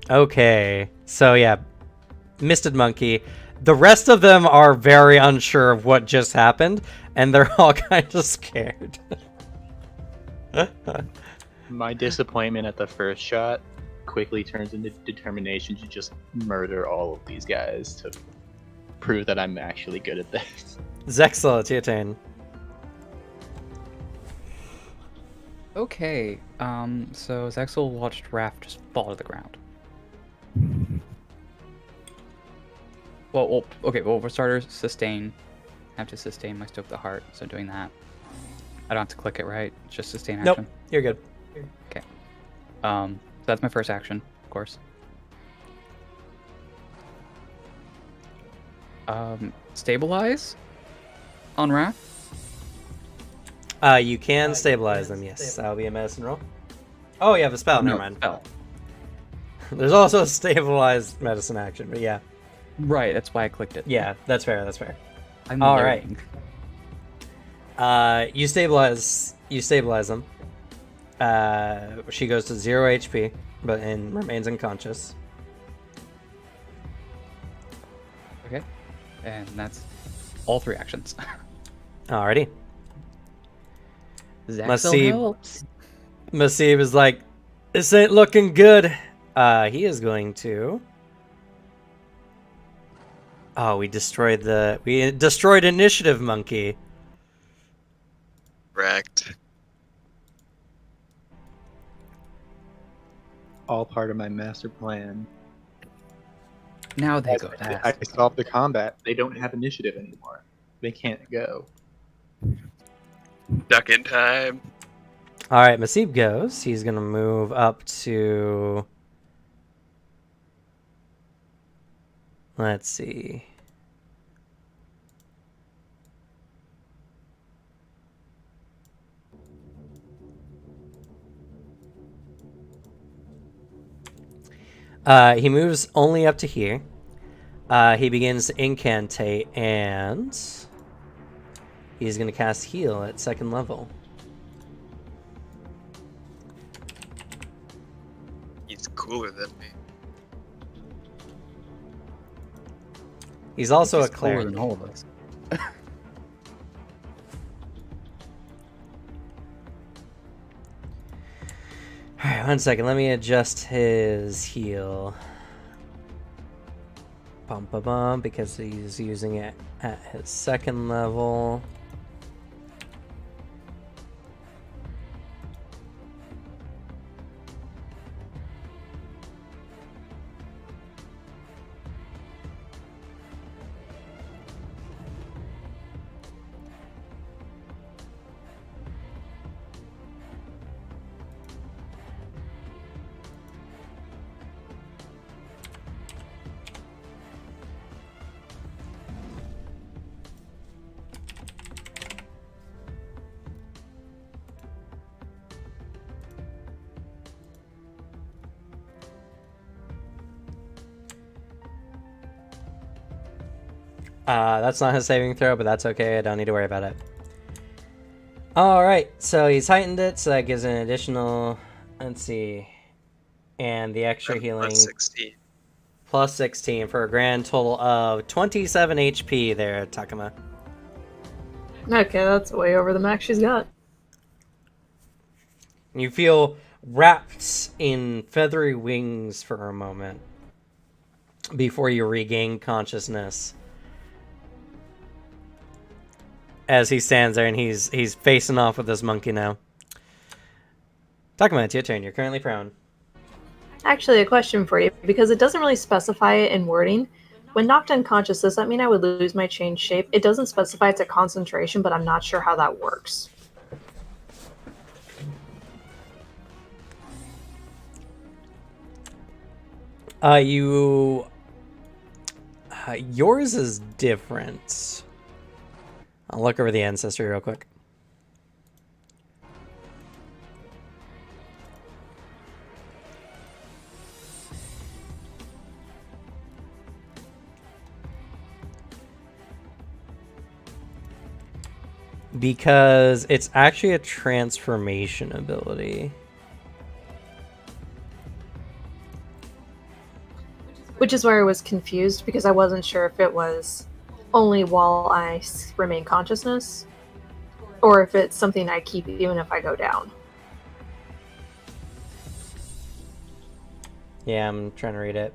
Okay. So, yeah. Misted Monkey. The rest of them are very unsure of what just happened, and they're all kind of scared. My disappointment at the first shot quickly turns into determination to just murder all of these guys to prove that I'm actually good at this. Zexel, it's your turn. Okay, so Zexel watched Raph just fall to the ground. Well, for starters, sustain. I have to sustain my Stoke the Heart, so doing that. I don't have to click it, right? It's just sustain action. Nope, you're good. Okay. So that's my first action, of course. Stabilize on Raph. You can stabilize them, yes. That'll be a medicine roll. Oh, you have a spell, never mind. Spell. There's also a stabilized medicine action, but yeah. Right, that's why I clicked it. Yeah, that's fair, that's fair. I'm All learning. right. You stabilize them. She goes to 0 HP, but remains unconscious. Okay. And that's all 3 actions. Alrighty. Zexel helps. Masib is like, this ain't looking good. He is going to. Oh, we destroyed initiative monkey. Correct. All part of my master plan. Now they go I fast. solved the combat. They don't have initiative anymore. They can't go. Duck in time. All right, Masib goes. He's gonna move up to. Let's see. He moves only up to here. He begins to incantate, and he's going to cast Heal at 2nd level. He's cooler than me. He's also He's a cooler cleric. than all of us. Alright, 1 second. Let me adjust his heal. Bum, because he's using it at his 2nd level. That's not his saving throw, but that's okay. I don't need to worry about it. Alright, so he's heightened it, so that gives an additional... Let's see. And the extra healing... Plus 16. Plus 16 for a grand total of 27 HP there, Takuma. Okay, that's way over the max she's got. You feel wrapped in feathery wings for a moment before you regain consciousness. As he stands there and he's facing off with this monkey now. Takuma, it's your turn. You're currently prone. Actually, a question for you, because it doesn't really specify it in wording. When knocked unconscious, does that mean I would lose my change shape? It doesn't specify it's a concentration, but I'm not sure how that works. Yours is different. I'll look over the ancestry real quick. Because it's actually a transformation ability. Which is where I was confused, because I wasn't sure if it was only while I remain consciousness, or if it's something I keep even if I go down. Yeah, I'm trying to read it.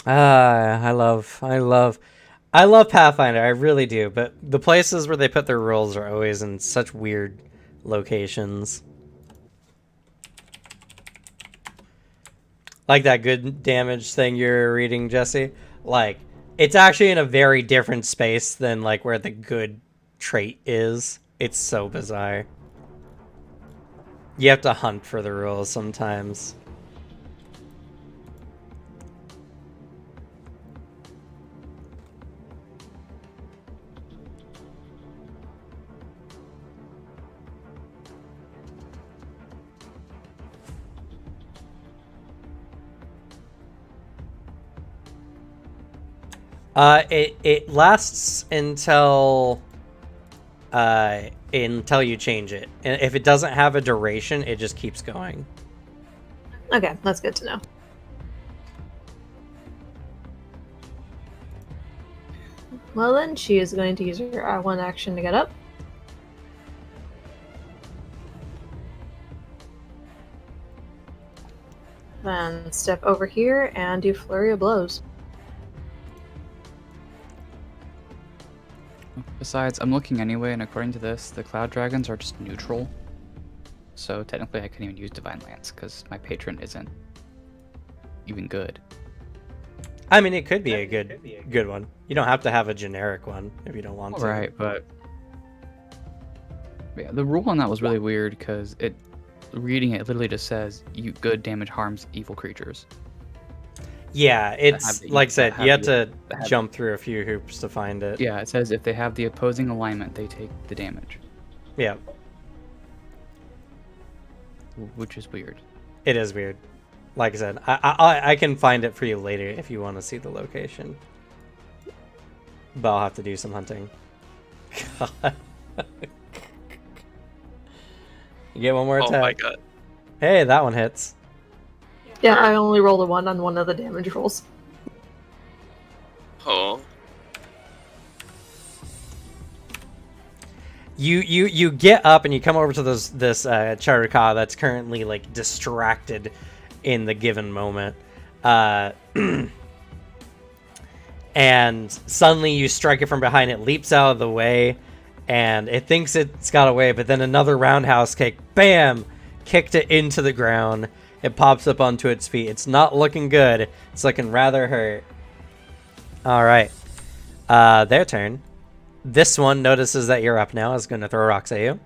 I love Pathfinder, I really do, but the places where they put their rules are always in such weird locations. Like that good damage thing you're reading, Jesse. Like, it's actually in a very different space than like where the good trait is. It's so bizarre. You have to hunt for the rules sometimes. It lasts until you change it. And if it doesn't have a duration, it just keeps going. Okay, that's good to know. Well then, she is going to use her one action to get up. Then step over here and do Flurry of Blows. Besides, I'm looking anyway, and according to this, the Cloud Dragons are just neutral. So technically I couldn't even use Divine Lance, because my patron isn't even good. I mean, it could be a good one. You don't have to have a generic one if you don't want to. Right, but... yeah, the rule on that was really weird, because reading it literally just says, you good damage harms evil creatures. Yeah, it's, like I said, you have to jump through a few hoops to find it. Yeah, it says if they have the opposing alignment, they take the damage. Yeah. Which is weird. It is weird. Like I said, I can find it for you later if you want to see the location. But I'll have to do some hunting. God. You get one more attack. Oh my god. Hey, that one hits. Yeah, I only rolled a 1 on one of the damage rolls. Oh. You get up and you come over to this Charaka that's currently like distracted in the given moment, and suddenly you strike it from behind. It leaps out of the way, and it thinks it's got away, but then another roundhouse kick, bam, kicked it into the ground. It pops up onto its feet. It's not looking good. It's looking rather hurt. All right. Their turn. This one notices that you're up now. Is going to throw rocks at you.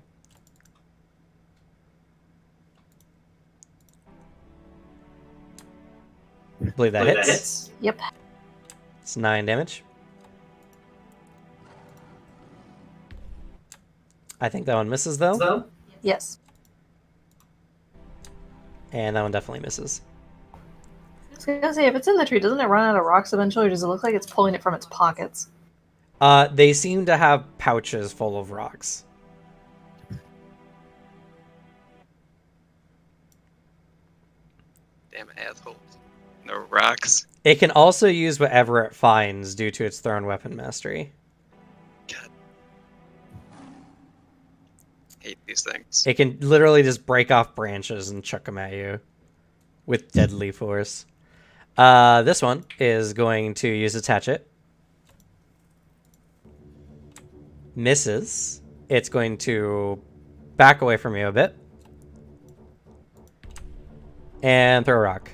I believe that hits. Yep. It's 9 damage. I think that one misses, though. Yes. And that one definitely misses. I was gonna say, if it's in the tree, doesn't it run out of rocks eventually, or does it look like it's pulling it from its pockets? They seem to have pouches full of rocks. Damn assholes. No rocks. It can also use whatever it finds due to its thrown weapon mastery. God. Hate these things. It can literally just break off branches and chuck them at you with deadly force. This one is going to use its hatchet. Misses. It's going to back away from you a bit. And throw a rock.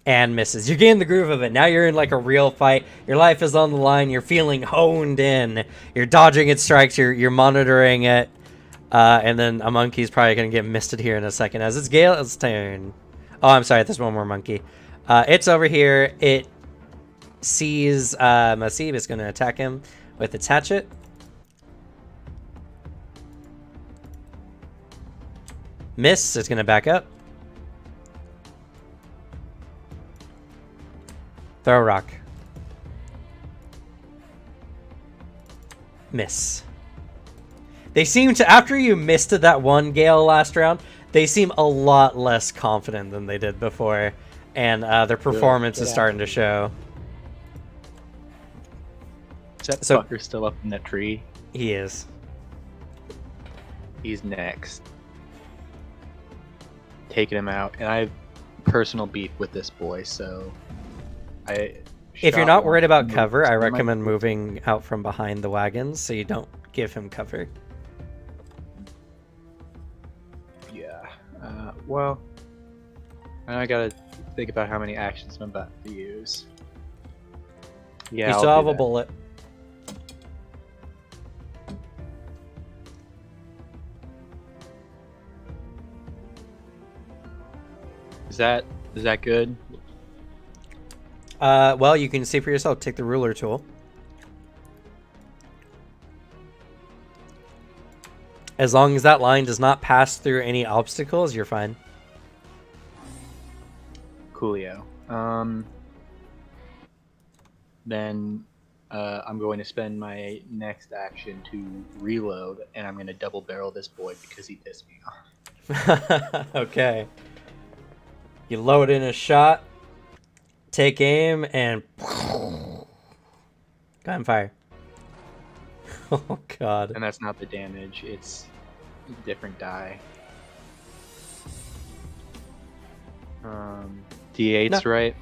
And misses. You gain the groove of it. Now you're in like a real fight. Your life is on the line. You're feeling honed in. You're dodging its strikes. You're monitoring it. And then a monkey's probably going to get misted here in a second as it's Gale's turn. Oh, I'm sorry. There's one more monkey. It's over here. It sees Masib. It's going to attack him with its hatchet. Miss. It's going to back up. Throw a rock. Miss. They seem to, after you missed that one Gale last round, they seem a lot less confident than they did before. And their performance is starting to show. Is that fucker still up in that tree? He is. He's next. Taking him out. And I have personal beef with this boy, so... If you're not worried about cover, I recommend moving out from behind the wagons so you don't give him cover. Yeah. Well, I gotta think about how many actions I'm about to use. Yeah, You I'll still do have a that. bullet. Is that good? Well, you can see for yourself. Take the ruler tool. As long as that line does not pass through any obstacles, you're fine. Coolio. Then I'm going to spend my next action to reload, and I'm going to double barrel this boy because he pissed me off. Okay. You load in a shot, take aim, and gunfire. Oh god. And that's not the damage, it's a different die. D8's No. right?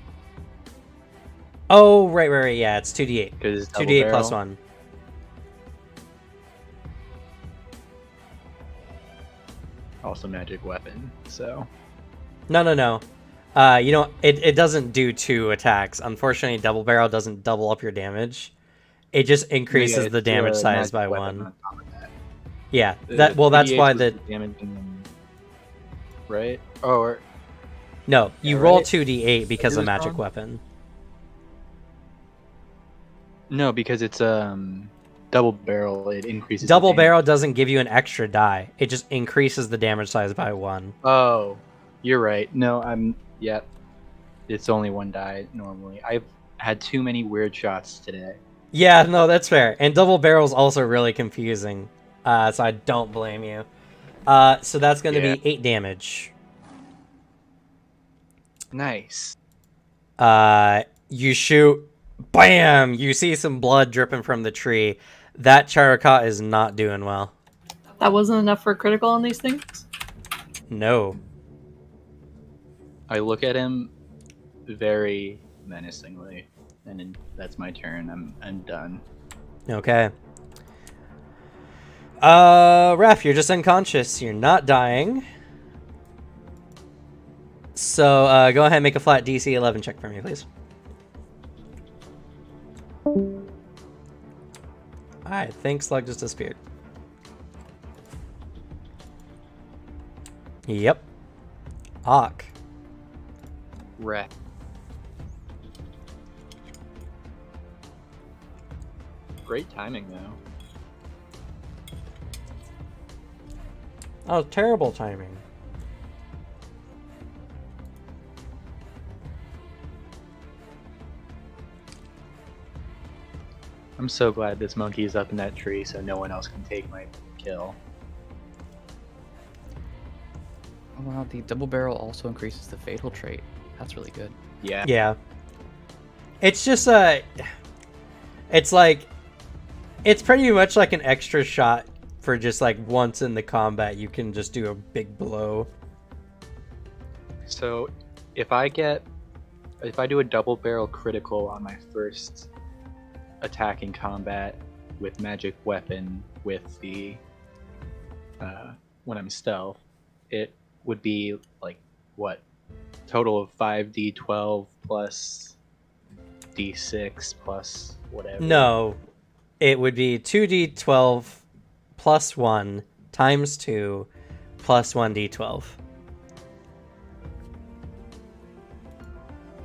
Oh, right. Yeah, it's 2d8. Because 2d8 plus 1. Also magic weapon, so... No. You know, it doesn't do 2 attacks. Unfortunately, double barrel doesn't double up your damage. It just increases the damage size by 1. On top of that. Yeah, The that's D8 why was the damage right? Oh, or no, you Yeah, roll right? 2d8 because It of was magic wrong? weapon. no, because it's double barrel. It increases. the Double damage. barrel doesn't give you an extra die. It just increases the damage size by 1. Oh, you're right. No, Yep. It's only 1 die normally. I've had too many weird shots today. Yeah, no, that's fair. And double barrel's also really confusing. So I don't blame you. So that's going to Yeah. be 8 damage. Nice. You shoot, bam! You see some blood dripping from the tree. That Charakat is not doing well. That wasn't enough for a critical on these things? No. I look at him very menacingly, and then that's my turn. I'm done. Okay. Raph, you're just unconscious. You're not dying. So go ahead and make a flat DC 11 check for me, please. I think Slug just disappeared. Yep. Hawk. Wreck. Great timing, though. Oh, terrible timing. I'm so glad this monkey is up in that tree so no one else can take my kill. Oh, wow, the double barrel also increases the fatal trait. That's really good. Yeah. Yeah. It's just it's like, it's pretty much like an extra shot for just like once in the combat you can just do a big blow. So if I do a double barrel critical on my first attack in combat with magic weapon with the when I'm stealth, it would be like what, total of 5d12 plus d6 plus whatever. No, it would be 2d12 plus 1 times 2 plus 1d12.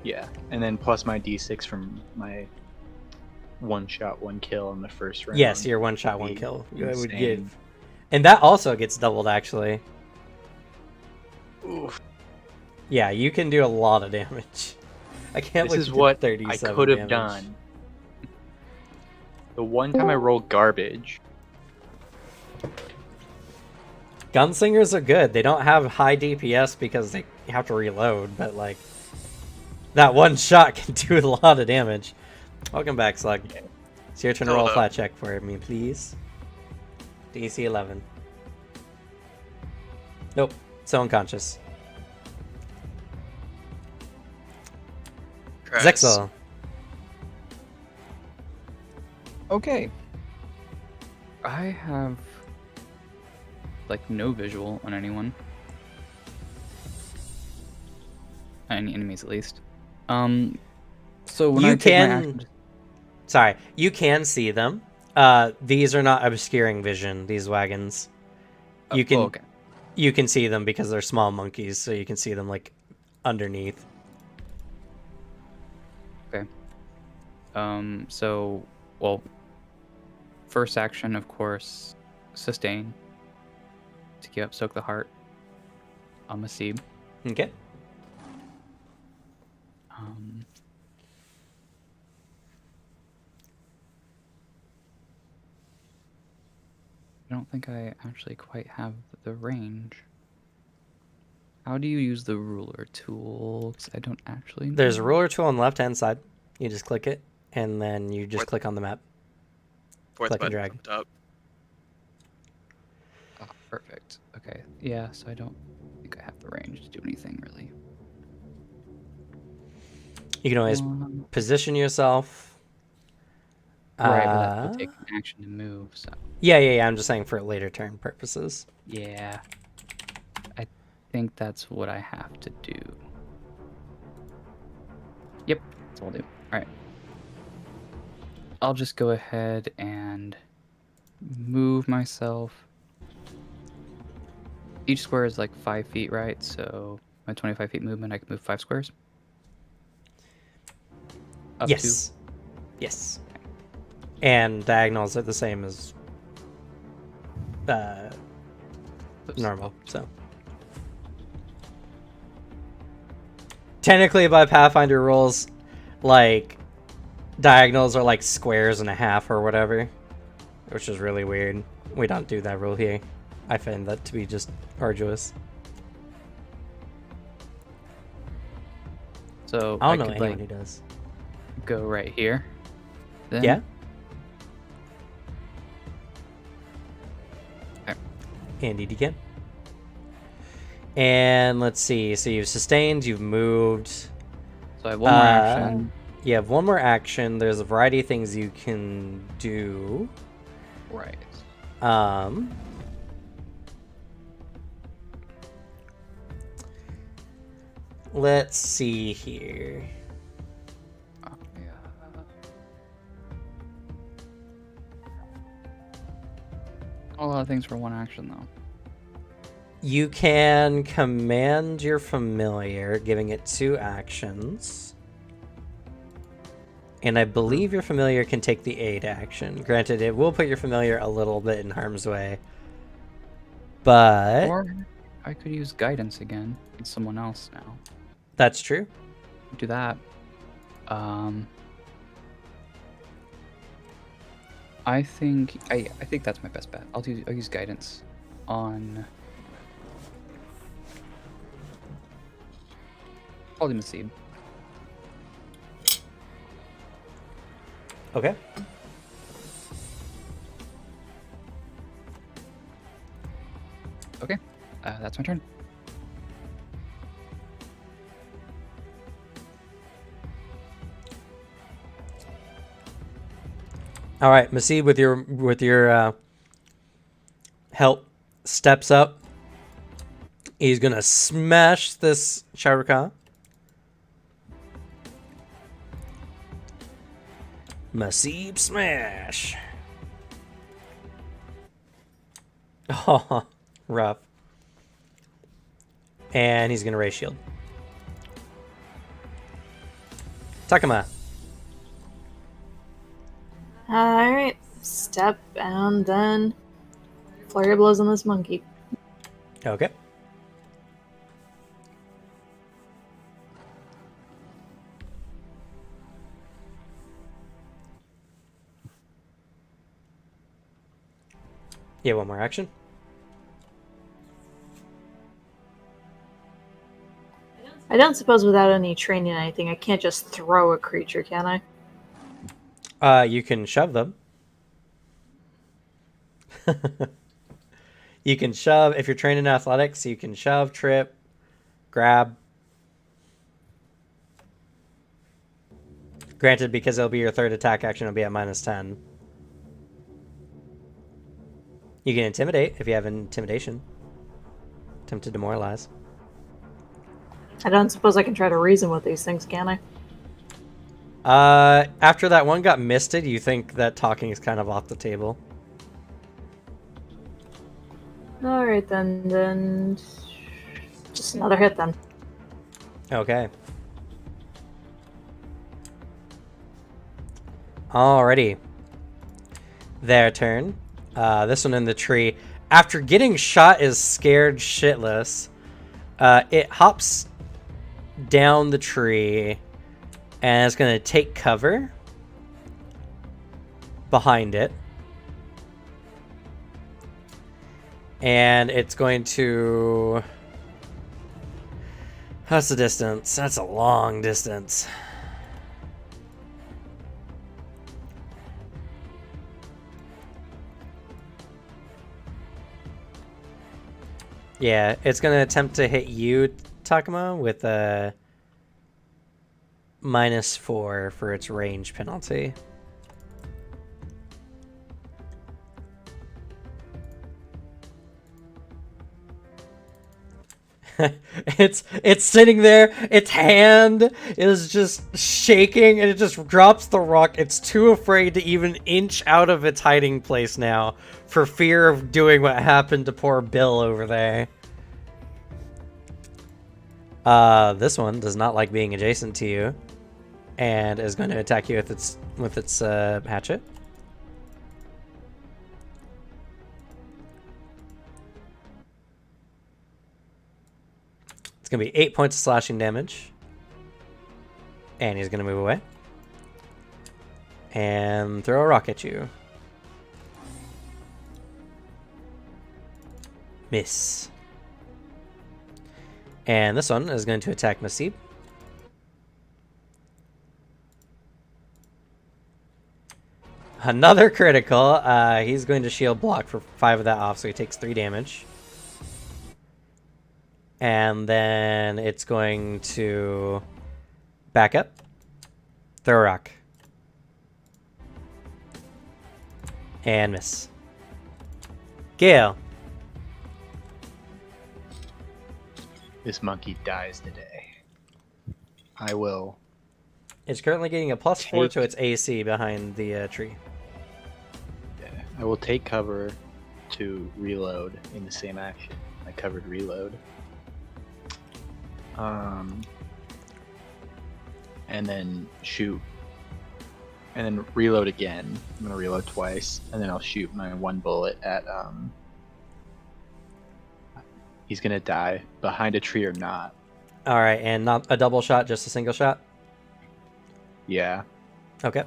Yeah, and then plus my d6 from my one shot, one kill in the first round. Yes, your one shot, one Be kill. It would insane. give. And that also gets doubled, actually. Oof. Yeah, you can do a lot of damage. I can't This believe is you did what 37 I could have damage. done. The one time I rolled garbage. Gunslingers are good. They don't have high DPS because they have to reload, but like that one shot can do a lot of damage. Welcome back, Slug. It's your turn to roll a Hello. flat check for me, please. DC 11. Nope, so unconscious. Christ. Zexel. Okay. I have like no visual on anyone. Any enemies at least. So when You I take my can- action, Sorry, you can see them. These are not obscuring vision, these wagons. You can okay. you can see them because they're small monkeys, so you can see them like underneath. So well, first action of course, sustain. To keep up, soak the heart. Amasib. Okay. I don't think I actually quite have the range. How do you use the ruler tool? 'Cause I don't actually know. There's a ruler tool on the left hand side. You just click it, and then you just Fourth- click on the map. Fourth Click and button drag. jumped up. Oh, perfect. Okay. Yeah, so I don't think I have the range to do anything really. You can always position yourself. Right, but that would Uh, take an action to move, so yeah. I'm just saying for later turn purposes. yeah. I think that's what I have to do. Yep, that's what I'll do. Alright. I'll just go ahead and move myself. Each square is like 5 feet, right? So my 25 feet movement, I can move 5 squares. Up Yes. Yes. And diagonals are the same as to. Oops. normal, so. Technically, by Pathfinder rules, like, diagonals are like squares and a half or whatever, which is really weird. We don't do that rule here. I find that to be just arduous. So I don't know could anyone like who does. go right here. Then. Yeah? Okay. Indeed you can. And let's see. So you've sustained, you've moved. So I have one more action. You have one more action. There's a variety of things you can do. Right. let's see here. A lot of things for one action, though. You can command your familiar, giving it 2 actions. And I believe your familiar can take the aid action. Granted, it will put your familiar a little bit in harm's way. But Or I could use guidance again on someone else now. that's true. Do that. I think that's my best bet. I'll use guidance on. I'll do Maseeb. Okay. Okay, that's my turn. All right, Maseeb with your help steps up. He's gonna smash this Sharukan. Maseeb smash. Oh, rough. And he's gonna raise shield. Takuma. Alright, step and then flurry of blows on this monkey. Okay. Yeah, one more action. I don't suppose without any training or anything, I can't just throw a creature, can I? You can shove them. You can shove if you're trained in athletics. You can shove, trip, grab. Granted, because it'll be your 3rd attack action, it'll be at -10. You can intimidate if you have intimidation. Attempt to demoralize. I don't suppose I can try to reason with these things, can I? After that one got misted, you think that talking is kind of off the table. Alright then just another hit then. Okay. Alrighty. Their turn. This one in the tree. After getting shot is scared shitless. It hops down the tree and it's going to take cover behind it. And it's going to... How's the distance? That's a long distance. Yeah, it's going to attempt to hit you, Takuma, with a -4 for its range penalty. It's sitting there, its hand is just shaking, and it just drops the rock. It's too afraid to even inch out of its hiding place now for fear of doing what happened to poor Bill over there. This one does not like being adjacent to you and is going to attack you with its hatchet. It's going to be 8 points of slashing damage. And he's going to move away. And throw a rock at you. Miss. And this one is going to attack Maseeb. Another critical. He's going to shield block for 5 of that off, so he takes 3 damage. And then it's going to back up. Throw a rock. And miss. Gale. This monkey dies today. I will. It's currently getting a +4 to Take- its AC behind the tree. Yeah, I will take cover to reload in the same action. I covered reload. And then shoot. And then reload again. I'm gonna reload twice, and then I'll shoot my one bullet at He's gonna die behind a tree or not. All right, and not a double shot, just a single shot. Yeah. Okay.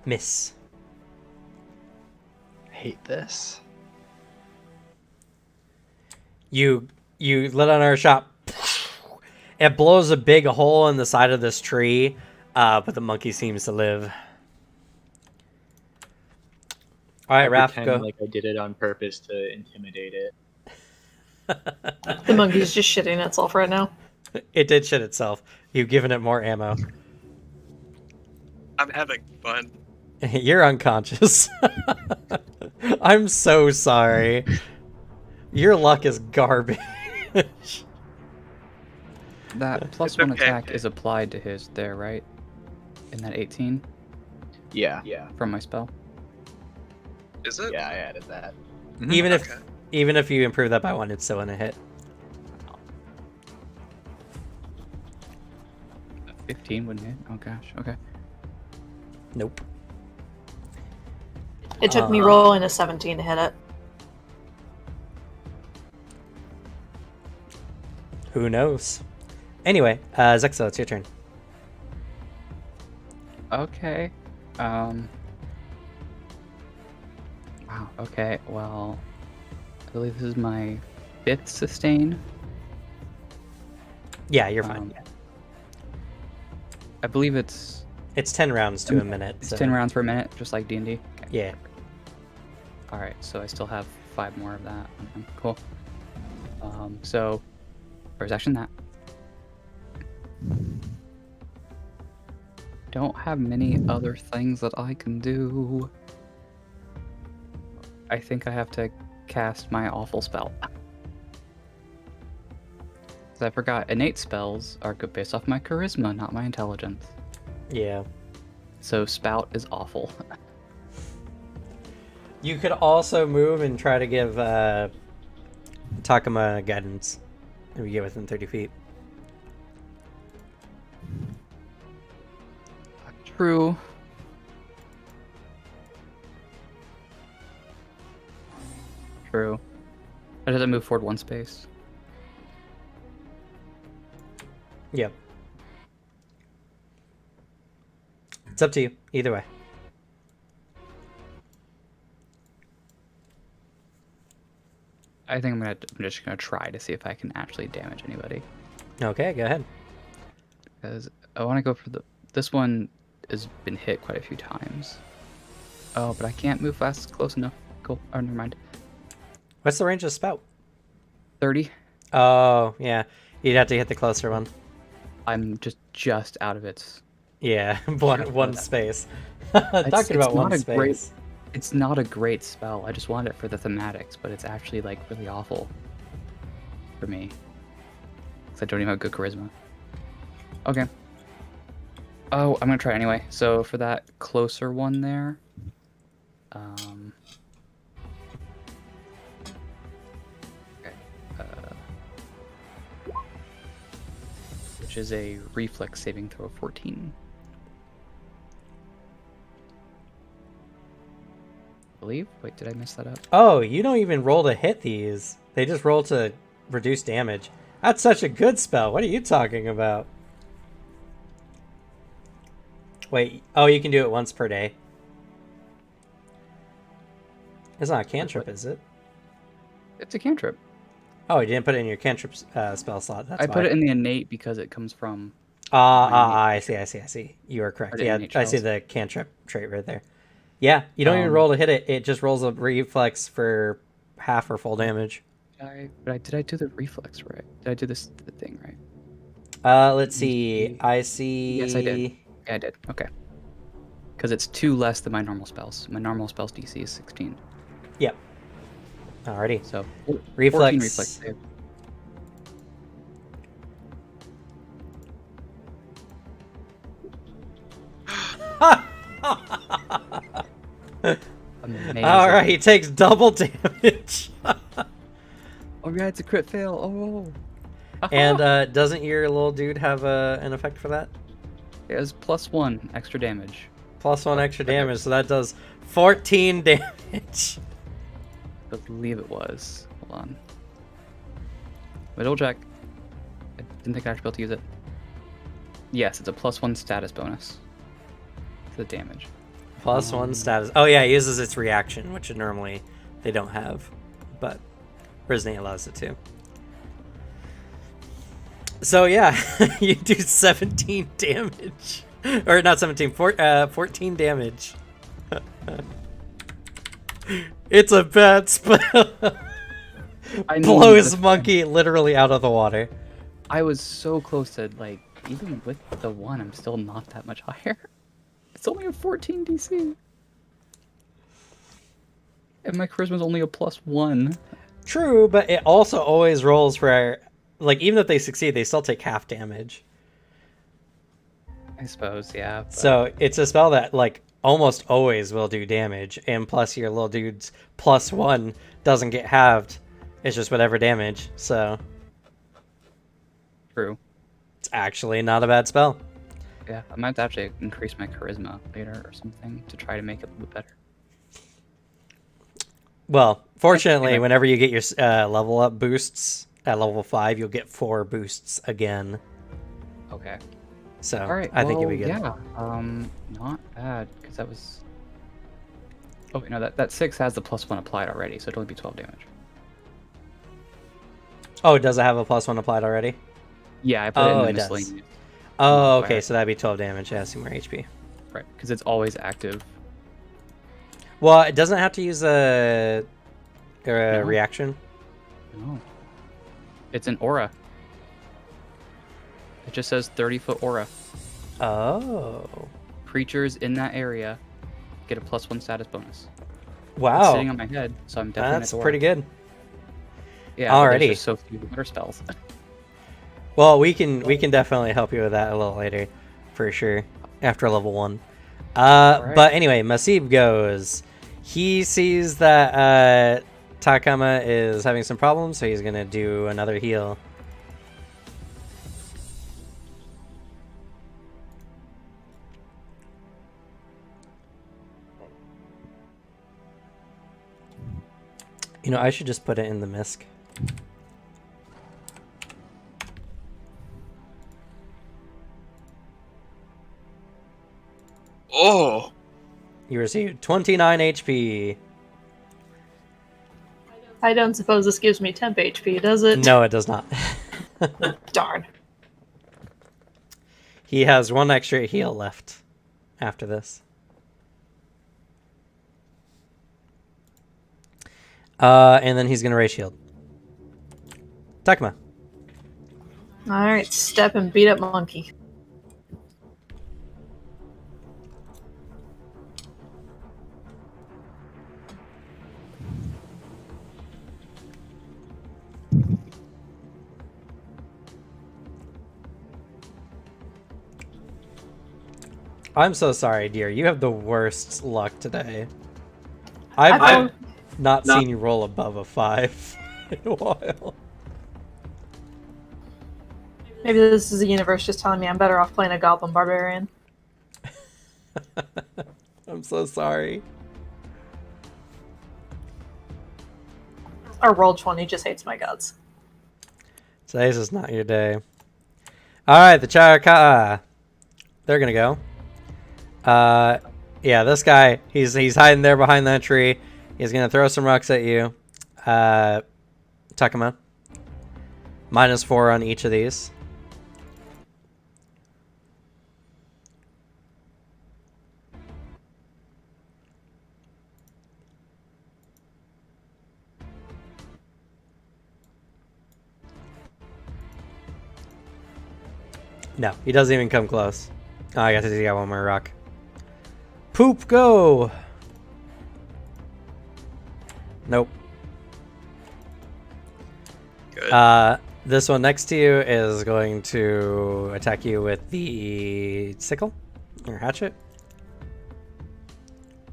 Miss. Hate this. You let on our shot. It blows a big hole in the side of this tree, but the monkey seems to live. All right, I Raph, pretend go. like I did it on purpose to intimidate it. The monkey's just shitting itself right now. It did shit itself. You've given it more ammo. I'm having fun. You're unconscious. I'm so sorry. Your luck is garbage. That +1 It's okay. attack is applied to his there, right? In that 18 Yeah. from my spell. Is it? Yeah, I added that. Even Okay. if you improve that by 1, it's still gonna hit. 15 wouldn't hit. Oh gosh. Okay. Nope. It took me rolling a 17 to hit it. Who knows? Anyway, Zexa, it's your turn. Okay. Wow. Okay. Well, I believe this is my 5th sustain. Yeah, you're fine. I believe it's 10 rounds to a minute. It's so- 10 rounds per minute, just like D&D. Okay. Yeah. All right. So I still have 5 more of that. Cool. So first action that. Don't have many other things that I can do. I think I have to cast my awful spell. 'Cause I forgot innate spells are good based off my charisma, not my intelligence. Yeah. So spout is awful. You could also move and try to give Takuma guidance if you get within 30 feet. True. True. I just have to move forward 1 space. Yep. It's up to you. Either way. I think I'm just gonna try to see if I can actually damage anybody. Okay, go ahead. Because I want to go for this one has been hit quite a few times. Oh, but I can't move fast close enough. Cool. Oh, never mind. What's the range of spout? 30. Oh, yeah. You'd have to hit the closer one. I'm just out of its. Yeah, one space. Talking it's about one not a space. great- It's not a great spell. I just want it for the thematics, but it's actually like really awful for me. Because I don't even have good charisma. Okay. Oh, I'm gonna try anyway. So for that closer one there, okay, which is a reflex saving throw of 14. I believe. Wait, did I mess that up? Oh, you don't even roll to hit these. They just roll to reduce damage. That's such a good spell. What are you talking about? Wait, oh, you can do it once per day. It's not a cantrip, is it? It's a cantrip. Oh, you didn't put it in your cantrip spell slot. That's I why. put it in the innate because it comes from. I see. You are correct. Put it Yeah, in each I see house. the cantrip trait right there. Yeah, you don't even roll to hit it. It just rolls a reflex for half or full damage. Did I do the reflex right? Did I do the thing right? Let's see. I see. Yes, I did. Yeah, I did. Okay. Because it's 2 less than my normal spells. My normal spells DC is 16. Yep. Alrighty. So 14 14 reflex save. Amazing. Alright, he takes double damage. Oh yeah, it's a crit fail. Oh. And doesn't your little dude have an effect for that? It has +1 extra damage. +1 extra damage, so that does 14 damage. I believe it was. Hold on. Double check. I didn't think I should be able to use it. Yes, it's a +1 status bonus to the damage. +1 status. Oh yeah, it uses its reaction, which normally they don't have, but Resonate allows it to. So yeah, you do 17 damage. Or not 17, 14 damage. It's a bad spell. I mean, Blows monkey literally out of the water. I was so close to, like, even with the 1, I'm still not that much higher. It's only a 14 DC. And my charisma's only a +1. True, but it also always rolls for, like, even if they succeed, they still take half damage. I suppose, yeah. But... So it's a spell that, like, almost always will do damage, and plus your little dude's +1 doesn't get halved. It's just whatever damage, so... True. It's actually not a bad spell. Yeah, I might actually increase my charisma later or something to try to make it a little bit better. Well, fortunately, whenever you get your level up boosts at level 5, you'll get 4 boosts again. Okay. So All right. I think you'll be good. Yeah. Not bad because that was. Oh wait, no, that 6 has the +1 applied already, so it'll only be 12 damage. Oh, does it have a +1 applied already? Yeah, I put it in the it does. miscellaneous. Oh, modifier. okay, so that'd be 12 damage. Yeah, some more HP. Right, because it's always active. Well, it doesn't have to use a No. reaction. No. It's an aura. It just says 30-foot aura. Oh. Creatures in that area get a +1 status bonus. It's Wow. sitting on my head, so I'm definitely. That's pretty good. Yeah. But Alrighty. there's just so few winter spells. Well, we can definitely help you with that a little later, for sure, after level 1. Alright. But anyway, Masib goes. He sees that Takama is having some problems, so he's gonna do another heal. You know, I should just put it in the misc. Oh! You receive 29 HP. I don't suppose this gives me temp HP, does it? No, it does not. Darn. He has 1 extra heal left after this. And then he's going to raise shield. Takuma. Alright, step and beat up monkey. I'm so sorry, dear. You have the worst luck today. I've not seen you roll above a 5 in a while. Maybe this is the universe just telling me I'm better off playing a goblin barbarian. I'm so sorry. Or roll 20 just hates my guts. Today's just not your day. Alright, the Charaka. They're gonna go. Yeah, this guy, he's hiding there behind that tree. He's gonna throw some rocks at you. Takuma. -4 on each of these. No, he doesn't even come close. Oh, I guess he's got one more rock. Poop, go! Nope. This one next to you is going to attack you with the sickle or hatchet.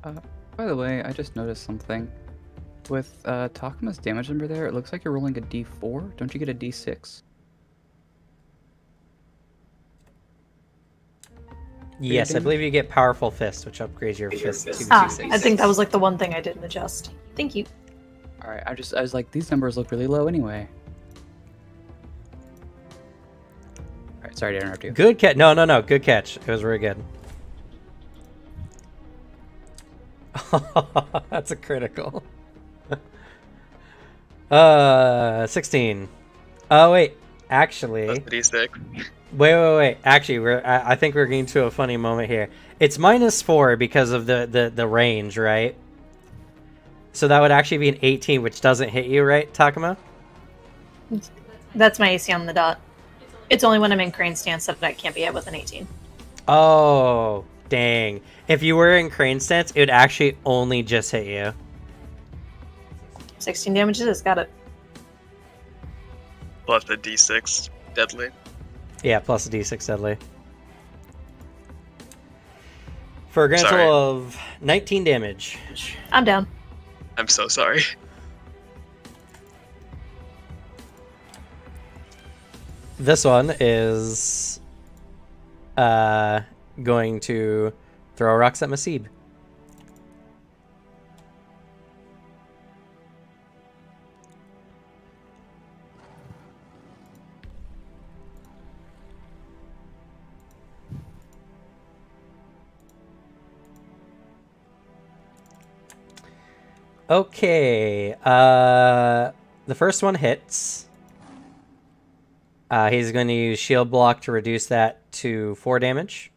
By the way, I just noticed something. With Takuma's damage number there, it looks like you're rolling a d4. Don't you get a d6? Yes, I damage? believe you get powerful fist, which upgrades your fist to Ah, 2d6. I think that was like the one thing I didn't adjust. Thank you. Alright, I was like, these numbers look really low anyway. Alright, sorry to interrupt you. Good catch. No. Good catch. It was very good. That's a critical. 16. Oh wait, actually. That's pretty sick. Wait. Actually, I think we're getting to a funny moment here. It's -4 because of the range, right? So that would actually be an 18, which doesn't hit you, right, Takuma? That's my AC on the dot. It's only when I'm in crane stance that I can't be hit with an 18. Oh, dang. If you were in crane stance, it would actually only just hit you. 16 damage it is. Got it. Plus the D6 deadly. Yeah, plus a d6 deadly. For a grand Sorry. total of 19 damage. I'm down. I'm so sorry. This one is going to throw rocks at Masib. Okay, the first one hits. He's going to use shield block to reduce that to 4 damage.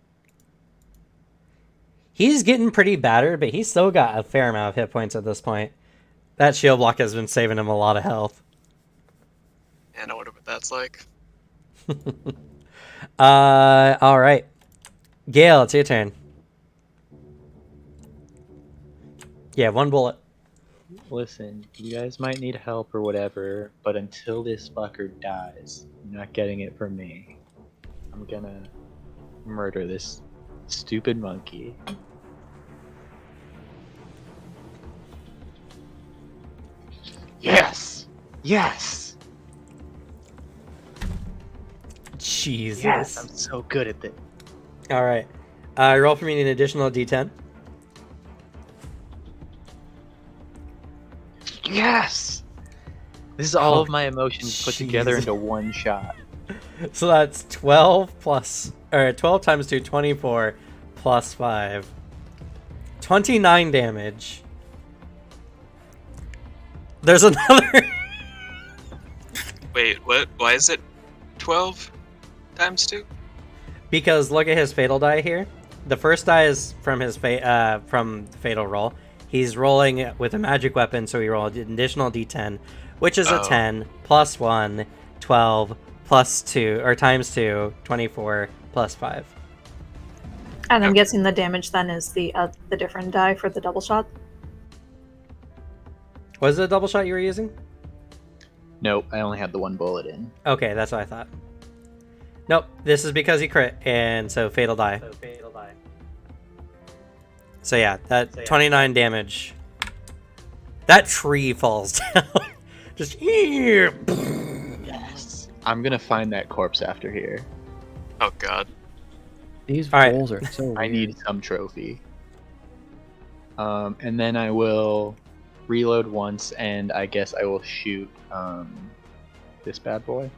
He's getting pretty battered, but he's still got a fair amount of hit points at this point. That shield block has been saving him a lot of health. And I wonder what that's like. All right. Gale, it's your turn. Yeah, 1 bullet. Listen, you guys might need help or whatever, but until this fucker dies, you're not getting it from me. I'm gonna murder this stupid monkey. Yes! Yes! Jesus. Yes! I'm so good at this. All right. Roll for me an additional d10. Yes! This is all Oh, of my emotions put together into one shot. So that's 12 times 2, 24 plus 5. 29 damage. There's another. Wait, what? Why is it 12 times 2? Because look at his fatal die here. The first die is from his from the fatal roll. He's rolling with a magic weapon, so he rolled an additional d10, which is a 10 plus 1, 12 plus 2, or times 2, 24 plus 5. And I'm guessing the damage then is the different die for the double shot. Was it a double shot you were using? Nope, I only had the 1 bullet in. Okay, that's what I thought. Nope, this is because he crit, and so fatal die. So yeah, that 29 damage. That tree falls down. Just Yes. I'm gonna find that corpse after here. Oh god. These All right. rolls are so I weird. need some trophy. And then I will reload once, and I guess I will shoot this bad boy.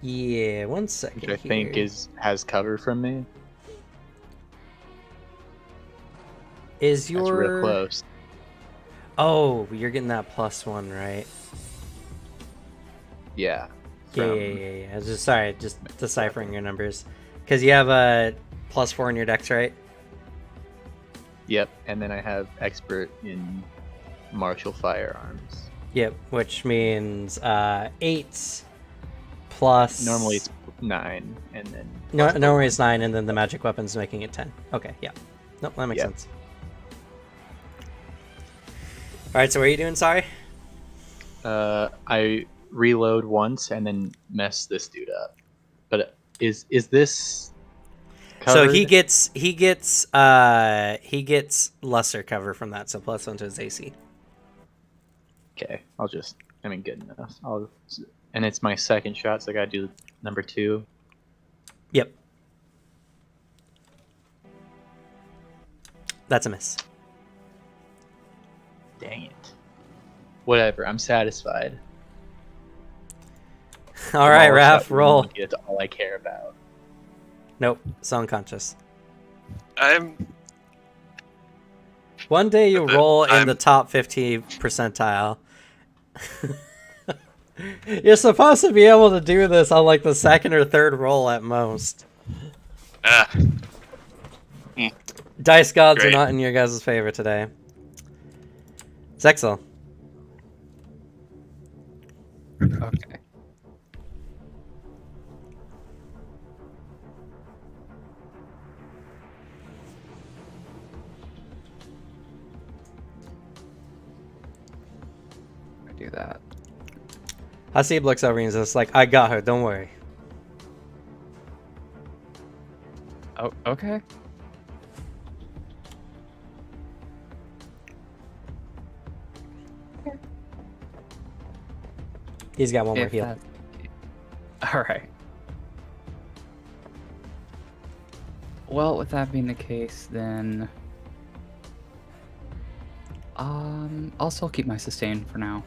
Yeah, 1 second. Which I think has cover from me. Is That's real your close. Oh, you're getting that +1, right? Yeah. Yeah. I was just deciphering your numbers, because you have a +4 in your dex, right? Yep. And then I have expert in martial firearms. Yep, which means 8 plus. Normally it's 9, and then Normally it's 9, and then the magic weapon's making it 10. Okay, yeah. Nope, that makes Yep. sense. Alright, so what are you doing, sorry? I reload once and then mess this dude up. But is this covered? So he gets lesser cover from that, so +1 to his AC. Okay, good enough. And it's my second shot, so I gotta do number 2. Yep. That's a miss. Dang it. Whatever, I'm satisfied. Alright, Raph, roll. That's all I care about. Nope, it's unconscious. I'm One day you'll roll in I'm- the top 50 percentile. You're supposed to be able to do this on like the second or third roll at most. Dice gods Great. are not in your guys' favor today. Zexel. Okay. I do that. Hasib looks over and is just like, I got her, don't worry. Oh, okay. He's got one more If heal. All right. Well, with that being the case, then I'll still keep my sustain for now.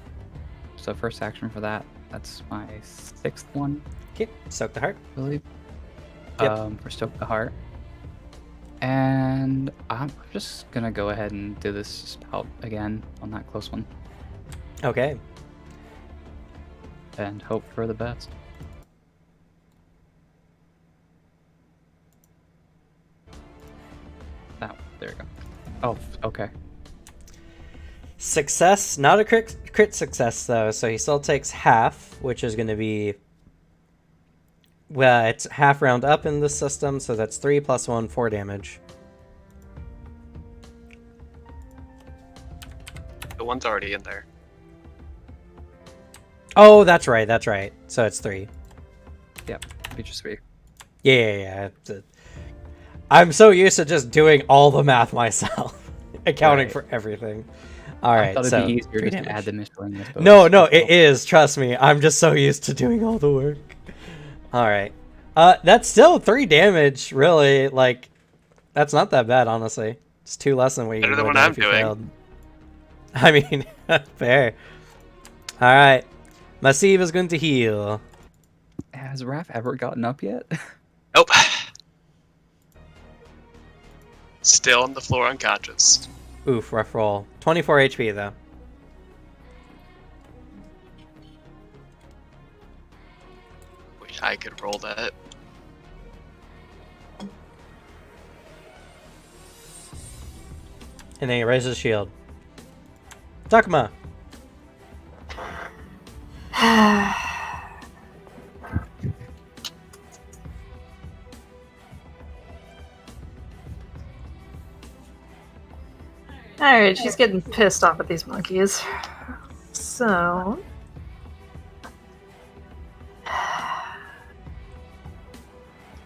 So first action for that. That's my 6th one, Okay, soak the heart. I believe. Yep. For Stoke the Heart. And I'm just gonna go ahead and do this spout again on that close one Okay. and hope for the best. There you go. Oh, okay. Success, not a crit success though, so he still takes half, which is going to be, well, it's half round up in this system, so that's 3 + 1, 4 damage. the one's already in there. Oh, that's right, that's right. So it's 3. Yep. Be just 3. Yeah. I'm so used to just doing all the math myself, accounting Right. for everything. All I right, thought it'd so be easier 3 just to damage. add the miscellaneous bonus. No, it is. Trust me. I'm just so used to doing all the work. All right. That's still 3 damage, really. Like, that's not that bad, honestly. It's 2 less than what you Better would than have what done I'm if you doing. failed. I mean, fair. All right. Massive is going to heal. Has Raph ever gotten up yet? Nope. Still on the floor unconscious. Oof, rough roll. 24 HP, though. Wish I could roll that. And then he raises his shield. Takuma. Alright, she's getting pissed off at these monkeys. So.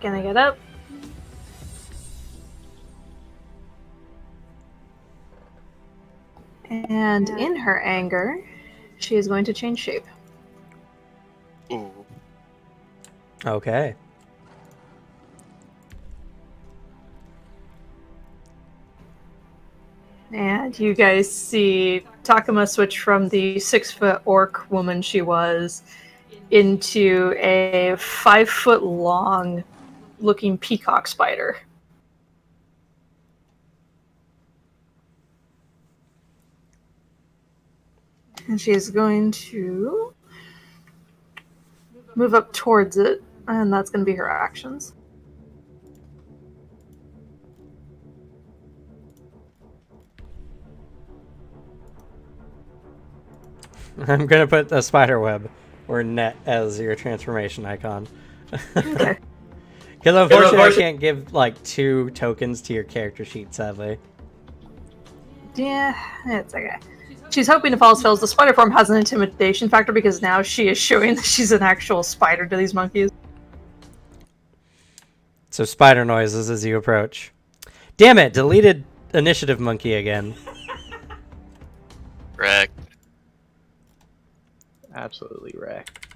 Gonna get up. And in her anger, she is going to change shape. Ooh. Okay. And you guys see Takuma switch from the 6-foot orc woman she was into a 5-foot long looking peacock spider. And she's going to move up towards it, and that's going to be her actions. I'm going to put a spider web or net as your transformation icon. Okay. Because unfortunately, I can't give like 2 tokens to your character sheet, sadly. Yeah, it's okay. She's hoping to fall spells. The spider form has an intimidation factor because now she is showing that she's an actual spider to these monkeys. So spider noises as you approach. Damn it! Deleted initiative monkey again. Wrecked. Absolutely wrecked.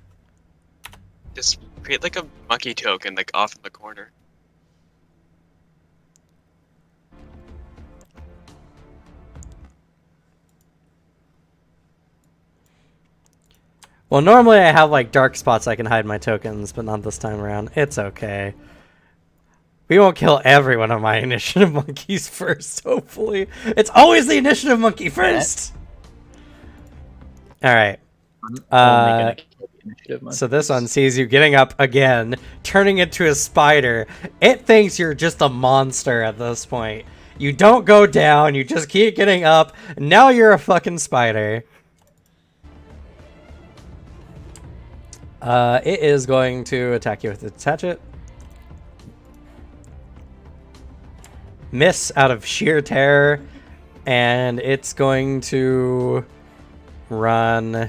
Just create like a monkey token like off in the corner. Well, normally I have like dark spots I can hide my tokens, but not this time around. It's okay. We won't kill every one of my initiative monkeys first, hopefully. It's always the initiative monkey first! Alright. So this one sees you getting up again, turning into a spider. It thinks you're just a monster at this point. You don't go down, you just keep getting up, and now you're a fucking spider. It is going to attack you with its hatchet. Miss out of sheer terror, and it's going to run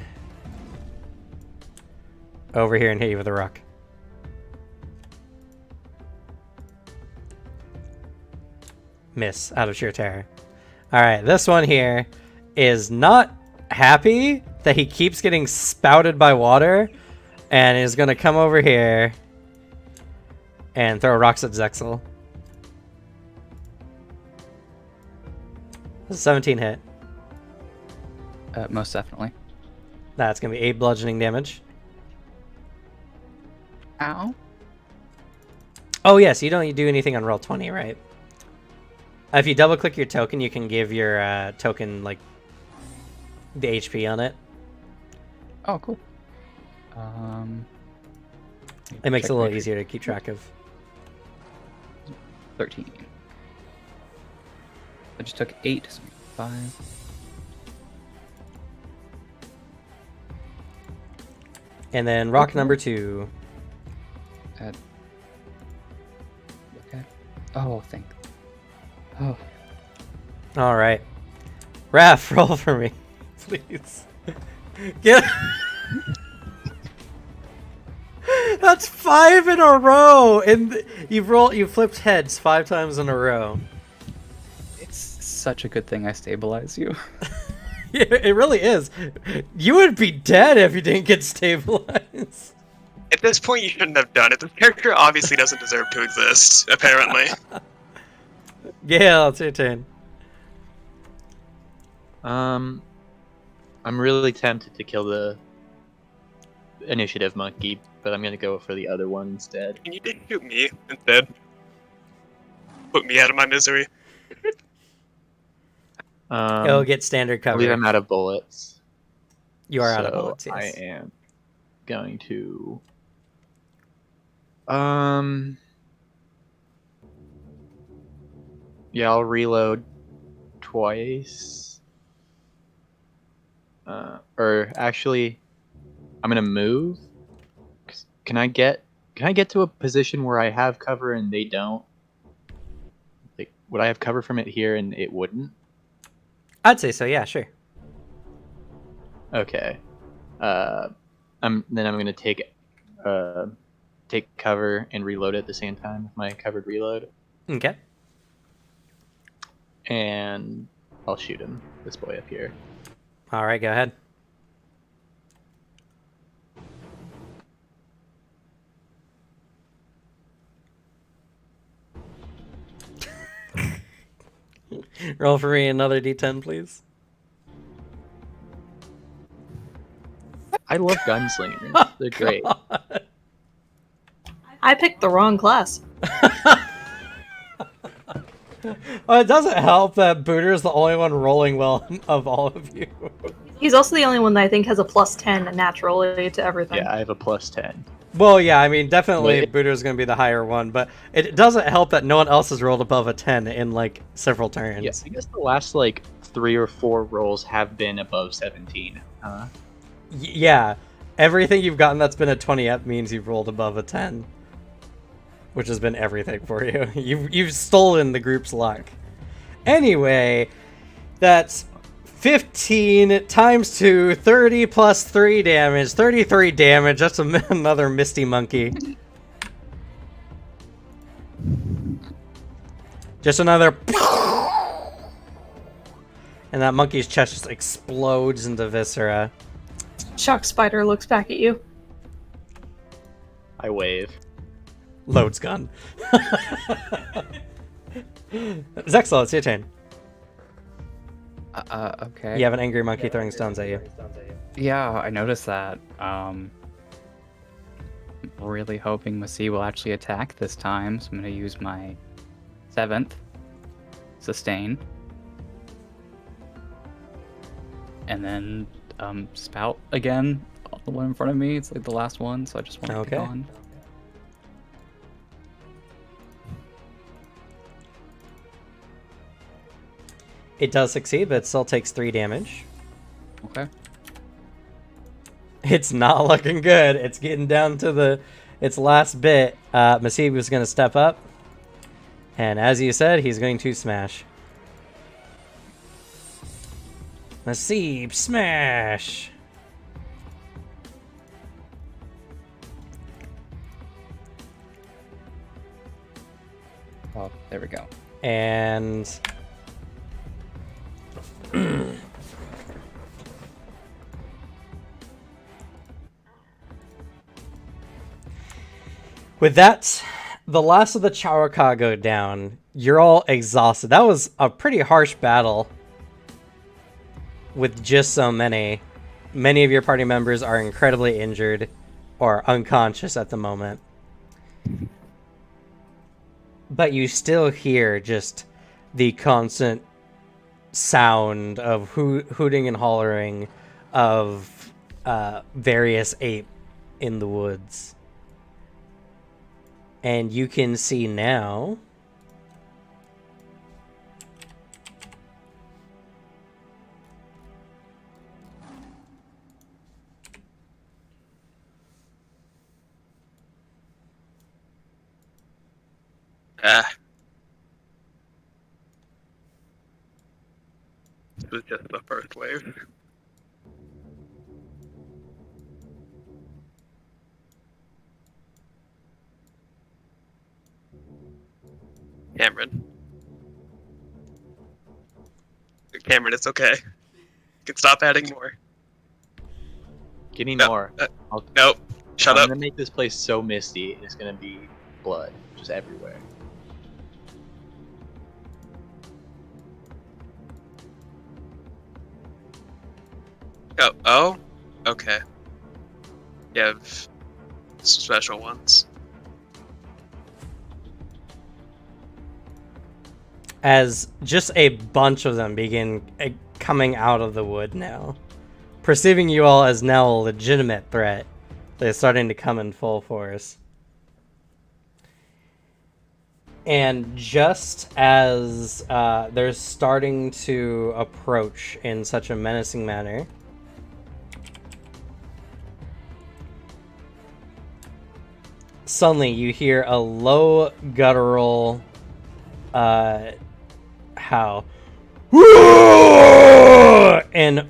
over here and hit you with a rock. Miss out of sheer terror. Alright, this one here is not happy that he keeps getting spouted by water, and is going to come over here and throw rocks at Zexel. 17 hit. Most definitely. That's going to be 8 bludgeoning damage. Ow. Oh, yes, you don't do anything on roll 20, right? If you double click your token, you can give your token, like, the HP on it. Oh, cool. It makes it a check little my- easier to keep track of. 13. I just took 8, so 5. And then rock number 2. Add. Okay. Oh, thank. Oh. All right. Raph, roll for me, please. Get. That's 5 in a row, and you flipped heads 5 times in a row. It's such a good thing I stabilize you. It really is. You would be dead if you didn't get stabilized. At this point, you shouldn't have done it. The character obviously doesn't deserve to exist, apparently. Yeah, it's your turn. I'm really tempted to kill the initiative monkey, but I'm gonna go for the other one instead. Can you just shoot me instead? Put me out of my misery. It'll get standard I believe cover. I'm out of bullets. You are out of so bullets, yes. I am going to. Yeah, I'll reload twice. Or actually, I'm gonna move. Can I get to a position where I have cover and they don't? Like, would I have cover from it here and it wouldn't? I'd say so, yeah, sure. Okay. I'm gonna take cover and reload at the same time with my covered reload, Okay. and I'll shoot him. This boy up here. All right, go ahead. Roll for me another d10, please. I love gunslingers. They're great. I picked the wrong class. Well, it doesn't help that Booter is the only one rolling well of all of you. He's also the only one that I think has a +10 naturally to everything. Yeah, I have a +10. Well, yeah, I mean, definitely Wait. Booter is going to be the higher one, but it doesn't help that no one else has rolled above a 10 in, like, several turns. Yeah, I guess the last, like, 3 or 4 rolls have been above 17. Yeah, everything you've gotten that's been a 20 up means you've rolled above a 10. Which has been everything for you. You've stolen the group's luck. Anyway, that's 15 times 2, 30 plus 3 damage, 33 damage. That's another Misty Monkey. Just another... And that monkey's chest just explodes into viscera. Shock Spider looks back at you. I wave. Loads gun. Zexel, it's your turn. Okay. You have an angry monkey throwing stones at you. Yeah, I noticed that. Really hoping Masi will actually attack this time, so I'm gonna use my 7th sustain. And then spout again, the one in front of me. It's like the last one, so I just want to pick on. It does succeed, but it still takes 3 damage. Okay. It's not looking good. It's getting down to its last bit. Masib was going to step up. And as you said, he's going to smash. Masib, smash! Oh, there we go. And... With that, the last of the Chauraka go down. You're all exhausted. That was a pretty harsh battle with just so many. Many of your party members are incredibly injured or unconscious at the moment. But you still hear just the constant sound of hooting and hollering of various ape in the woods. And you can see now It was just the first wave. Cameron. Cameron, it's okay. You can stop adding more. Give me No, more. Nope. Shut I'm up. gonna make this place so misty, it's gonna be blood just everywhere. Oh? Okay. You have special ones. as just a bunch of them begin coming out of the wood now, perceiving you all as now a legitimate threat. They're starting to come in full force. And just as they're starting to approach in such a menacing manner, suddenly you hear a low guttural howl. And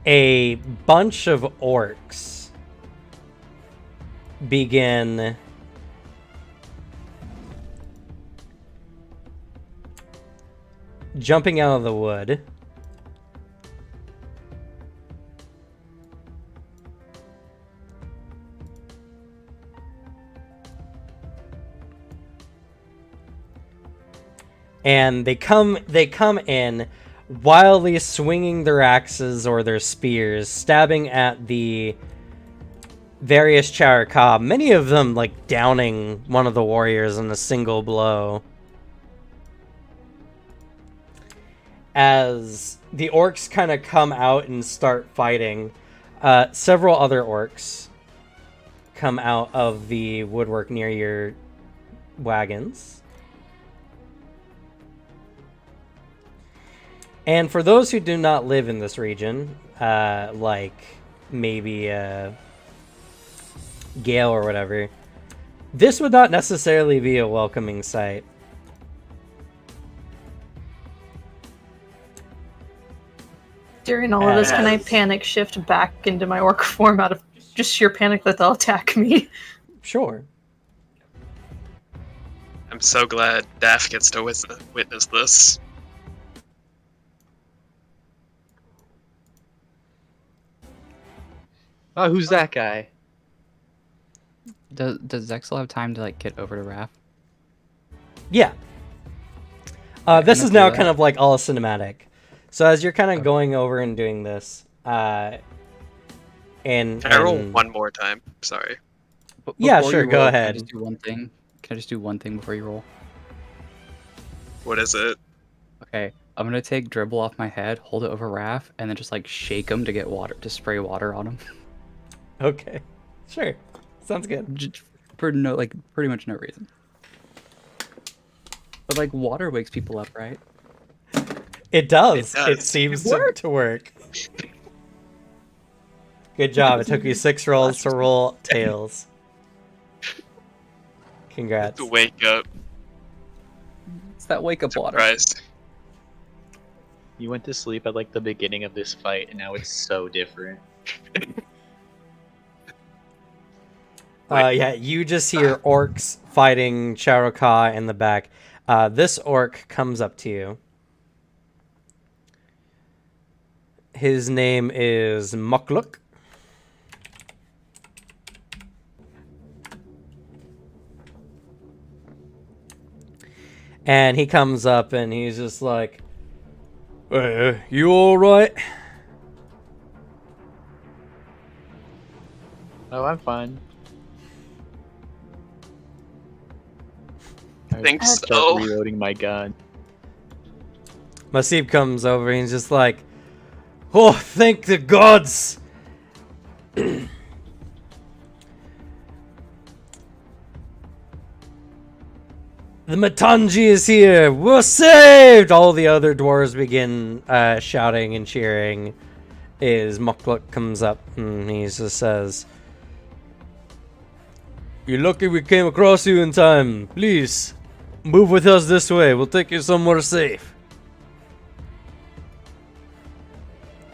a bunch of orcs begin jumping out of the wood. And they come in wildly swinging their axes or their spears, stabbing at the various Chauraka, many of them like downing one of the warriors in a single blow. As the orcs kind of come out and start fighting, several other orcs come out of the woodwork near your wagons. And for those who do not live in this region, like maybe Gale or whatever, this would not necessarily be a welcoming sight. During all of this, can I Yes. panic shift back into my orc form out of just sheer panic that they'll attack me? Sure. I'm so glad Daff gets to witness this. Oh, who's that guy? Does Zexel have time to like get over to Raph? Yeah. Okay, This I'm is gonna now do kind that. of like all cinematic. So as you're kind of Okay. going over and doing this, and Can I roll one more time? Sorry. Yeah, Before sure, you go roll, ahead. Can I just do one thing? Can I just do one thing before you roll? What is it? Okay, I'm gonna take dribble off my head, hold it over Raph, and then just like shake him to get water, to spray water on him. Okay, sure, sounds good. Just for no, like pretty much no reason. But like water wakes people up, right? It does. It It does. seems It worked. to work. Good job. It took you 6 rolls to roll tails. Congrats. To wake up. It's that wake up water. Surprised. You went to sleep at like the beginning of this fight, and now it's so different. Yeah, you just hear orcs fighting Charokah in the back. This orc comes up to you. His name is Mukluk. And he comes up and he's just like, "Hey, you alright?" Oh, I'm fine. I Think start so. reloading my gun. Masib comes over and he's just like, "Oh, thank the gods!" The Matangi is here! We're saved! All the other dwarves begin shouting and cheering as Mukluk comes up and he just says, "You're lucky we came across you in time. Please, move with us this way. We'll take you somewhere safe."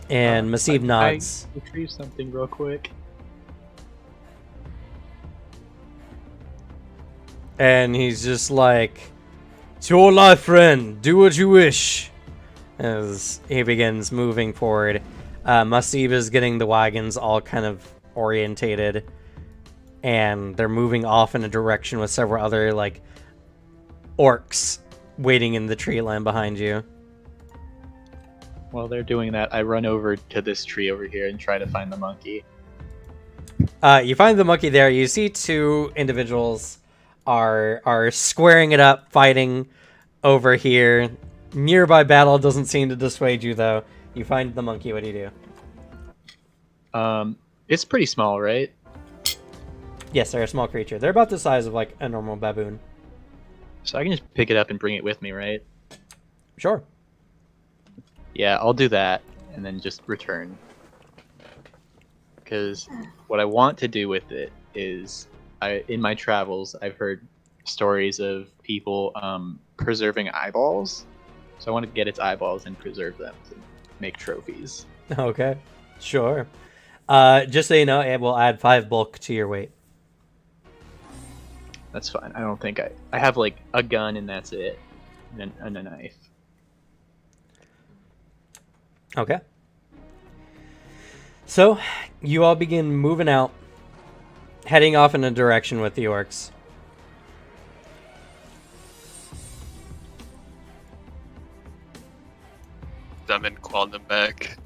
And Masib nods. I retrieve something real quick. And he's just like, "It's your life, friend. Do what you wish." As he begins moving forward, Masib is getting the wagons all kind of orientated, and they're moving off in a direction with several other like orcs waiting in the tree line behind you. While they're doing that, I run over to this tree over here and try to find the monkey. You find the monkey there. You see 2 individuals are squaring it up, fighting over here. Nearby battle doesn't seem to dissuade you, though. You find the monkey. What do you do? It's pretty small, right? Yes, they're a small creature. They're about the size of like a normal baboon. So I can just pick it up and bring it with me, right? Sure. Yeah, I'll do that, and then just return. Because what I want to do with it is, in my travels, I've heard stories of people preserving eyeballs. So I want to get its eyeballs and preserve them to make trophies. Okay. Sure. Just so you know, it will add 5 bulk to your weight. That's fine. I don't think I have like a gun and that's it, and a knife. Okay. So, you all begin moving out, heading off in a direction with the orcs. Summon Qualm back.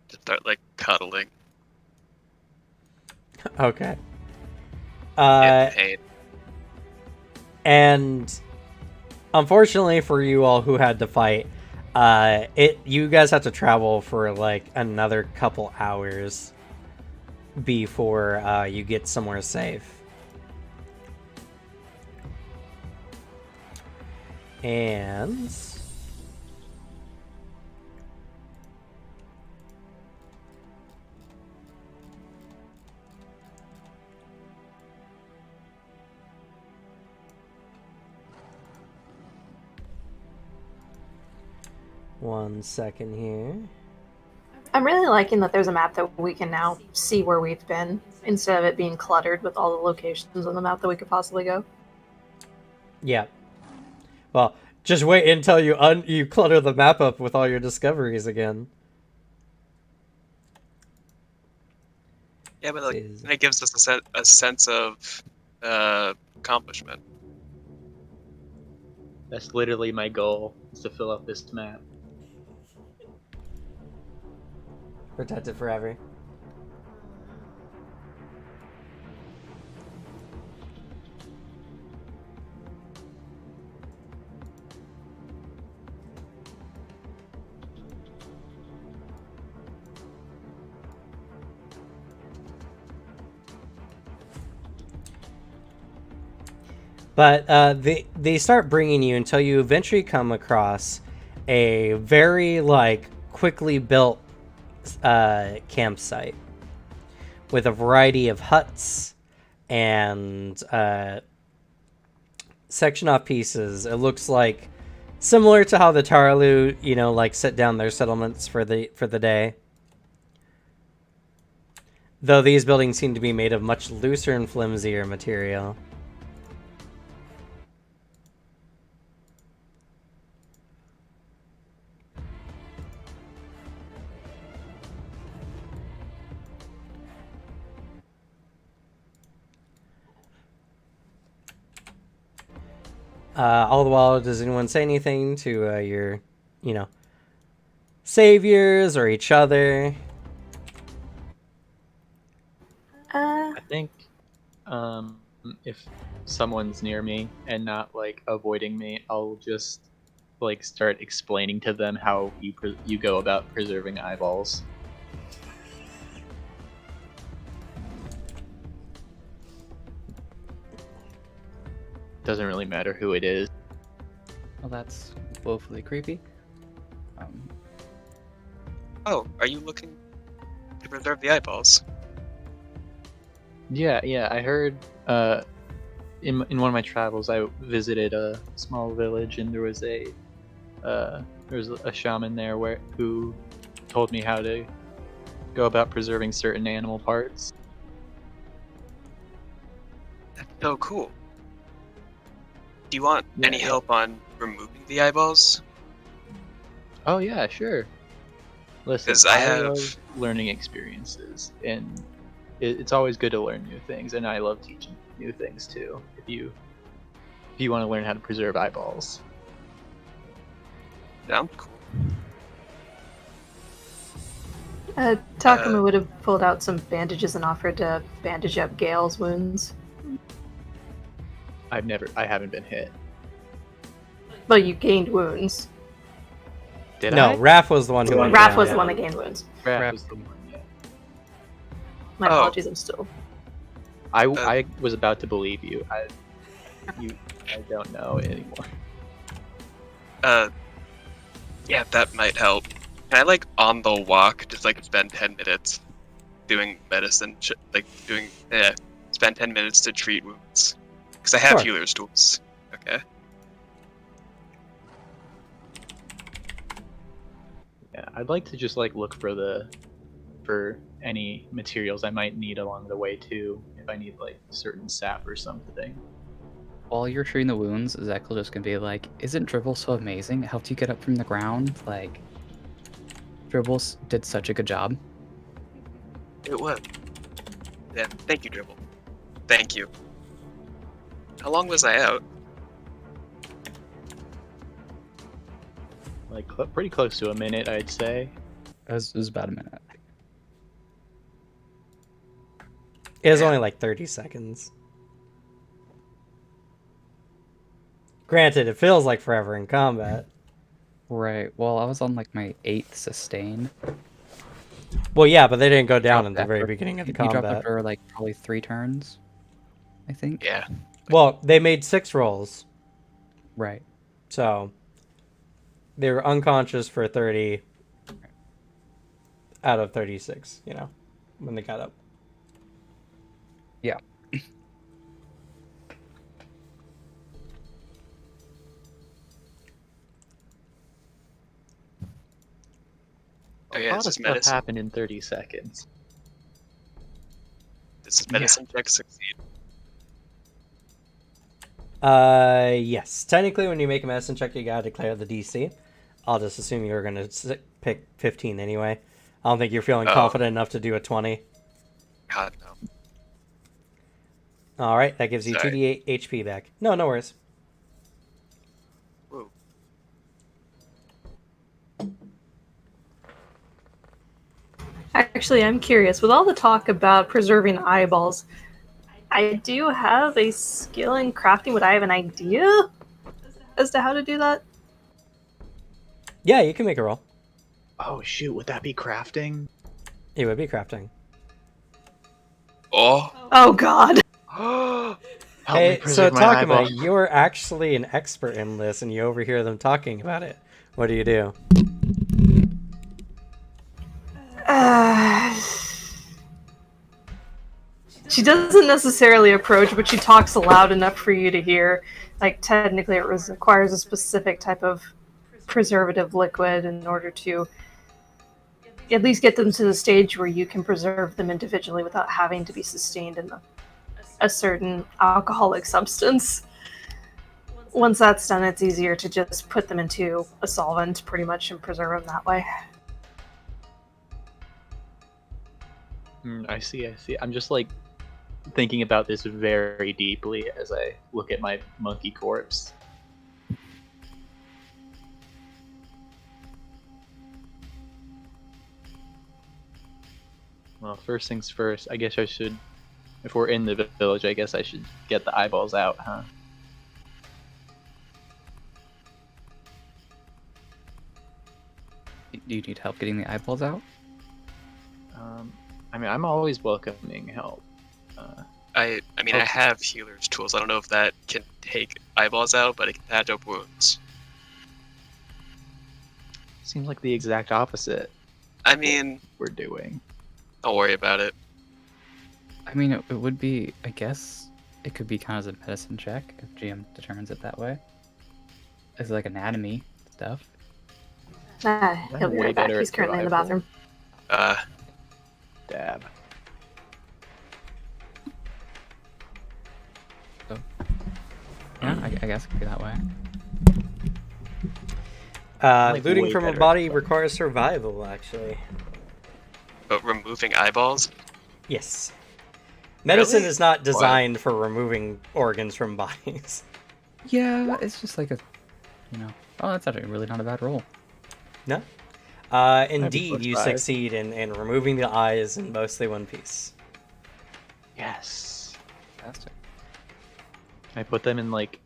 Just start like cuddling. Okay. In pain. And unfortunately for you all who had to fight, you guys have to travel for like another couple hours before you get somewhere safe. And one second here. I'm really liking that there's a map that we can now see where we've been instead of it being cluttered with all the locations on the map that we could possibly go. Yeah. Well, just wait until you clutter the map up with all your discoveries again. Yeah, but like, it gives us a sense of accomplishment. That's literally my goal, is to fill up this map. Protect it forever. But they start bringing you until you eventually come across a very like quickly built campsite with a variety of huts and section off pieces. It looks like similar to how the Tarlu, like set down their settlements for the day. Though these buildings seem to be made of much looser and flimsier material. All the while, does anyone say anything to your, saviors or each other? I think if someone's near me and not like avoiding me, I'll just like start explaining to them how you go about preserving eyeballs. Doesn't really matter who it is. Well, that's woefully creepy. Oh, are you looking to preserve the eyeballs? Yeah, I heard in one of my travels I visited a small village and there was a shaman there who told me how to go about preserving certain animal parts. That's so cool. Do you want any help on removing the eyeballs? Oh yeah, sure. Listen, 'Cause I love learning experiences, and it's always good to learn new things, and I love teaching new things too. If you want to learn how to preserve eyeballs. Sounds cool. Takuma would have pulled out some bandages and offered to bandage up Gale's wounds. I haven't been hit. Well, you gained wounds. Did No, I? Raph was the one who went Raph down. was the one that gained wounds. Raph was the one. Yeah. My apologies, I'm still. I was about to believe you. I don't know anymore. Yeah, that might help. Can I like on the walk just like spend 10 minutes doing medicine, spend 10 minutes to treat wounds? Because I have Sure. healer's tools. Okay. Yeah, I'd like to just like look for any materials I might need along the way too. If I need like certain sap or something. While you're treating the wounds, Zekel just gonna be like, "Isn't Dribble so amazing? It helped you get up from the ground. Like, Dribble did such a good job." It was. Yeah, thank you, Dribble. Thank you. How long was I out? Like pretty close to a minute, I'd say. It was about a minute. It was only like 30 seconds. Granted, it feels like forever in combat. Right. Well, I was on like my 8th sustain. Well, yeah, but they didn't go down Dropped at the very after- beginning of the You dropped combat. after like probably 3 turns, I think. Yeah. Well, they made 6 rolls, Right. so they were unconscious for 30 out of 36, when they got up. Yeah. Oh A yeah, lot this of is stuff medicine. happened in 30 seconds. This is medicine check succeed. Yes. Technically, when you make a medicine check, you gotta declare the DC. I'll just assume you were gonna pick 15 anyway. I don't think you're feeling Oh. confident enough to do a 20. God no. All right, that gives you Sorry. 2d8 HP back. No, no worries. Whoa. Actually, I'm curious. With all the talk about preserving eyeballs, I do have a skill in crafting. Would I have an idea as to how to do that? Yeah, you can make a roll. Oh shoot, would that be crafting? It would be crafting. Oh. Oh God! Help me Hey, so preserve my Takuma, eyeball. you're actually an expert in this, and you overhear them talking about it. What do you do? She doesn't necessarily approach, but she talks loud enough for you to hear. Like, technically, it requires a specific type of preservative liquid in order to at least get them to the stage where you can preserve them individually without having to be sustained in a certain alcoholic substance. Once that's done, it's easier to just put them into a solvent, pretty much, and preserve them that way. I see. I'm just like thinking about this very deeply as I look at my monkey corpse. Well, first things first, I guess I should, if we're in the village, I guess I should get the eyeballs out, huh? Do you need help getting the eyeballs out? I mean, I'm always welcoming help. I mean, I have healer's tools. I don't know if that can take eyeballs out, but it can patch up wounds. Seems like the exact opposite I mean, we're doing. don't worry about it. I mean, it would be, I guess, it could be kind of a medicine check if GM determines it that way. It's like anatomy stuff. He'll be way right back. better He's at currently in the survival. bathroom. Dab. Yeah, I guess it could be that way. Like, Looting way from a better. body requires survival, actually. But removing eyeballs? Yes. Medicine Really? is not designed for removing organs from bodies. Yeah, it's just like a, oh, that's actually really not a bad roll. No? Indeed, you +5. succeed in removing the eyes in mostly one piece. Yes. Fantastic. I put them in like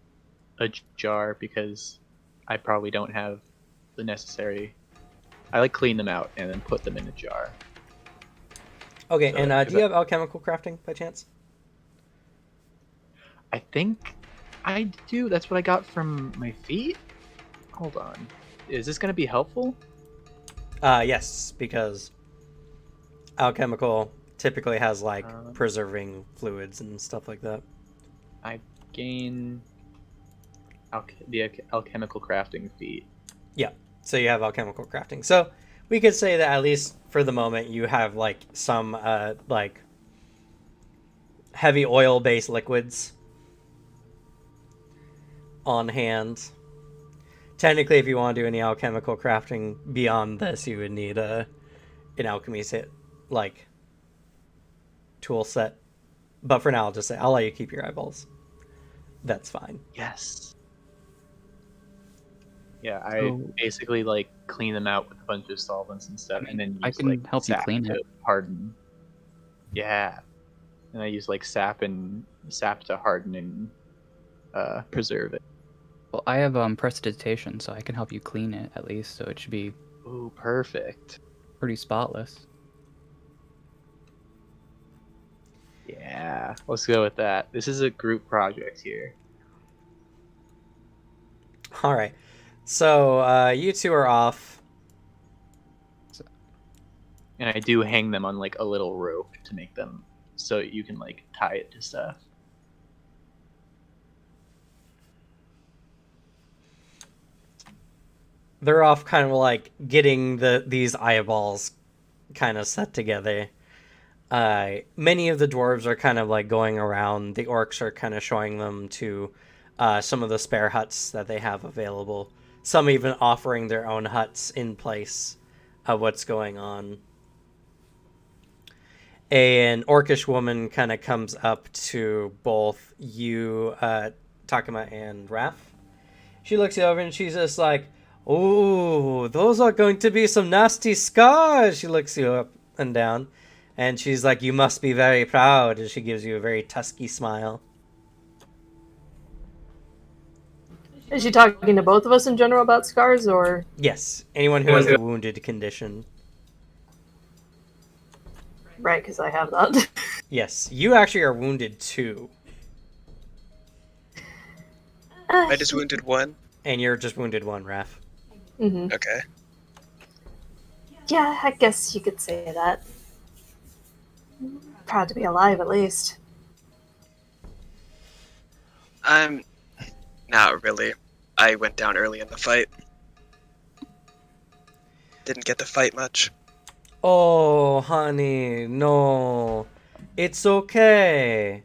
a jar because I probably don't have the necessary. I like clean them out and then put them in a jar. Okay, So, and is do you that- have alchemical crafting by chance? I think I do. That's what I got from my feet. Hold on. Is this gonna be helpful? Yes, because alchemical typically has like Um, preserving fluids and stuff like that. I gain the alchemical crafting feat. So you have alchemical crafting. So we could say that at least for the moment you have like some like heavy oil based liquids on hand. Technically, if you want to do any alchemical crafting beyond this, you would need an alchemy set, like tool set. But for now, I'll just say I'll let you keep your eyeballs. That's fine. Yes. Yeah, I So- basically like clean them out with a bunch of solvents and stuff, and then I use can like help you sap clean to it. harden. Yeah, and I use like sap to harden and preserve it. Well, I have prestidigitation, so I can help you clean it at least, so it should be Ooh, perfect. pretty spotless. Yeah, let's go with that. This is a group project here. All right. So you two are off. And I do hang them on like a little rope to make them so you can like tie it to stuff. they're off kind of like getting these eyeballs kind of set together. Many of the dwarves are kind of like going around. The orcs are kind of showing them to some of the spare huts that they have available. Some even offering their own huts in place of what's going on. An orcish woman kind of comes up to both you, Takuma, and Raph. She looks you over and she's just like, "Oh, those are going to be some nasty scars." She looks you up and down, and she's like, "You must be very proud." And she gives you a very tusky smile. Is she talking to both of us in general about scars, or? Yes, anyone who has the wounded condition. Right, because I have that. Yes, you actually are wounded too, I just wounded one. and you're just wounded one, Raph. Mm-hmm. Okay. Yeah, I guess you could say that. Proud to be alive, at least. I'm not really. I went down early in the fight. Didn't get to fight much. Oh, honey, no. It's okay.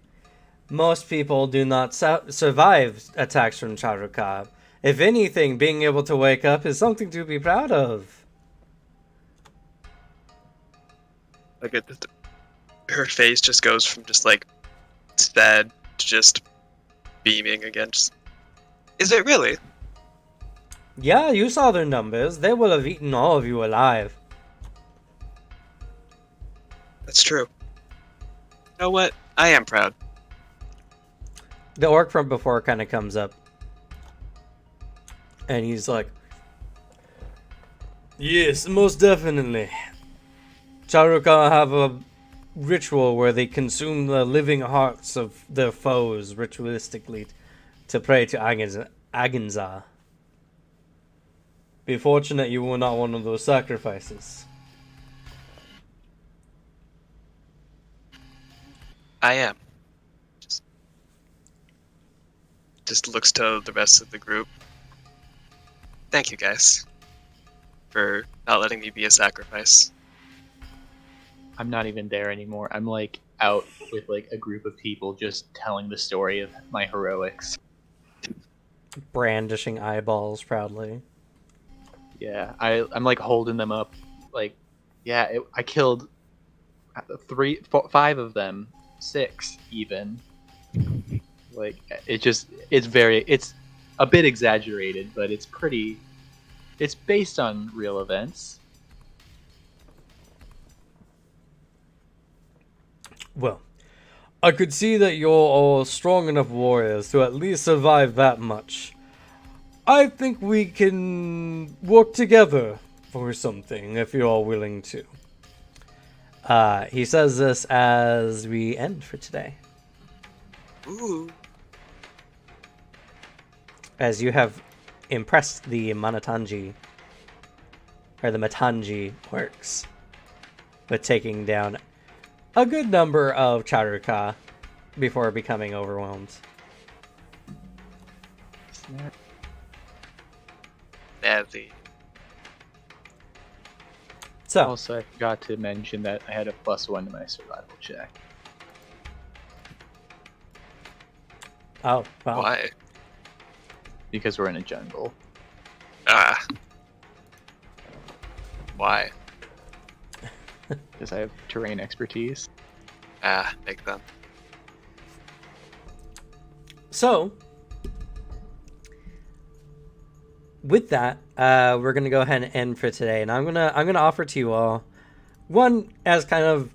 Most people do not survive attacks from Charuka. If anything, being able to wake up is something to be proud of. Like her face just goes from just like sad to just beaming again. Is it really? Yeah, you saw their numbers. They will have eaten all of you alive. That's true. You know what? I am proud. The orc from before kind of comes up. And he's like, "Yes, most definitely. Charuka have a ritual where they consume the living hearts of their foes ritualistically to pray to Aginza. Be fortunate you were not one of those sacrifices." I am. Just looks to the rest of the group. Thank you guys for not letting me be a sacrifice. I'm not even there anymore. I'm like out with like a group of people just telling the story of my heroics. Brandishing eyeballs proudly. Yeah, I'm like holding them up, like, yeah, I killed 5 of them, 6 even. Like it's a bit exaggerated, but it's based on real events. Well, I could see that you're all strong enough warriors to at least survive that much. I think we can work together for something if you're all willing to. He says this as we end for today. Ooh. As you have impressed the Matanji orcs with taking down a good number of Charuka before becoming overwhelmed. Badly. So, Also, I forgot to mention that I had a +1 to my survival check. oh, well, Why? Because we're in a jungle. Ah. Why? Because I have terrain expertise. Ah, make them. So, with that, we're gonna go ahead and end for today, and I'm gonna offer to you all one as kind of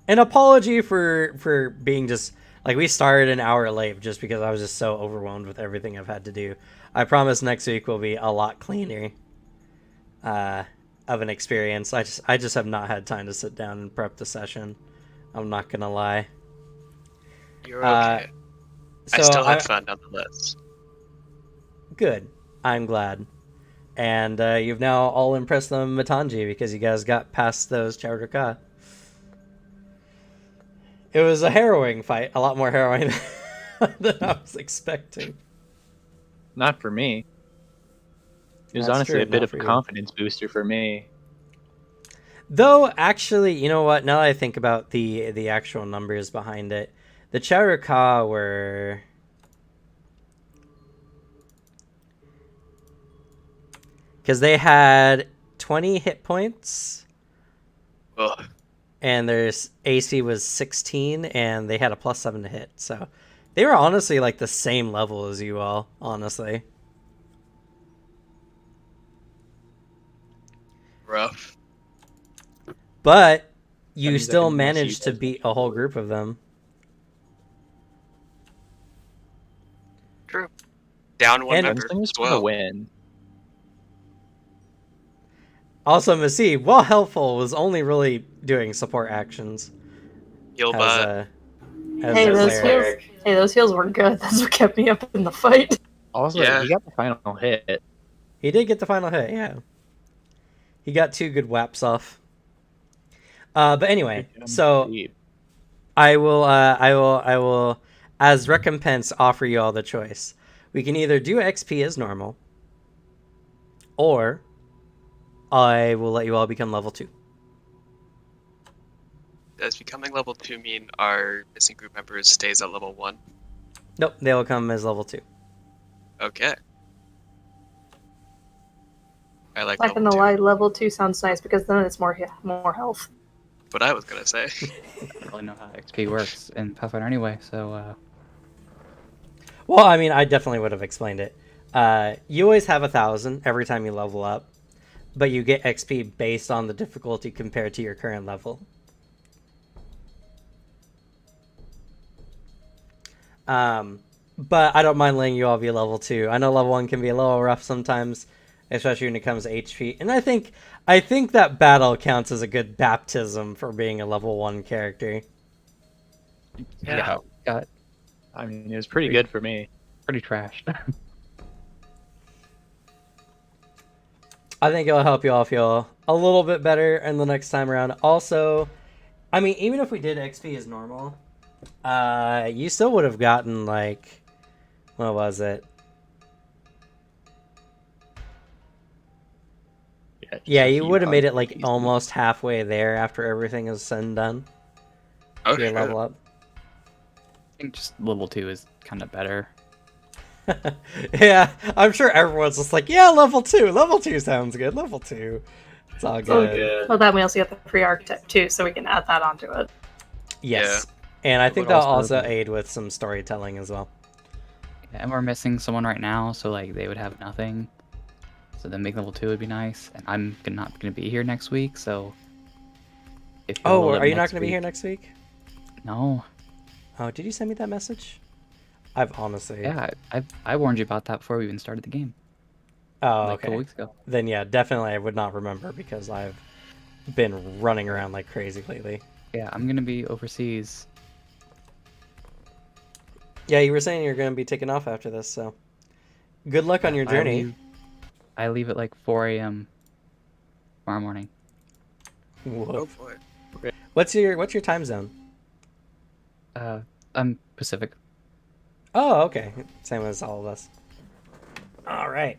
an apology for being just like we started an hour late just because I was just so overwhelmed with everything I've had to do. I promise next week will be a lot cleaner of an experience. I just have not had time to sit down and prep the session. I'm not gonna lie. You're okay. So I still had fun nonetheless. Good. I'm glad. And you've now all impressed the Matanji because you guys got past those Charuka. It was a harrowing fight. A lot more harrowing than I was expecting. Not for me. It was That's honestly true, a bit not of for a you. confidence booster for me. Though, actually, you know what? Now that I think about the actual numbers behind it, the Charuka were... Because they had 20 hit points, Ugh. and their AC was 16, and they had a +7 to hit. So they were honestly like the same level as you all, honestly. Rough. But That you means I still can mess you managed to guys beat up a whole forward. group of them. True. Down one And member Gunslingers as for the well. win. also, Masi, while helpful, was only really doing support actions Heal as bot. a Hey, those cleric. heals. Hey, those heals were good. That's what kept me up in the fight. Also, Yeah. he got the final hit. He did get the final hit, yeah. He got 2 good whaps off. But anyway, Good job, so Steve. I will, as recompense, offer you all the choice. We can either do XP as normal, or I will let you all become level 2. Does becoming level 2 mean our missing group members stays at level 1? Nope, they will come as level 2. Okay. I like Not level gonna 2. lie, level 2 sounds nice because then it's more health. What I was gonna say. I don't really know how XP works in Pathfinder anyway, so Well, I mean, I definitely would have explained it. You always have 1,000 every time you level up, but you get XP based on the difficulty compared to your current level. But I don't mind letting you all be level 2. I know level 1 can be a little rough sometimes, especially when it comes to HP. And I think that battle counts as a good baptism for being a level 1 character. Yeah. got I mean, it was pretty good for me. pretty trashed. I think it'll help you all feel a little bit better in the next time around. Also, I mean, even if we did XP as normal, you still would have gotten, like, what was it? Just Yeah, a you few would have made it hundred like easy. almost halfway there after everything is said and done. Oh, Your shit. level up. I think just level 2 is kind of better. Yeah, I'm sure everyone's just like, yeah, level 2. Level 2 sounds good. Level 2. It's all good. Well, then we also get the free archetype too, so we can add that onto it. Yes. And I It think would that'll also also be- aid with some storytelling as well. Yeah, and we're missing someone right now, so like they would have nothing. So then make level 2 would be nice. And I'm not gonna be here next week, so if you Oh, roll are up you not next going to be week- here next week? No. Oh, did you send me that message? I've honestly... Yeah, I warned you about that before we even started the game. Oh, Like a couple okay. weeks ago. Then yeah, definitely I would not remember because I've been running around like crazy lately. Yeah, I'm gonna be overseas. Yeah, you were saying you're going to be taking off after this, so good luck on your journey. I leave at like 4 a.m. tomorrow morning. Whoop. Oh boy. What's your time zone? I'm Pacific. Oh, okay. Same as all of us. All right.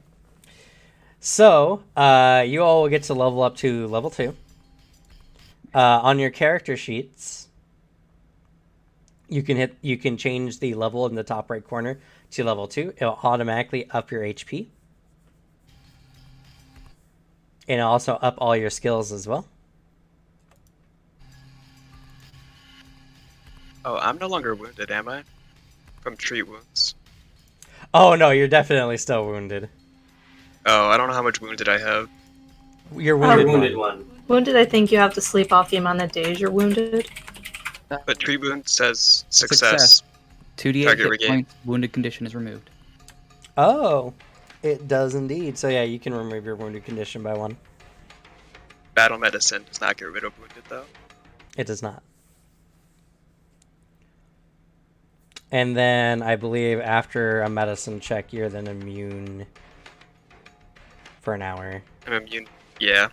So, you all will get to level up to level 2. On your character sheets, you can change the level in the top right corner to level 2. It'll automatically up your HP. And it'll also up all your skills as well. Oh, I'm no longer wounded, am I? From treat wounds. Oh no, you're definitely still wounded. Oh, I don't know how much wounded I have. You're Oh, wounded, one. Wounded, I think you have to sleep off the amount of days you're wounded. But treat wound says success. 2d8 Target hit regain. points, wounded condition is removed. Oh, it does indeed. So yeah, you can remove your wounded condition by 1. Battle medicine does not get rid of wounded though. It does not. And then I believe after a medicine check, you're then immune for an hour. I'm immune. Yeah.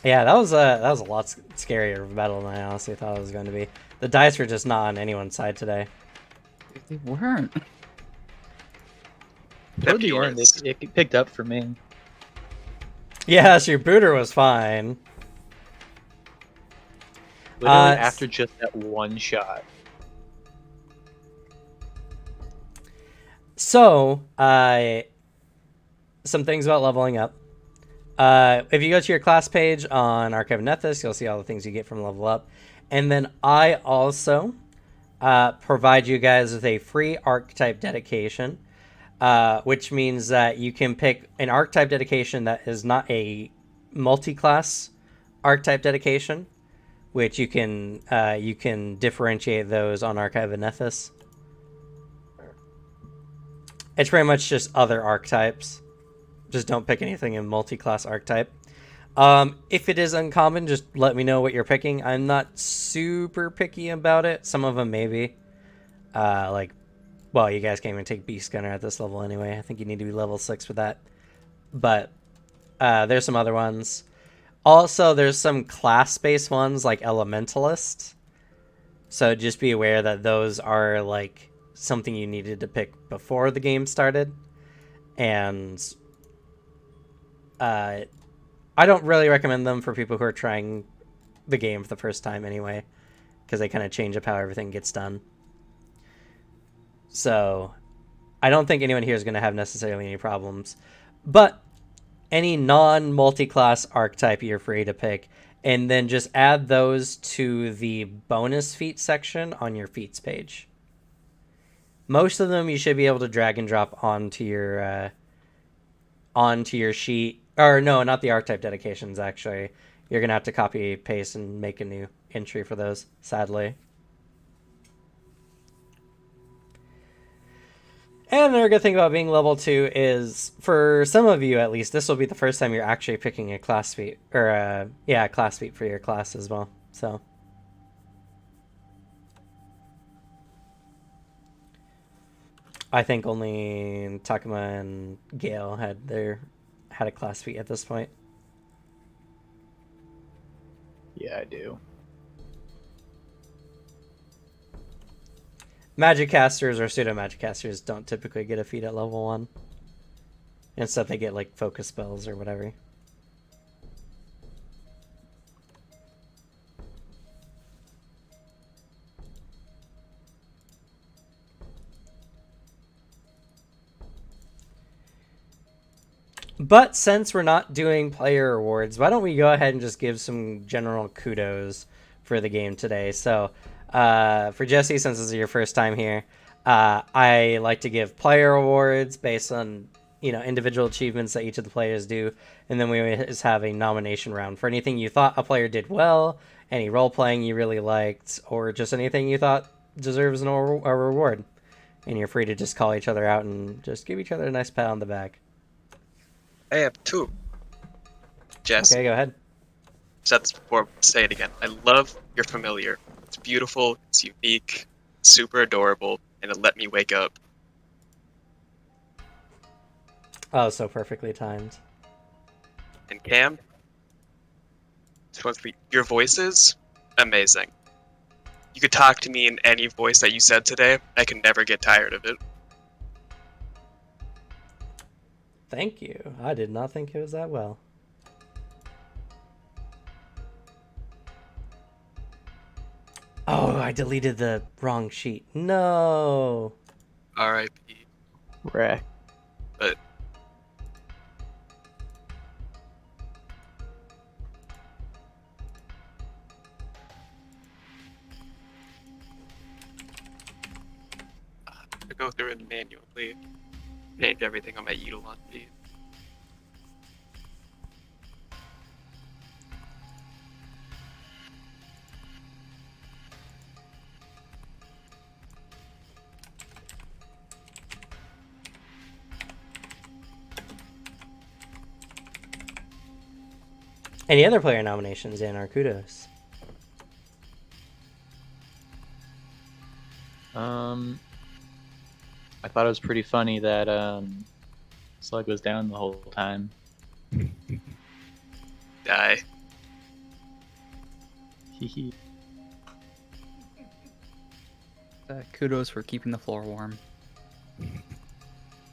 Yeah, that was a lot scarier of a battle than I honestly thought it was going to be. The dice were just not on anyone's side today. They weren't. Toward the Except end, yours. it picked up for me. Yes, your booter was fine. Literally Uh, after just that one shot. So, some things about leveling up. If you go to your class page on Archive and Nethys, you'll see all the things you get from level up. And then I also provide you guys with a free archetype dedication, which means that you can pick an archetype dedication that is not a multi-class archetype dedication, which you can differentiate those on Archive and Nethys. It's pretty much just other archetypes. Just don't pick anything in multi-class archetype. If it is uncommon, just let me know what you're picking. I'm not super picky about it. Some of them maybe. Well, you guys can't even take Beast Gunner at this level anyway. I think you need to be level 6 for that. But there's some other ones. Also, there's some class-based ones like Elementalist. So just be aware that those are like something you needed to pick before the game started. And I don't really recommend them for people who are trying the game for the first time anyway, because they kind of change up how everything gets done. So I don't think anyone here is going to have necessarily any problems. But any non-multi-class archetype you're free to pick, and then just add those to the bonus feat section on your feats page. Most of them you should be able to drag and drop onto your sheet. Or no, not the archetype dedications, actually. You're going to have to copy, paste, and make a new entry for those, sadly. And another good thing about being level 2 is, for some of you at least, this will be the first time you're actually picking a class feat, or class feat for your class as well. So I think only Takuma and Gale had a class feat at this point. Yeah, I do. Magic casters or pseudo magic casters don't typically get a feat at level 1. Instead, they get like focus spells or whatever. But since we're not doing player awards, why don't we go ahead and just give some general kudos for the game today. So for Jesse, since this is your first time here, I like to give player awards based on individual achievements that each of the players do, and then we always have a nomination round for anything you thought a player did well, any role playing you really liked, or just anything you thought deserves a reward. And you're free to just call each other out and just give each other a nice pat on the back. I have two. Jess, Okay, go ahead. said this before, but say it again. I love your familiar. It's beautiful, it's unique, super adorable, and it let me wake up. Oh, so perfectly timed. And Cam, this one's for you. Your voices, amazing. You could talk to me in any voice that you said today. I can never get tired of it. Thank you. I did not think it was that well. Oh, I deleted the wrong sheet. No. R.I.P. Wreck. But to go through it manually, change everything on my Eidolon feed. Any other player nominations in our kudos? I thought it was pretty funny that Slug was down the whole time. Die. Kudos for keeping the floor warm.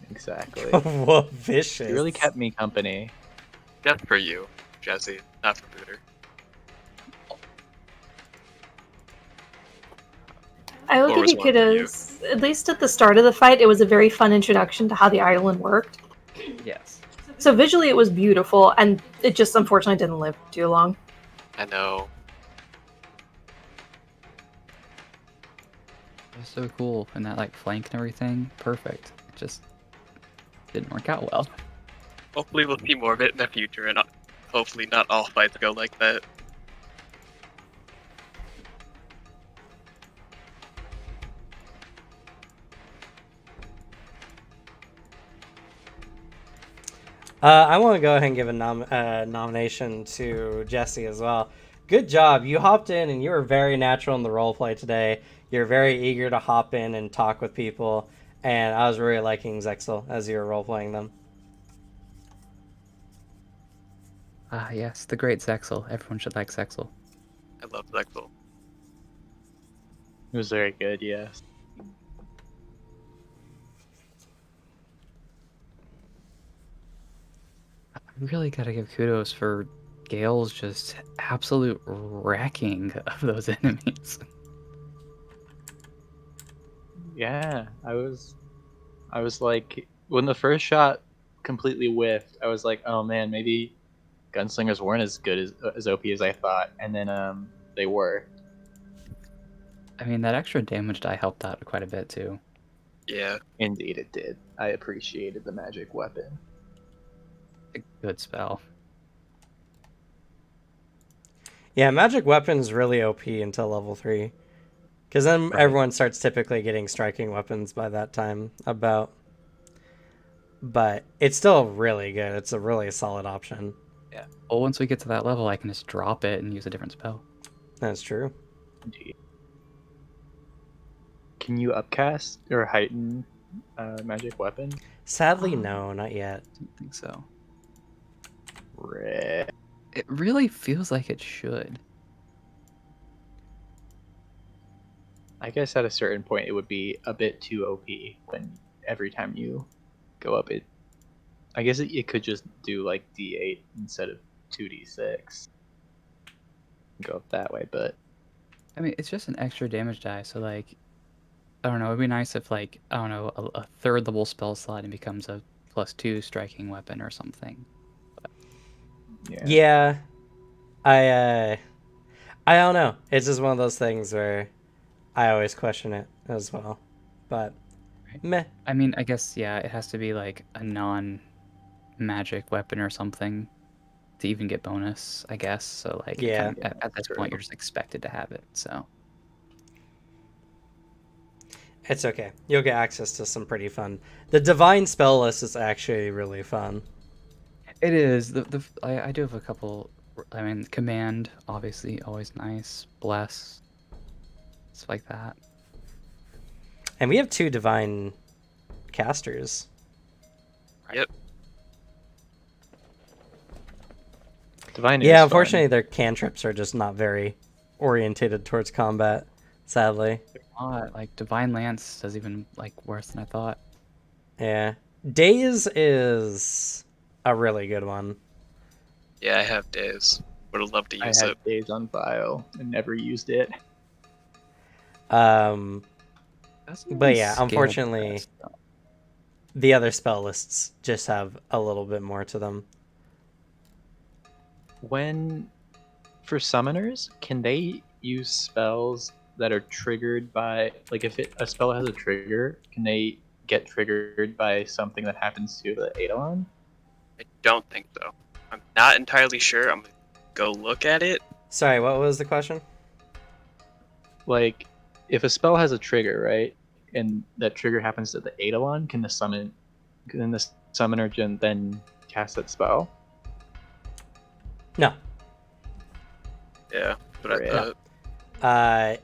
Exactly. What vicious. You really kept me company. Just for you, Jesse, not for Booter. I will Or give was you one for you. kudos. At least at the start of the fight, it was a very fun introduction to how the island worked. Yes. So visually, it was beautiful, and it just unfortunately didn't live too long. I know. It was so cool, and that like flank and everything, perfect. It just didn't work out well. Hopefully we'll see more of it in the future, and hopefully not all fights go like that. I want to go ahead and give a nomination to Jesse as well. Good job. You hopped in and you were very natural in the roleplay today. You're very eager to hop in and talk with people. And I was really liking Zexel as you were roleplaying them. Ah, yes, the great Zexel. Everyone should like Zexel. I love Lexel. It was very good, yes. I really gotta give kudos for Gale's just absolute wrecking of those enemies. Yeah, I was like, when the first shot completely whiffed, I was like, oh man, maybe gunslingers weren't as good as OP as I thought, and then they were. I mean, that extra damage die helped out quite a bit too. Yeah. Indeed, it did. I appreciated the magic weapon. A good spell. Yeah, magic weapons really OP until level 3. Because then Right. everyone starts typically getting striking weapons by that time, about. But it's still really good. It's a really solid option. Yeah. Well, once we get to that level, I can just drop it and use a different spell. That's true. Indeed. Can you upcast or heighten magic weapon? Sadly, no, not yet. I don't think so. Rip. It really feels like it should. I guess at a certain point it would be a bit too OP when every time you go up it. I guess it could just do like D8 instead of 2D6. Go up that way, but I mean, it's just an extra damage die, so like, I don't know, it'd be nice if like, I don't know, a third level spell slot and becomes a +2 striking weapon or something. Yeah. I don't know. It's just one of those things where I always question it as well. But meh. I mean, I guess, yeah, it has to be like a non-magic weapon or something to even get bonus, I guess. So like, Yeah. at this True. point, you're just expected to have it. So It's okay. You'll get access to some pretty fun. The divine spell list is actually really fun. it is. I do have a couple. I mean, command, obviously, always nice. Bless, stuff like that. And we have 2 divine casters. Yep. Divine is Yeah, fun. unfortunately their cantrips are just not very orientated towards combat, sadly. Like Divine Lance does even like worse than I thought. Yeah. Daze is a really good one. Yeah, I have days. Would have loved to I use had it. days on file and never used it. But Doesn't yeah, scale unfortunately, best, though. the other spell lists just have a little bit more to them. When, for summoners, can they use spells that are triggered by, like if a spell has a trigger, can they get triggered by something that happens to the Eidolon? I don't think so. I'm not entirely sure. I'm gonna go look at it. Sorry, what was the question? Like, if a spell has a trigger, right, and that trigger happens to the Eidolon, can the summoner then cast that spell? No. Yeah, but I Rip. thought.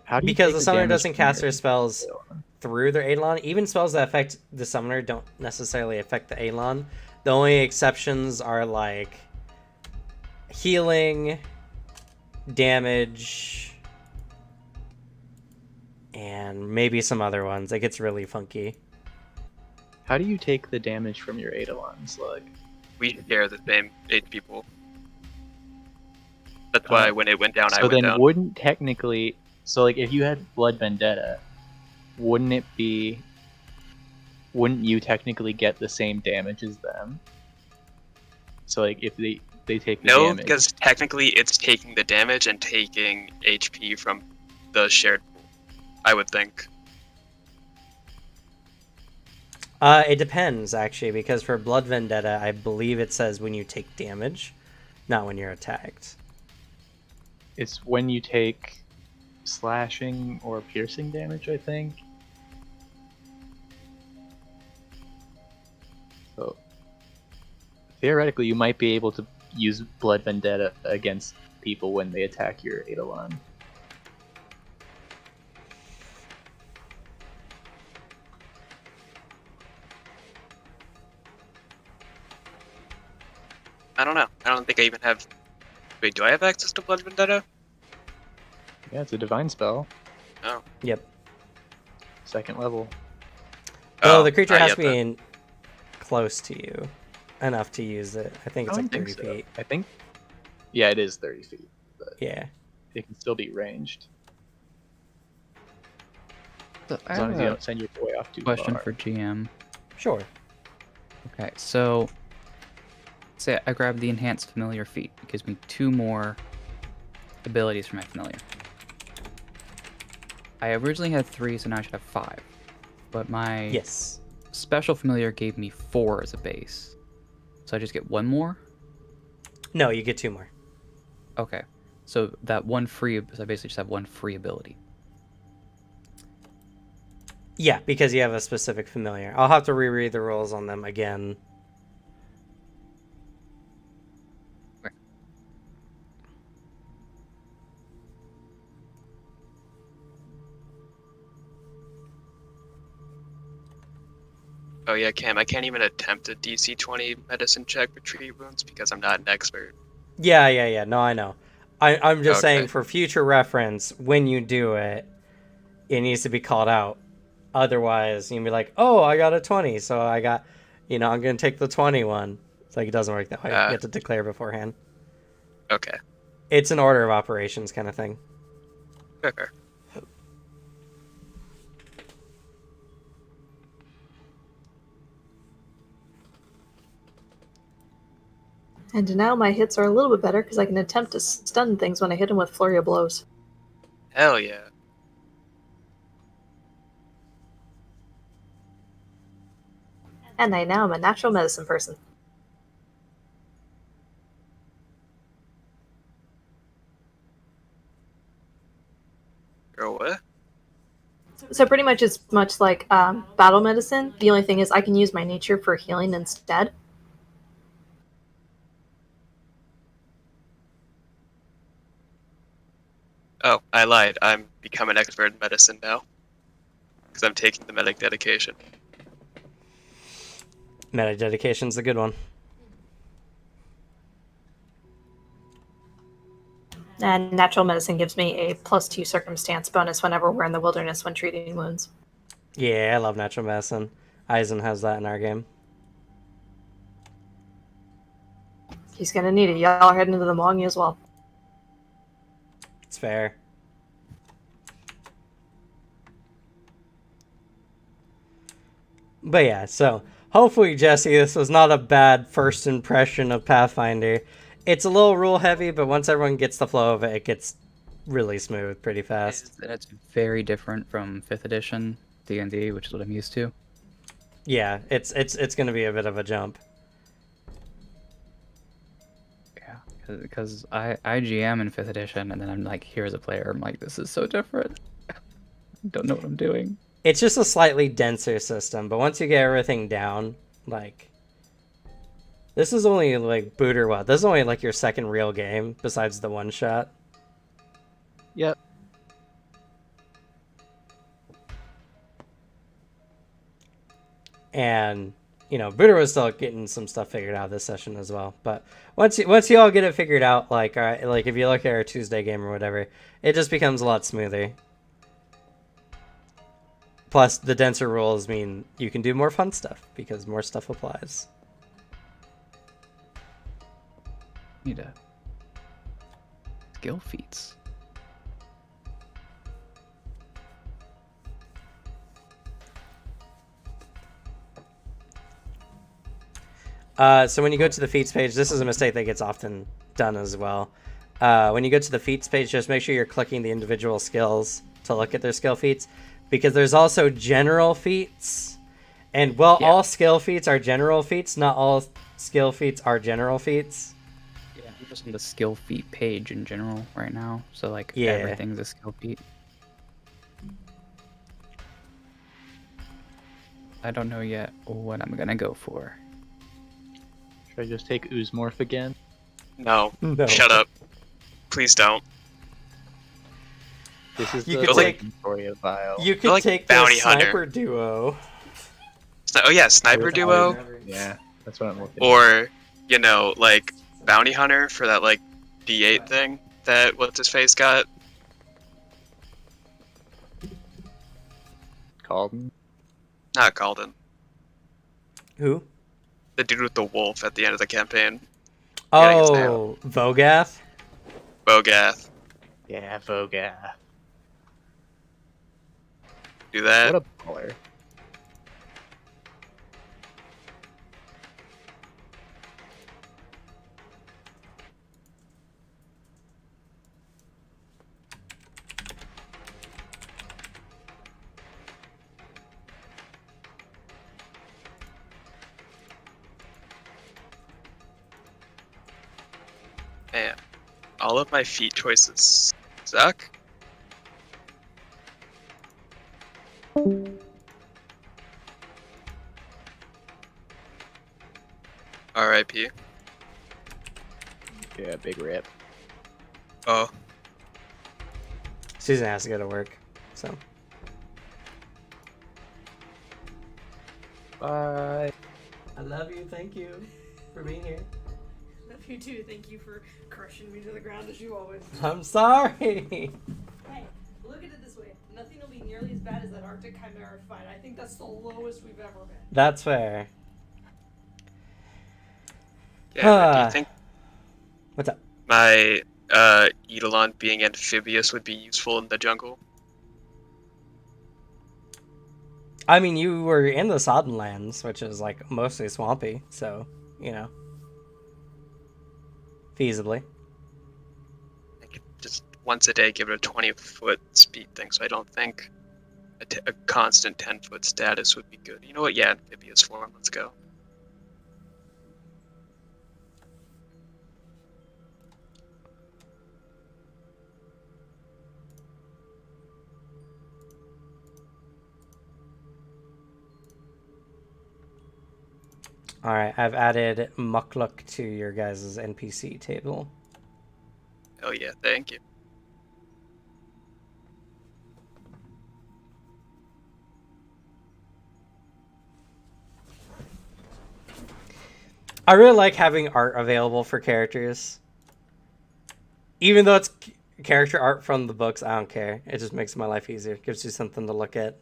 How do you Because take the the summoner damage doesn't from cast your their spells Eidolon? through their Eidolon. Even spells that affect the summoner don't necessarily affect the Eidolon. The only exceptions are like healing damage, and maybe some other ones. It gets really funky. How do you take the damage from your Eidolon slug? We share the same HP pool. That's why when it went down, I So went then down. wouldn't technically, so like if you had Blood Vendetta, wouldn't you technically get the same damage as them? So like if they take the No, damage. because technically it's taking the damage and taking HP from the shared pool, I would think. It depends, actually, because for Blood Vendetta, I believe it says when you take damage, not when you're attacked. It's when you take slashing or piercing damage, I think. So theoretically, you might be able to use Blood Vendetta against people when they attack your Eidolon. I don't know. I don't think I even have... Wait, do I have access to Blood Vendetta? Yeah, it's a divine spell, Oh. Yep. 2nd level. Though the creature not has yet to be then. in close to you enough to use it. I think it's I like don't 30 think so. feet. I think, yeah, it is 30 feet, but Yeah. it can still be ranged So I as long have as you a don't send your boy off too question far. for GM. Sure. Okay, so say I grab the enhanced familiar feat. It gives me 2 more abilities for my familiar. I originally had 3, so now I should have 5. But my Yes. special familiar gave me 4 as a base. So I just get 1 more? No, you get 2 more. Okay. So that one free, so I basically just have 1 free ability. Yeah, because you have a specific familiar. I'll have to reread the rules on them again. Oh yeah, Cam, I can't even attempt a DC 20 medicine check for treat wounds because I'm not an expert. Yeah. No, I know. I'm just Okay. saying for future reference, when you do it, it needs to be called out. Otherwise, you can be like, oh, I got a 20, so I got, I'm going to take the 21. It's like, it doesn't work that way. You have to declare beforehand. Okay. It's an order of operations kind of thing. Fair. And now my hits are a little bit better because I can attempt to stun things when I hit them with Flurry of Blows. Hell yeah. And I now am a natural medicine person. Girl, what? So pretty much it's much like battle medicine. The only thing is I can use my nature for healing instead. Oh, I lied. I'm becoming an expert in medicine now. Because I'm taking the medic dedication. Meta dedication's a good one. And natural medicine gives me a +2 circumstance bonus whenever we're in the wilderness when treating wounds. Yeah, I love natural medicine. Eisen has that in our game. He's gonna need it. Y'all are heading into the Mongi as well. It's fair. But yeah, so hopefully, Jesse, this was not a bad first impression of Pathfinder. It's a little rule heavy, but once everyone gets the flow of it, it gets really smooth pretty fast. It's very different from 5th edition D&D, which is what I'm used to. Yeah, it's going to be a bit of a jump. Yeah, because I GM in 5th edition, and then I'm like, here as a player, I'm like, this is so different. I don't know what I'm doing. It's just a slightly denser system, but once you get everything down, like, this is only like boot or what? This is only like your second real game besides the one shot. Yep. And Buddha was still getting some stuff figured out this session as well. But once you all get it figured out, like, all right, like if you look at our Tuesday game or whatever, it just becomes a lot smoother. Plus, the denser rules mean you can do more fun stuff because more stuff applies. Need a skill feats. So when you go to the feats page, this is a mistake that gets often done as well. When you go to the feats page, just make sure you're clicking the individual skills to look at their skill feats, because there's also general feats. And all skill feats are general feats, not all skill feats are general feats. Yeah, I'm just on the skill feat page in general right now. So like Yeah. everything's a skill feat. I don't know yet what I'm gonna go for. Should I just take Oozemorph again? No. No. Shut up. Please don't. This is You the could take- story of Vile. You could like take the Bounty Hunter. sniper duo. Oh yeah, Sniper Duo. Yeah, that's what I'm looking Or, like Bounty Hunter for that like D8 thing that what's his face got. Called. Not Calden. Who? The dude with the wolf at the end of the campaign. Getting his Oh, Vogath? Bogath. Yeah, Voga. Do that. What a baller. Man, all of my feat choices suck. R.I.P. Yeah, big rip. Oh, Susan has to go to work, so. Bye. I love you. Thank you for being here. Love you too. Thank you for crushing me to the ground as you always do. I'm sorry. Hey, look at it this way. Nothing will be nearly as bad as that Arctic Chimera fight. I think that's the lowest we've ever been. That's fair. yeah. Do you think What's up? my Eidolon being amphibious would be useful in the jungle? I mean, you were in the Sodden Lands, which is like mostly swampy, so feasibly. I could just once a day give it a 20-foot speed thing, so I don't think a constant 10-foot status would be good. You know what? Yeah, amphibious form. Let's go. All right, I've added Mukluk to your guys' NPC table. Oh yeah, thank you. I really like having art available for characters. Even though it's character art from the books, I don't care. It just makes my life easier. It gives you something to look at.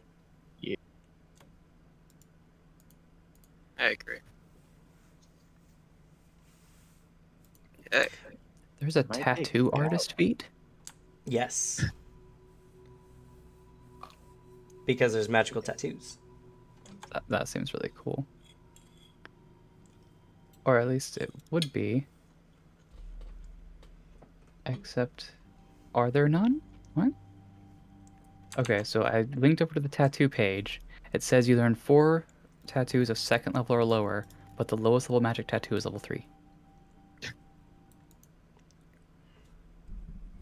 I agree. Yeah. There's a Might take tattoo it out. artist feat? Yes. Because there's magical tattoos. That seems really cool. Or at least it would be. Except, are there none? What? Okay, so I linked over to the tattoo page. It says you learn 4 tattoos of 2nd level or lower, but the lowest level magic tattoo is level 3.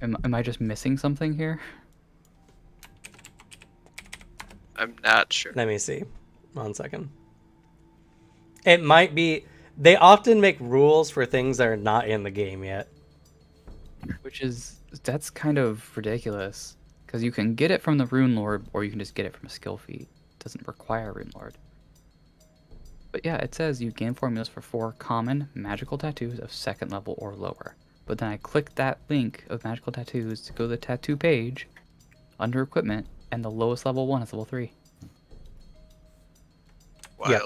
Am I just missing something here? I'm not sure. Let me see. 1 second. It might be... They often make rules for things that are not in the game yet. That's kind of ridiculous. Because you can get it from the Rune Lord, or you can just get it from a skill feat. It doesn't require Rune Lord. But yeah, it says you gain formulas for 4 common magical tattoos of 2nd level or lower. But then I click that link of magical tattoos to go to the tattoo page under equipment, and the lowest level one is level 3. Wild. Yep.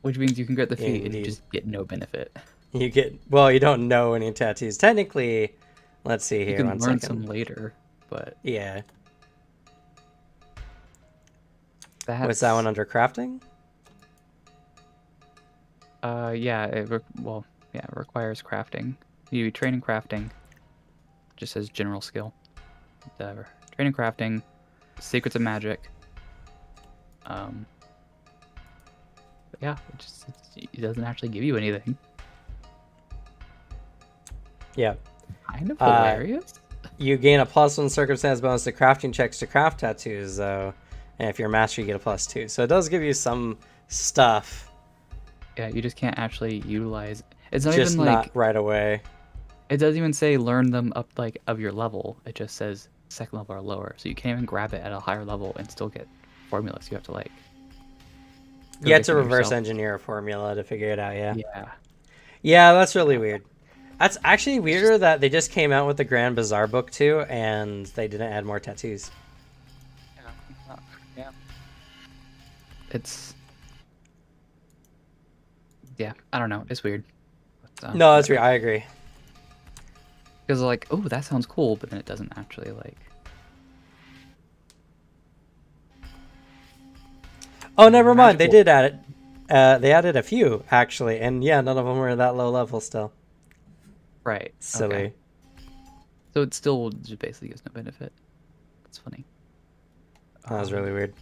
Which means you can get the feat and you Indeed. just get no benefit. You get, well, you don't know any tattoos. Technically, let's see You here, can one learn second. some later, but Yeah. that's... Was that one under crafting? Yeah, it requires crafting. You train in crafting. Just says general skill. Whatever. Train in crafting, secrets of magic. But yeah, it doesn't actually give you anything. Yeah. Kind of hilarious. You gain a +1 circumstance bonus to crafting checks to craft tattoos, though. And if you're a master, you get a +2. So it does give you some stuff. Yeah, you just can't actually utilize. It's not Just even not like right away. it doesn't even say learn them up like of your level. It just says 2nd level or lower. So you can't even grab it at a higher level and still get formulas. You have to like. go You have get to them reverse yourself. engineer a formula to figure it out, yeah. Yeah. Yeah, that's really weird. That's actually weirder that they just came out with the Grand Bazaar book too, and they didn't add more tattoos. Yeah. It's. Yeah, I don't know. It's weird. But, No, that's weird. I agree. Because like, oh, that sounds cool, but then it doesn't actually like. Oh, never mind. They Magical. did add it. They added a few actually, and yeah, none of them were that low level still. Right. Silly. Okay. So it still just basically gives no benefit. That's funny. That was really weird.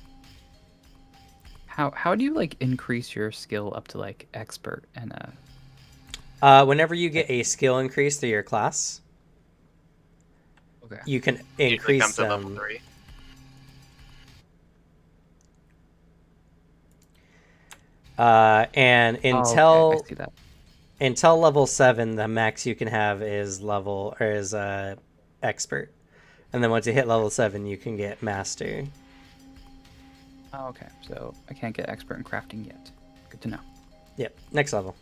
How do you like increase your skill up to like expert and Whenever you get a skill increase through your class, Okay. you can Usually increase comes at level them. 3. And Oh, until okay, I see that. until level 7, the max you can have is expert, and then once you hit level 7, you can get master. Oh, okay. So I can't get expert in crafting yet. Good to know. Yep, next level.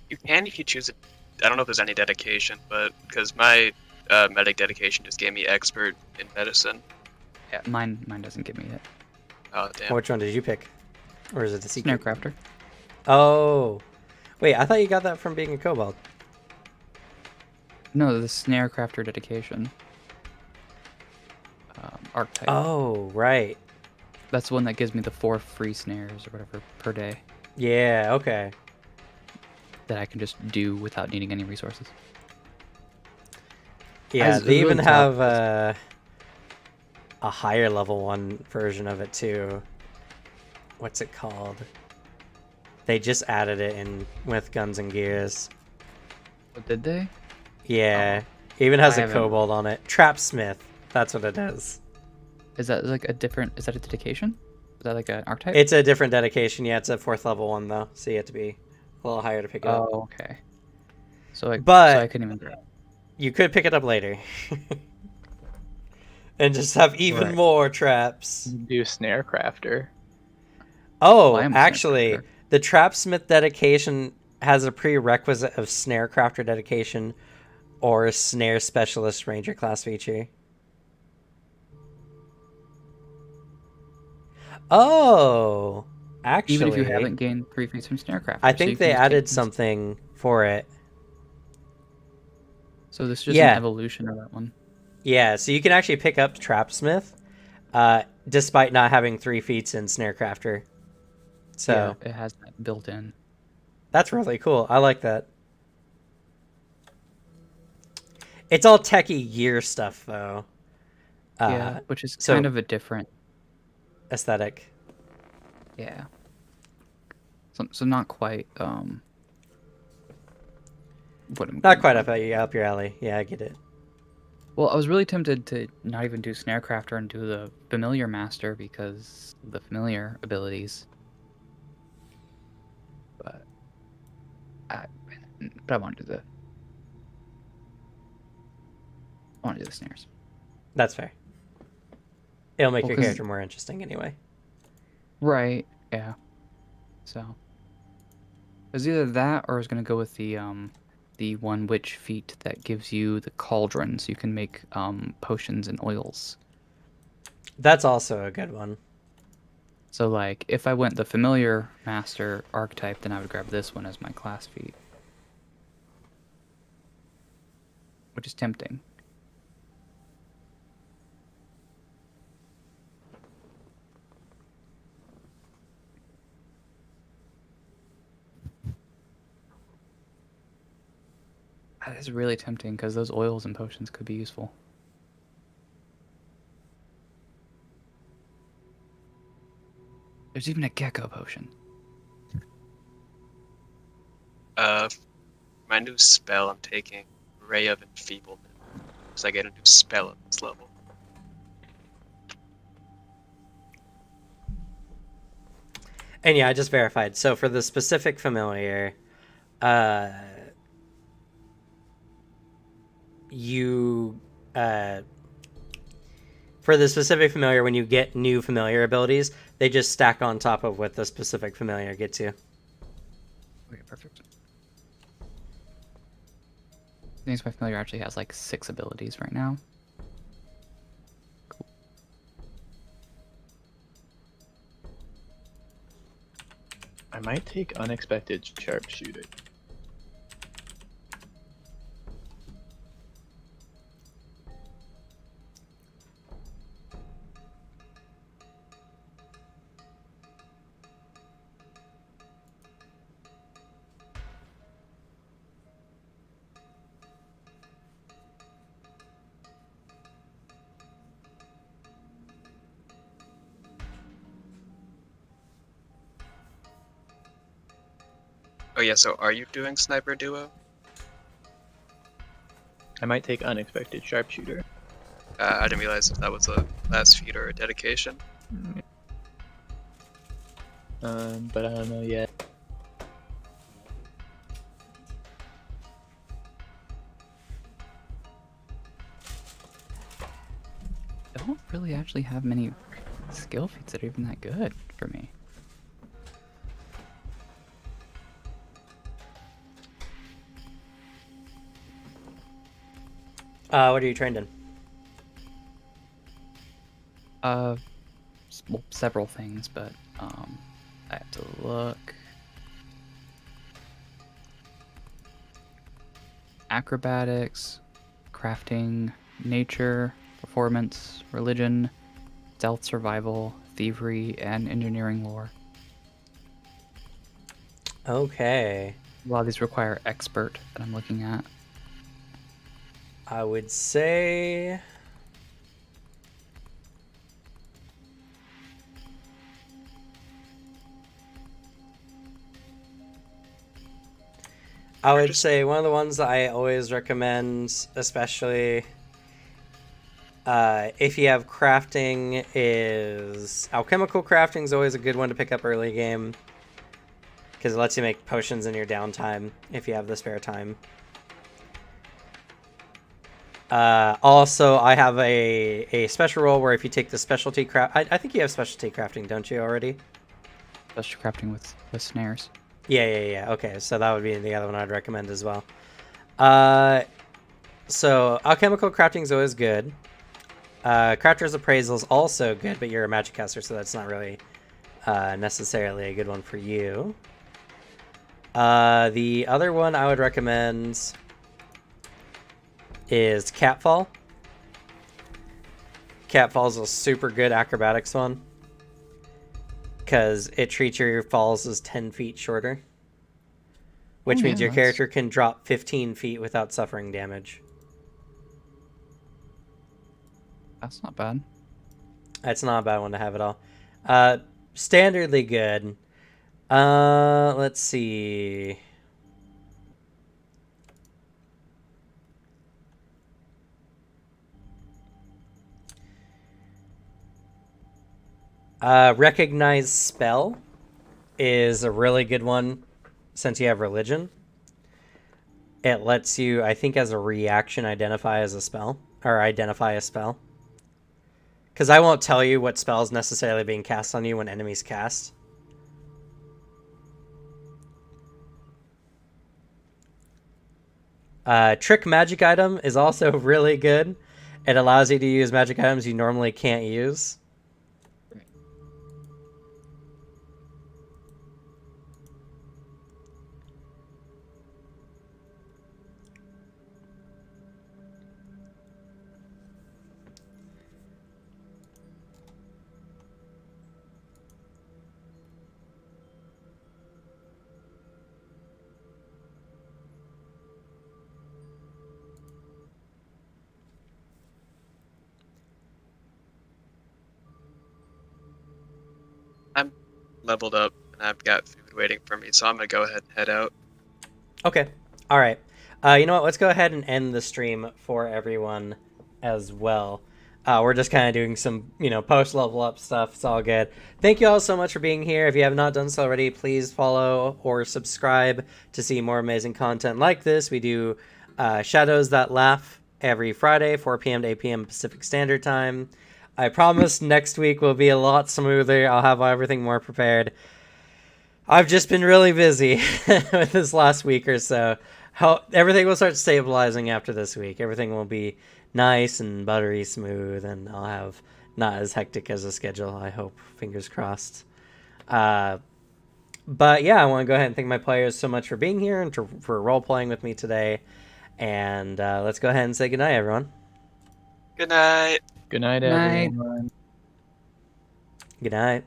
You can if you choose it. I don't know if there's any dedication, but because my medic dedication just gave me expert in medicine. Yeah, mine doesn't give me it. Oh damn. Which one did you pick, or is it the secret? Snare crafter. Oh, wait, I thought you got that from being a kobold. No, the snare crafter dedication. Archetype. Oh, right. That's the one that gives me the 4 free snares or whatever per day Yeah. Okay. that I can just do without needing any resources. Yeah, was they even really have tough. a higher level one version of it too. What's it called? They just added it in with Guns and Gears. What did they? Yeah, even has I a haven't- kobold on it. Trapsmith. That's what it is. Is that like a different? Is that a dedication? Is that like an archetype? It's a different dedication. Yeah, it's a 4th level one though, so you have to be a little higher to pick it up. Oh, okay. So like, But- so I couldn't even. You could pick it up later, and just have even Right. more traps. Do snare crafter. Oh, Well, I am a snare actually, crafter. the Trapsmith dedication has a prerequisite of Snare Crafter dedication or Snare Specialist Ranger class feature. Oh, actually, Even if you haven't gained 3 feats from snare crafter. I so think you can they just take added these- something for it. So this is just Yeah. an evolution of that one. Yeah, so you can actually pick up Trapsmith, despite not having 3 feats in Snare Crafter. So Yeah, it has that built in. that's really cool. I like that. It's all techie gear stuff, though. Yeah, which is so- kind of a different. Aesthetic. Yeah. So not quite. What I'm Not quite going up your alley. Yeah, I get it. Well, I was really tempted to not even do snare crafter and do the familiar master because of the familiar abilities. But I want to do the snares. That's fair. It'll make Well, your 'cause- character more interesting anyway. Right. Yeah. So it was either that or I was gonna go with the one witch feat that gives you the cauldron, so you can make potions and oils. That's also a good one. So like if I went the familiar master archetype, then I would grab this one as my class feat, which is tempting. That is really tempting because those oils and potions could be useful. There's even a gecko potion. My new spell I'm taking, Ray of Enfeeblement, because I get a new spell at this level. And yeah, I just verified. So for the specific familiar, for the specific familiar, when you get new familiar abilities, they just stack on top of what the specific familiar gets you. Okay, perfect. I think my familiar actually has like 6 abilities right now. Cool. I might take Unexpected Sharpshooter. Oh yeah, so are you doing Sniper Duo? I might take Unexpected Sharpshooter. I didn't realize if that was a last feat or a dedication. But I don't know yet. I don't really actually have many skill feats that are even that good for me. What are you trained in? Well, several things, but I have to look. Acrobatics, crafting, nature, performance, religion, stealth, survival, thievery, and engineering lore. Okay. A lot of these require expert that I'm looking at. I would say... I would say one of the ones that I always recommend, especially if you have crafting, is alchemical crafting is always a good one to pick up early game because it lets you make potions in your downtime if you have the spare time. Also, I have a special role where if you take the specialty craft, I think you have specialty crafting, don't you already? Special crafting with snares. Yeah. Okay, so that would be the other one I'd recommend as well. So alchemical crafting is always good. Crafter's Appraisal is also good, but you're a magic caster, so that's not really necessarily a good one for you. The other one I would recommend is Catfall. Catfall is a super good acrobatics one because it treats your falls as 10 feet shorter, which means your character can drop 15 feet without suffering damage. That's not bad. That's not a bad one to have at all. Standardly good. Let's see. Recognize Spell is a really good one since you have religion. It lets you, I think, as a reaction, identify as a spell or identify a spell. Because I won't tell you what spell is necessarily being cast on you when enemies cast. Trick magic item is also really good. It allows you to use magic items you normally can't use. I'm leveled up and I've got food waiting for me, so I'm gonna go ahead and head out. Okay. All right. You know what? Let's go ahead and end the stream for everyone as well. We're just kind of doing some, post level up stuff. It's all good. Thank you all so much for being here. If you have not done so already, please follow or subscribe to see more amazing content like this. We do Shadows That Laugh every Friday, 4 p.m. to 8 p.m. Pacific Standard Time. I promise next week will be a lot smoother. I'll have everything more prepared. I've just been really busy with this last week or so. Everything will start stabilizing after this week. Everything will be nice and buttery smooth, and I'll have not as hectic as a schedule, I hope. Fingers crossed. But yeah, I want to go ahead and thank my players so much for being here and for role-playing with me today. And let's go ahead and say goodnight, everyone. Good night. Good night, Night. everyone. Good night.